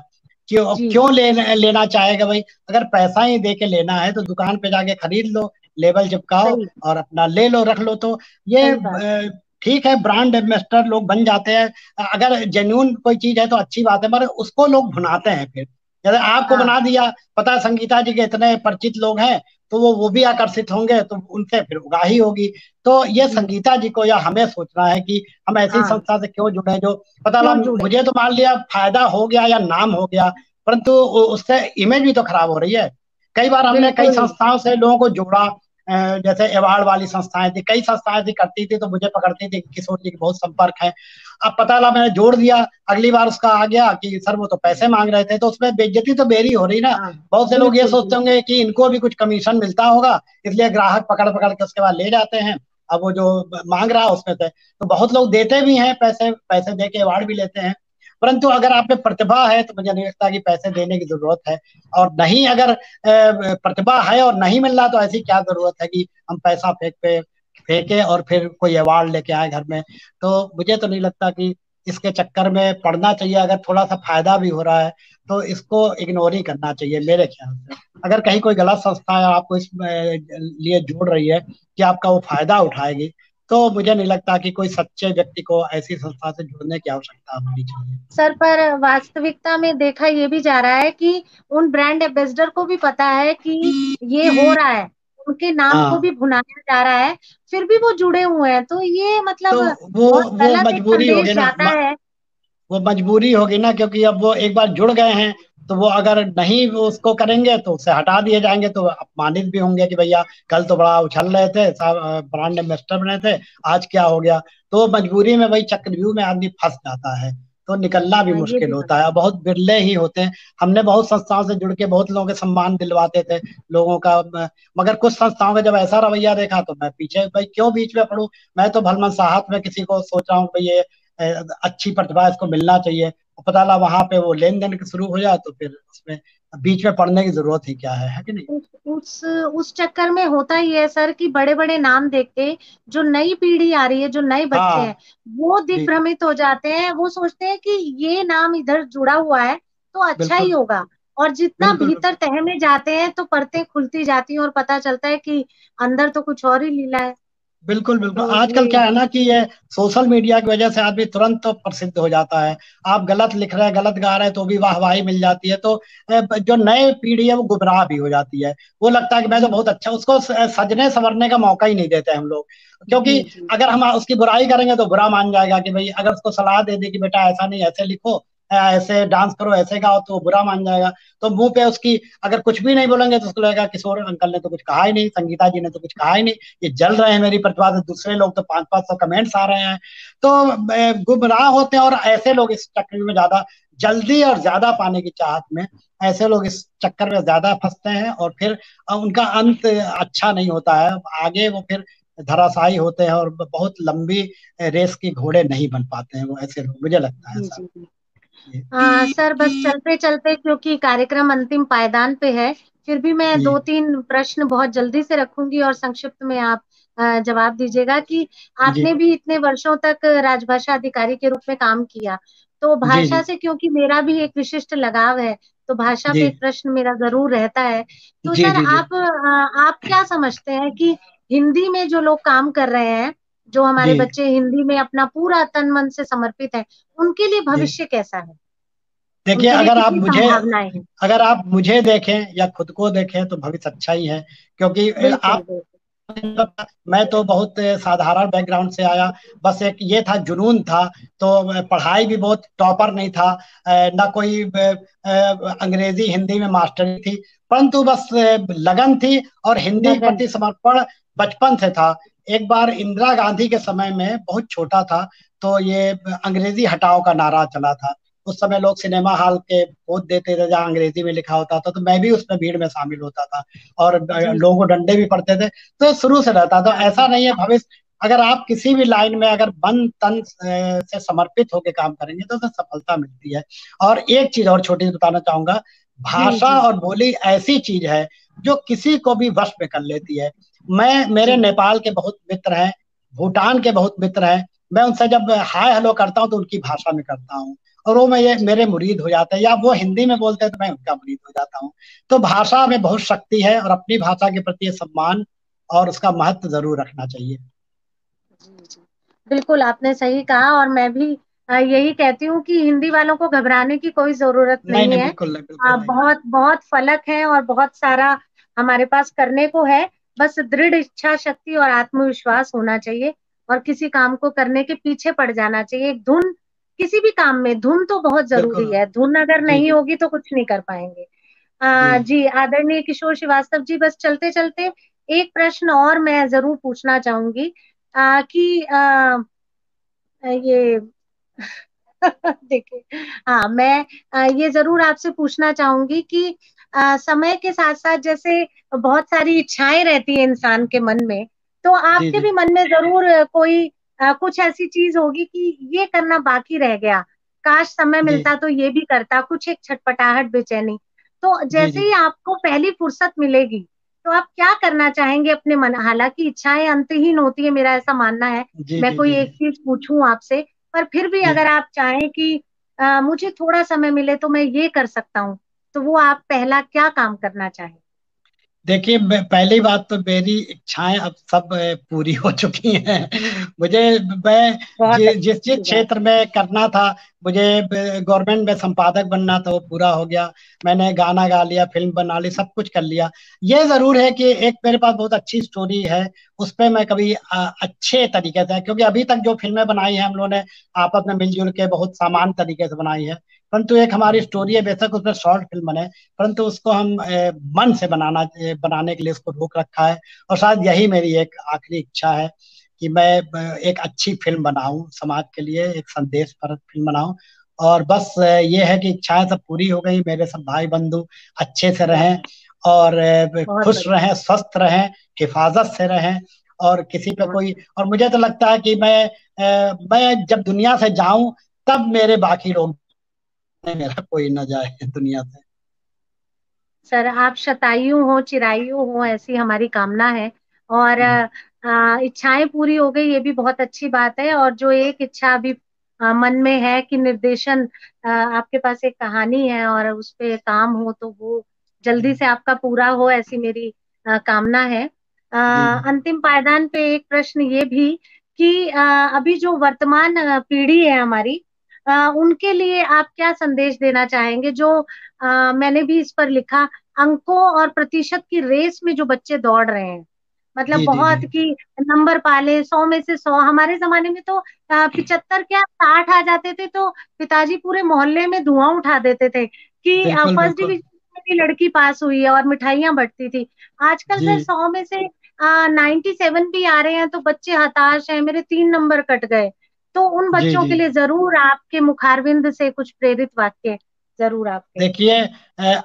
S1: क्यों
S2: जी।
S1: क्यों लेना चाहेगा भाई? अगर पैसा ही दे के लेना है तो दुकान पे जाके खरीद लो, लेबल चिपकाओ
S2: सही।
S1: और अपना ले लो, रख लो। तो ये
S2: सही बात।
S1: ठीक है, ब्रांड एम्बेसडर लोग बन जाते हैं। अगर जेन्यून कोई चीज है तो अच्छी बात है, मगर उसको लोग भुनाते हैं फिर। जैसे आपको
S2: हाँ,
S1: बना दिया, पता है संगीता जी के इतने परिचित लोग हैं, तो वो भी आकर्षित होंगे, तो उनसे फिर उगाही होगी। तो ये
S2: जी।
S1: संगीता जी को या हमें सोचना है कि हम ऐसी
S2: हाँ,
S1: संस्था से क्यों जुड़े जो पता लगा,
S2: क्यों जुड़े?
S1: मुझे तो मान लिया फायदा हो गया या नाम हो गया, परंतु उससे इमेज भी तो खराब हो रही है। कई बार हमने कई
S2: बिल्कुल।
S1: संस्थाओं से लोगों को जोड़ा, जैसे अवार्ड वाली संस्थाएं थी, कई संस्थाएं थी करती थी, तो मुझे पकड़ती थी कि किशोर जी के बहुत संपर्क है। अब पता लगा मैंने जोड़ दिया, अगली बार उसका आ गया कि सर वो तो पैसे मांग रहे थे, तो उसमें बेइज्जती तो मेरी हो रही ना।
S2: हाँ,
S1: बहुत से लोग ये
S2: बिल्कुल
S1: सोचते
S2: बिल्कुल।
S1: होंगे कि इनको भी कुछ कमीशन मिलता होगा, इसलिए ग्राहक पकड़ पकड़ के उसके बाद ले जाते हैं। अब वो जो मांग रहा है उसमें से तो बहुत लोग देते भी हैं, पैसे पैसे दे के अवार्ड भी लेते हैं। परंतु अगर आप में प्रतिभा है तो मुझे नहीं लगता कि पैसे देने की जरूरत है। और नहीं, अगर प्रतिभा है और नहीं मिल रहा तो ऐसी क्या जरूरत है कि हम पैसा फेंके और फिर कोई अवार्ड लेके आए घर में। तो मुझे तो नहीं लगता कि इसके चक्कर में पड़ना चाहिए। अगर थोड़ा सा फायदा भी हो रहा है तो इसको इग्नोर ही करना चाहिए मेरे ख्याल से। अगर कहीं कोई गलत संस्था है आपको इस लिए जोड़ रही है कि आपका वो फायदा उठाएगी, तो मुझे नहीं लगता कि कोई सच्चे व्यक्ति को ऐसी संस्था से जुड़ने की आवश्यकता होनी चाहिए।
S2: सर, पर वास्तविकता में देखा ये भी जा रहा है कि उन ब्रांड एम्बेसडर को भी पता है कि ये हो रहा है, उनके नाम को
S1: हाँ,
S2: भी भुनाया जा रहा है, फिर भी वो जुड़े हुए हैं, तो ये
S1: तो
S2: मतलब
S1: वो
S2: बहुत
S1: वो
S2: गलत एक
S1: मजबूरी होगी
S2: संदेश
S1: ना,
S2: जाता है।
S1: वो मजबूरी होगी ना, क्योंकि अब वो एक बार जुड़ गए हैं, तो वो अगर नहीं वो उसको करेंगे तो उससे हटा दिए जाएंगे, तो अपमानित भी होंगे कि भैया कल तो बड़ा उछल रहे थे, ब्रांड एम्बेसडर बने थे, आज क्या हो गया। तो मजबूरी में वही चक्रव्यूह में आदमी फंस जाता है, तो निकलना भी
S2: हाँ, ये
S1: मुश्किल
S2: भी बात।
S1: होता है, बहुत बिरले ही होते हैं। हमने बहुत संस्थाओं से जुड़ के बहुत लोगों के सम्मान दिलवाते थे, लोगों का मगर कुछ संस्थाओं का जब ऐसा रवैया देखा तो मैं पीछे, भाई क्यों बीच में पढ़ूं। मैं तो भलमनसाहत में किसी को सोच रहा हूँ भाई ये अच्छी प्रतिभा इसको मिलना चाहिए, और पता लगा वहां पे वो लेन देन शुरू हो जाए, तो फिर उसमें बीच में पढ़ने की जरूरत ही क्या है कि नहीं?
S2: उस चक्कर में होता ही है सर कि बड़े बड़े नाम देख के जो नई पीढ़ी आ रही है, जो नए बच्चे
S1: हाँ
S2: हैं, वो
S1: जी,
S2: दिग्भ्रमित हो जाते हैं। वो सोचते हैं कि ये नाम इधर जुड़ा हुआ है तो अच्छा ही
S1: बिल्कुल
S2: होगा, और जितना
S1: बिल्कुल
S2: भीतर तह में जाते हैं तो परतें खुलती जाती हैं और पता चलता है कि अंदर तो कुछ और ही लीला है।
S1: बिल्कुल बिल्कुल।
S2: तो
S1: आजकल
S2: ये।
S1: क्या है ना कि ये सोशल मीडिया की वजह से आदमी तुरंत तो प्रसिद्ध हो जाता है। आप गलत लिख रहे हैं, गलत गा रहे हैं, तो भी वाहवाही मिल जाती है, तो जो नए पीढ़ी है वो गुमराह भी हो जाती है। वो लगता है कि मैं तो
S2: जी
S1: बहुत अच्छा, उसको सजने संवरने का मौका ही नहीं देते हम लोग।
S2: जी
S1: क्योंकि
S2: जी।
S1: अगर हम उसकी बुराई करेंगे तो बुरा मान जाएगा कि भाई, अगर उसको सलाह दे दे कि बेटा ऐसा नहीं ऐसे लिखो, ऐसे डांस करो, ऐसे गाओ, तो वो बुरा मान जाएगा। तो मुंह पे उसकी अगर कुछ भी नहीं बोलेंगे तो उसको लगेगा किशोर अंकल ने तो कुछ कहा ही नहीं, संगीता जी ने तो कुछ कहा ही नहीं, ये जल रहे हैं मेरी प्रतिभा से, दूसरे लोग तो 500-500 कमेंट्स आ रहे हैं। तो गुमराह होते हैं, और ऐसे लोग इस चक्कर में ज्यादा जल्दी और ज्यादा पाने की चाहत में ऐसे लोग इस चक्कर में ज्यादा फंसते हैं, और फिर उनका अंत अच्छा नहीं होता है। आगे वो फिर धराशायी होते हैं और बहुत लंबी रेस के घोड़े नहीं बन पाते हैं वो ऐसे लोग, मुझे लगता है
S2: जी
S1: ऐसा।
S2: जी जी।
S1: जी
S2: सर, बस चलते चलते क्योंकि कार्यक्रम अंतिम पायदान पे है, फिर भी मैं
S1: जी
S2: दो तीन प्रश्न बहुत जल्दी से रखूंगी और संक्षिप्त में आप जवाब दीजिएगा कि
S1: जी
S2: आपने भी इतने वर्षों तक राजभाषा अधिकारी के रूप में काम किया, तो
S1: जी
S2: भाषा
S1: जी
S2: से क्योंकि मेरा भी एक विशिष्ट लगाव है, तो भाषा
S1: जी
S2: पे एक प्रश्न मेरा जरूर रहता है। तो
S1: जी
S2: सर,
S1: जी जी
S2: आप क्या समझते हैं कि हिंदी में जो लोग काम कर रहे हैं, जो हमारे
S1: जी
S2: बच्चे हिंदी में अपना पूरा तन मन से समर्पित है, उनके लिए
S1: जी।
S2: भविष्य कैसा है?
S1: देखिए,
S2: उनके लिए कितनी संभावनाएं हैं?
S1: अगर आप मुझे देखें या खुद को देखें तो भविष्य अच्छा ही है। क्योंकि
S2: बिल्कुल
S1: आप,
S2: बिल्कुल।
S1: मैं तो बहुत साधारण बैकग्राउंड से आया, बस एक ये था, जुनून था। तो पढ़ाई भी बहुत टॉपर नहीं था, ना कोई अंग्रेजी हिंदी में मास्टरी थी, परंतु बस लगन थी और हिंदी के
S2: लगन।
S1: प्रति समर्पण बचपन से था। एक बार इंदिरा गांधी के समय में, बहुत छोटा था, तो ये अंग्रेजी हटाओ का नारा चला था। उस समय लोग सिनेमा हॉल के पोत देते थे जहाँ अंग्रेजी में लिखा होता था, तो मैं भी उसमें भीड़ में शामिल होता था, और
S2: जी
S1: लोगों
S2: जी।
S1: को डंडे भी पड़ते थे। तो शुरू से रहता, तो
S2: हाँ
S1: ऐसा
S2: जी।
S1: नहीं है भविष्य। अगर आप किसी भी लाइन में अगर मन तन से समर्पित होकर काम करेंगे तो उसे सफलता मिलती है। और एक चीज और छोटी सी बताना चाहूंगा,
S2: जी
S1: भाषा
S2: जी
S1: और बोली ऐसी चीज है जो किसी को भी वश में कर लेती है। मेरे
S2: जी।
S1: नेपाल के बहुत मित्र हैं, भूटान के बहुत मित्र हैं, मैं उनसे जब हाय हेलो करता हूँ तो उनकी भाषा में करता हूँ, और वो मैं ये मेरे मुरीद हो जाते हैं, या वो हिंदी में बोलते हैं तो मैं उनका मुरीद हो जाता हूँ। तो भाषा में बहुत शक्ति है, और अपनी भाषा के प्रति सम्मान और उसका महत्व जरूर रखना चाहिए।
S2: जी जी, बिल्कुल आपने सही कहा। और मैं भी यही कहती हूँ कि हिंदी वालों को घबराने की कोई जरूरत
S1: नहीं
S2: नहीं
S1: नहीं,
S2: है।
S1: बिल्कुल नहीं, बिल्कुल नहीं।
S2: बहुत बहुत फलक है और बहुत सारा हमारे पास करने को है। बस दृढ़ इच्छा शक्ति और आत्मविश्वास होना चाहिए, और किसी काम को करने के पीछे पड़ जाना चाहिए। एक धुन, किसी भी काम में धुन तो बहुत जरूरी
S1: बिल्कुल।
S2: है। धुन अगर
S1: जी
S2: नहीं
S1: जी।
S2: होगी तो कुछ नहीं कर पाएंगे।
S1: जी
S2: जी आदरणीय किशोर श्रीवास्तव जी, बस चलते चलते एक प्रश्न और मैं जरूर पूछना चाहूंगी कि ये देखिए, हाँ मैं ये जरूर आपसे पूछना चाहूंगी कि समय के साथ साथ जैसे बहुत सारी इच्छाएं रहती है इंसान के मन में, तो
S1: जी।
S2: आपके
S1: जी
S2: भी मन में जरूर कोई कुछ ऐसी चीज होगी कि ये करना बाकी रह गया, काश समय
S1: जी।
S2: मिलता तो ये भी करता, कुछ एक छटपटाहट बेचैनी। तो
S1: जी।
S2: जैसे
S1: जी
S2: ही आपको पहली फुर्सत मिलेगी, तो आप क्या करना चाहेंगे अपने मन, हालांकि इच्छाएं अंतहीन होती है, मेरा ऐसा मानना है।
S1: जी।
S2: मैं
S1: जी।
S2: कोई
S1: जी।
S2: एक चीज पूछूं आपसे, पर फिर भी
S1: जी।
S2: अगर आप चाहें कि मुझे थोड़ा समय मिले तो मैं ये कर सकता हूँ, तो वो आप पहला क्या काम करना चाहें?
S1: देखिए, पहली बात तो मेरी इच्छाएं अब सब पूरी हो चुकी हैं। मुझे मैं
S2: बहुत
S1: जिस जिस
S2: अच्छी बात
S1: क्षेत्र
S2: है।
S1: में करना था, मुझे गवर्नमेंट में संपादक बनना था, वो पूरा हो गया। मैंने गाना गा लिया, फिल्म बना ली, सब कुछ कर लिया। ये जरूर है कि एक मेरे पास बहुत अच्छी स्टोरी है, उस पर मैं कभी अच्छे तरीके से, क्योंकि अभी तक जो फिल्में बनाई हैं हम लोगों ने आपस में मिलजुल के बहुत सामान्य तरीके से बनाई है। परंतु एक हमारी स्टोरी है, बेशक उसमें शॉर्ट फिल्म बने, परंतु उसको हम मन से बनाने के लिए उसको रोक रखा है। और शायद यही मेरी एक आखिरी इच्छा है कि मैं एक अच्छी फिल्म बनाऊं, समाज के लिए एक संदेश पर फिल्म बनाऊं। और बस ये है कि इच्छाएं सब पूरी हो गई, मेरे सब भाई बंधु अच्छे से
S2: वाह,
S1: रहें, और
S2: बहुत
S1: खुश
S2: बढ़िया।
S1: रहें, स्वस्थ रहें, हिफाजत से रहें। और किसी पे
S2: बहुत
S1: कोई, और मुझे तो लगता है कि मैं जब दुनिया से जाऊं, तब मेरे बाकी लोग, मेरा कोई ना जाए दुनिया से।
S2: सर, आप शतायु हो चिरायु हो, ऐसी हमारी कामना है। और इच्छाएं पूरी हो गई, ये भी बहुत अच्छी बात है। और जो एक इच्छा अभी मन में है कि निर्देशन, आपके पास एक कहानी है और उस पे काम हो, तो वो जल्दी से आपका पूरा हो, ऐसी मेरी कामना है।
S1: जी जी।
S2: अंतिम पायदान पे एक प्रश्न ये भी कि अभी जो वर्तमान पीढ़ी है हमारी, उनके लिए आप क्या संदेश देना चाहेंगे? जो मैंने भी इस पर लिखा, अंकों और प्रतिशत की रेस में जो बच्चे दौड़ रहे हैं, मतलब
S1: जी जी। जी
S2: बहुत कि नंबर पाले, 100 में से 100। हमारे जमाने में तो 75 क्या 60 आ जाते थे तो पिताजी पूरे मोहल्ले में धुआं उठा देते थे कि
S1: बिल्कुल
S2: फर्स्ट
S1: बिल्कुल।
S2: डिवीजन में भी लड़की पास हुई है, और मिठाइयां बंटती थी। आजकल सर
S1: जी
S2: 100 में से 97 भी आ रहे हैं तो बच्चे हताश हैं, मेरे 3 नंबर कट गए। तो उन
S1: जी।
S2: बच्चों
S1: जी
S2: के लिए जरूर आपके मुखारविंद से कुछ प्रेरित वाक्य जरूर आपके।
S1: देखिए,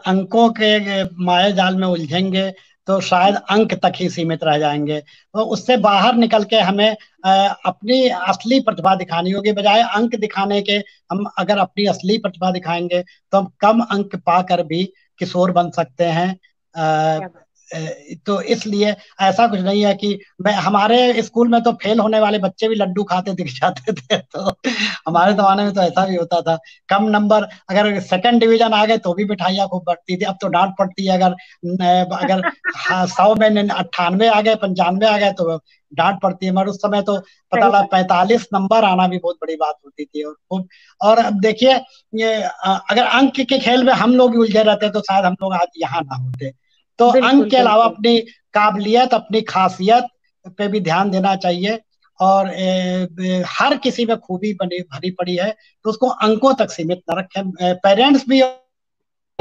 S1: अंकों के माया जाल में उलझेंगे तो शायद अंक तक ही सीमित रह जाएंगे। तो उससे बाहर निकल के हमें अपनी असली प्रतिभा दिखानी होगी, बजाय अंक दिखाने के। हम अगर अपनी असली प्रतिभा दिखाएंगे तो हम कम अंक पाकर भी किशोर बन सकते हैं।
S2: क्या बात।
S1: तो इसलिए ऐसा कुछ नहीं है कि मैं, हमारे स्कूल में तो फेल होने वाले बच्चे भी लड्डू खाते दिख जाते थे। तो हमारे
S2: जी
S1: जमाने
S2: जी
S1: में तो ऐसा भी होता था। कम नंबर, अगर सेकंड डिवीजन आ गए तो भी मिठाइयाँ खूब बंटती थी। अब तो डांट पड़ती है, अगर 100 में 98 आ गए, 95 आ गए तो डांट पड़ती है। मगर उस समय तो पता
S2: सही
S1: लगा
S2: बात।
S1: 45 नंबर आना भी बहुत बड़ी बात होती थी। और खूब, और अब देखिए, अगर अंक के खेल में हम लोग भी उलझे रहते तो शायद हम लोग आज यहाँ ना होते। तो अंक
S2: बिल्कुल
S1: के अलावा
S2: बिल्कुल।
S1: अपनी काबिलियत, अपनी खासियत पे भी ध्यान देना चाहिए। और हर किसी में खूबी बनी भरी पड़ी है, तो उसको अंकों तक सीमित न रखें। पेरेंट्स भी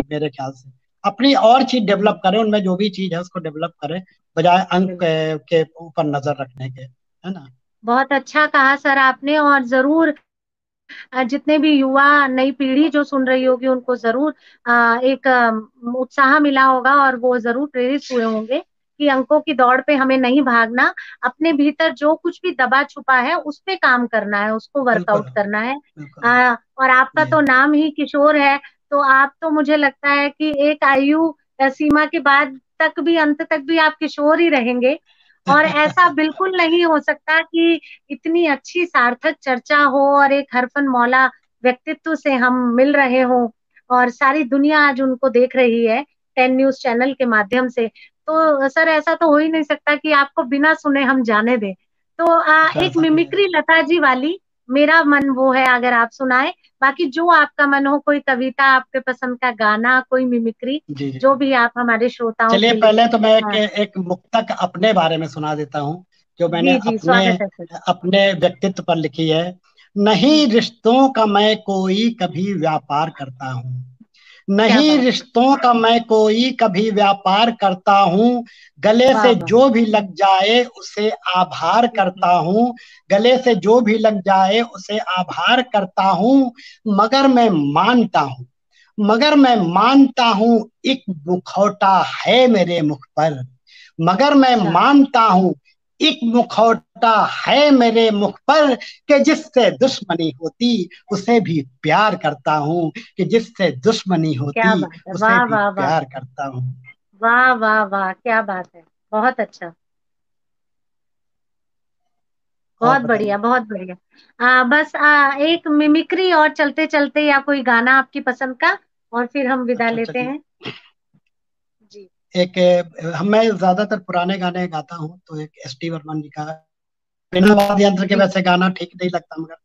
S1: मेरे ख्याल से अपनी और चीज डेवलप करें, उनमें जो भी चीज है उसको डेवलप करें, बजाय अंक
S2: बिल्कुल।
S1: के ऊपर नजर रखने के, है ना।
S2: बहुत अच्छा कहा सर आपने। और जरूर जितने भी युवा नई पीढ़ी जो सुन रही होगी, उनको जरूर एक उत्साह मिला होगा और वो जरूर प्रेरित हुए होंगे कि अंकों की दौड़ पे हमें नहीं भागना, अपने भीतर जो कुछ भी दबा छुपा है उस पे काम करना है, उसको
S1: बिल्कुल
S2: वर्कआउट करना है।
S1: बिल्कुल।
S2: और आपका
S1: जी
S2: तो नाम ही किशोर है, तो आप तो मुझे लगता है कि एक आयु सीमा के बाद तक भी, अंत तक भी आप किशोर ही रहेंगे। और ऐसा बिल्कुल नहीं हो सकता कि इतनी अच्छी सार्थक चर्चा हो और एक हरफन मौला व्यक्तित्व से हम मिल रहे हों और सारी दुनिया आज उनको देख रही है 10 न्यूज़ चैनल के माध्यम से, तो सर ऐसा तो हो ही नहीं सकता कि आपको बिना सुने हम जाने दें। तो एक
S1: ऐसा नहीं है।
S2: मिमिक्री लता जी वाली मेरा मन वो है, अगर आप सुनाए, बाकी जो आपका मन हो, कोई कविता, आपके पसंद का गाना, कोई मिमिक्री,
S1: जी जी।
S2: जो भी आप हमारे श्रोताओं
S1: चलिए
S2: के लिए।
S1: पहले तो मैं
S2: हाँ
S1: एक मुक्तक अपने बारे में सुना देता हूँ, जो मैंने
S2: जी जी,
S1: अपने
S2: स्वागत है सर।
S1: अपने व्यक्तित्व पर लिखी है।
S2: जी,
S1: नहीं रिश्तों का मैं कोई कभी व्यापार करता हूँ,
S2: क्या
S1: नहीं
S2: बात।
S1: रिश्तों का मैं कोई कभी व्यापार करता हूँ, गले
S2: वाह
S1: से
S2: वाह।
S1: जो भी लग जाए उसे आभार
S2: जी जी।
S1: करता हूँ, गले से जो भी लग जाए उसे आभार करता हूँ। मगर मैं मानता हूँ, मगर मैं मानता हूँ एक मुखौटा है मेरे मुख पर, मगर मैं
S2: अच्छा,
S1: मानता हूँ एक मुखौटा है मेरे मुख पर, कि जिससे दुश्मनी होती उसे भी प्यार करता हूँ, कि जिससे दुश्मनी
S2: क्या
S1: होती
S2: बात है,
S1: उसे
S2: वाह
S1: भी
S2: वाह वाह।
S1: प्यार करता हूँ।
S2: वाह वाह वाह, क्या बात है। बहुत अच्छा।
S1: और
S2: बहुत
S1: बताइए।
S2: बढ़िया, बहुत बढ़िया। बस एक मिमिक्री और चलते चलते, या कोई गाना आपकी पसंद का, और फिर हम विदा
S1: अच्छा
S2: लेते
S1: चलिए,
S2: हैं। जी
S1: एक मैं ज्यादातर पुराने गाने गाता हूँ, तो एक एस टी बर्मन जी का बिना वाद्य यंत्र के
S2: जी
S1: वैसे गाना ठीक नहीं लगता, मगर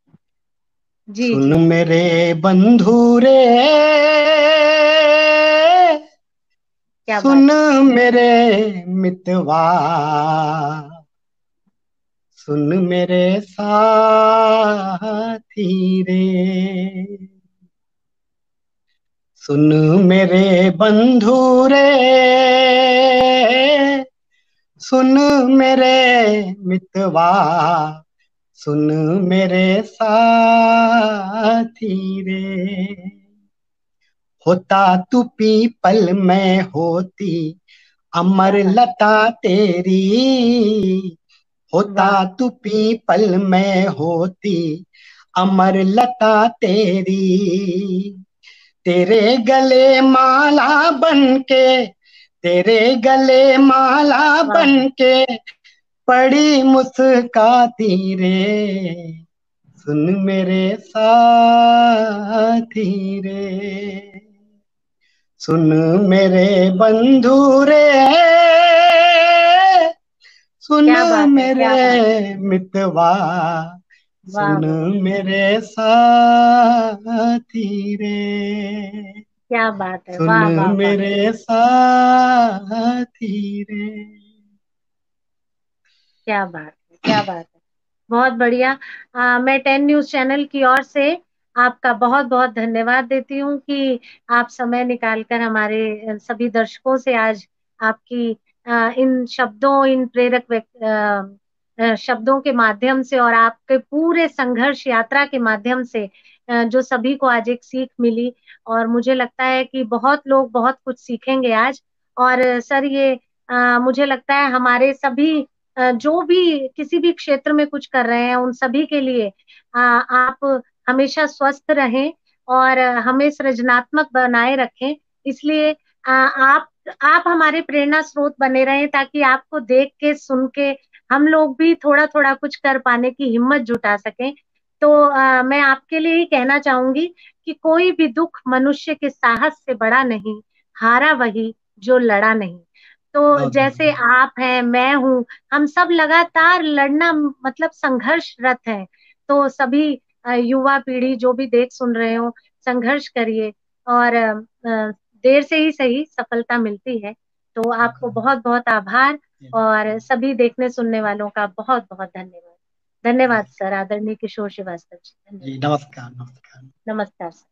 S2: जी
S1: सुन
S2: जी।
S1: मेरे बंधु रे,
S2: क्या बात
S1: सुन
S2: है।
S1: मेरे मितवा, सुन मेरे साथी रे, सुन मेरे बंधु रे, सुन मेरे मितवा, सुन मेरे साथी रे। होता तू पीपल में होती अमर
S2: क्या बात।
S1: लता तेरी, होता
S2: वाह।
S1: तू पीपल में होती अमर लता तेरी, तेरे गले माला बनके, तेरे गले माला
S2: वाह वाह।
S1: बनके पड़ी मुस्काती रे, सुन मेरे साथी रे, सुन मेरे बंधु रे, सुन
S2: क्या बात है,
S1: मेरे
S2: क्या बात है।
S1: मितवा,
S2: वाह
S1: सुन
S2: वाह।
S1: मेरे साथी रे,
S2: क्या बात है,
S1: सुन
S2: वाह वाह वाह।
S1: मेरे साथी रे।
S2: क्या बात है, क्या बात है। बहुत बढ़िया। मैं 10 न्यूज़ चैनल की ओर से आपका बहुत बहुत धन्यवाद देती हूँ कि आप समय निकालकर हमारे सभी दर्शकों से आज आपकी इन शब्दों, इन प्रेरक शब्दों के माध्यम से, और आपके पूरे संघर्ष यात्रा के माध्यम से जो सभी को आज एक सीख मिली, और मुझे लगता है कि बहुत लोग बहुत कुछ सीखेंगे आज। और सर, ये मुझे लगता है हमारे सभी जो भी किसी भी क्षेत्र में कुछ कर रहे हैं, उन सभी के लिए आप हमेशा स्वस्थ रहें और हमें सृजनात्मक बनाए रखें। इसलिए आप हमारे प्रेरणा स्रोत बने रहें, ताकि आपको देख के, सुन के हम लोग भी थोड़ा थोड़ा कुछ कर पाने की हिम्मत जुटा सकें। तो मैं आपके लिए ही कहना चाहूंगी कि कोई भी दुख मनुष्य के साहस से बड़ा नहीं, हारा वही जो लड़ा नहीं। तो
S1: बहुत
S2: जैसे
S1: बढ़िया।
S2: आप हैं, मैं हूँ, हम सब लगातार लड़ना, मतलब संघर्षरत हैं। तो सभी युवा पीढ़ी जो भी देख सुन रहे हो, संघर्ष करिए, और देर से ही सही सफलता मिलती है। तो आपको बहुत बहुत आभार, और सभी देखने सुनने वालों का बहुत बहुत धन्यवाद। धन्यवाद सर, आदरणीय किशोर श्रीवास्तव जी, धन्यवाद।
S1: जी नमस्कार, नमस्कार।
S2: नमस्कार सर।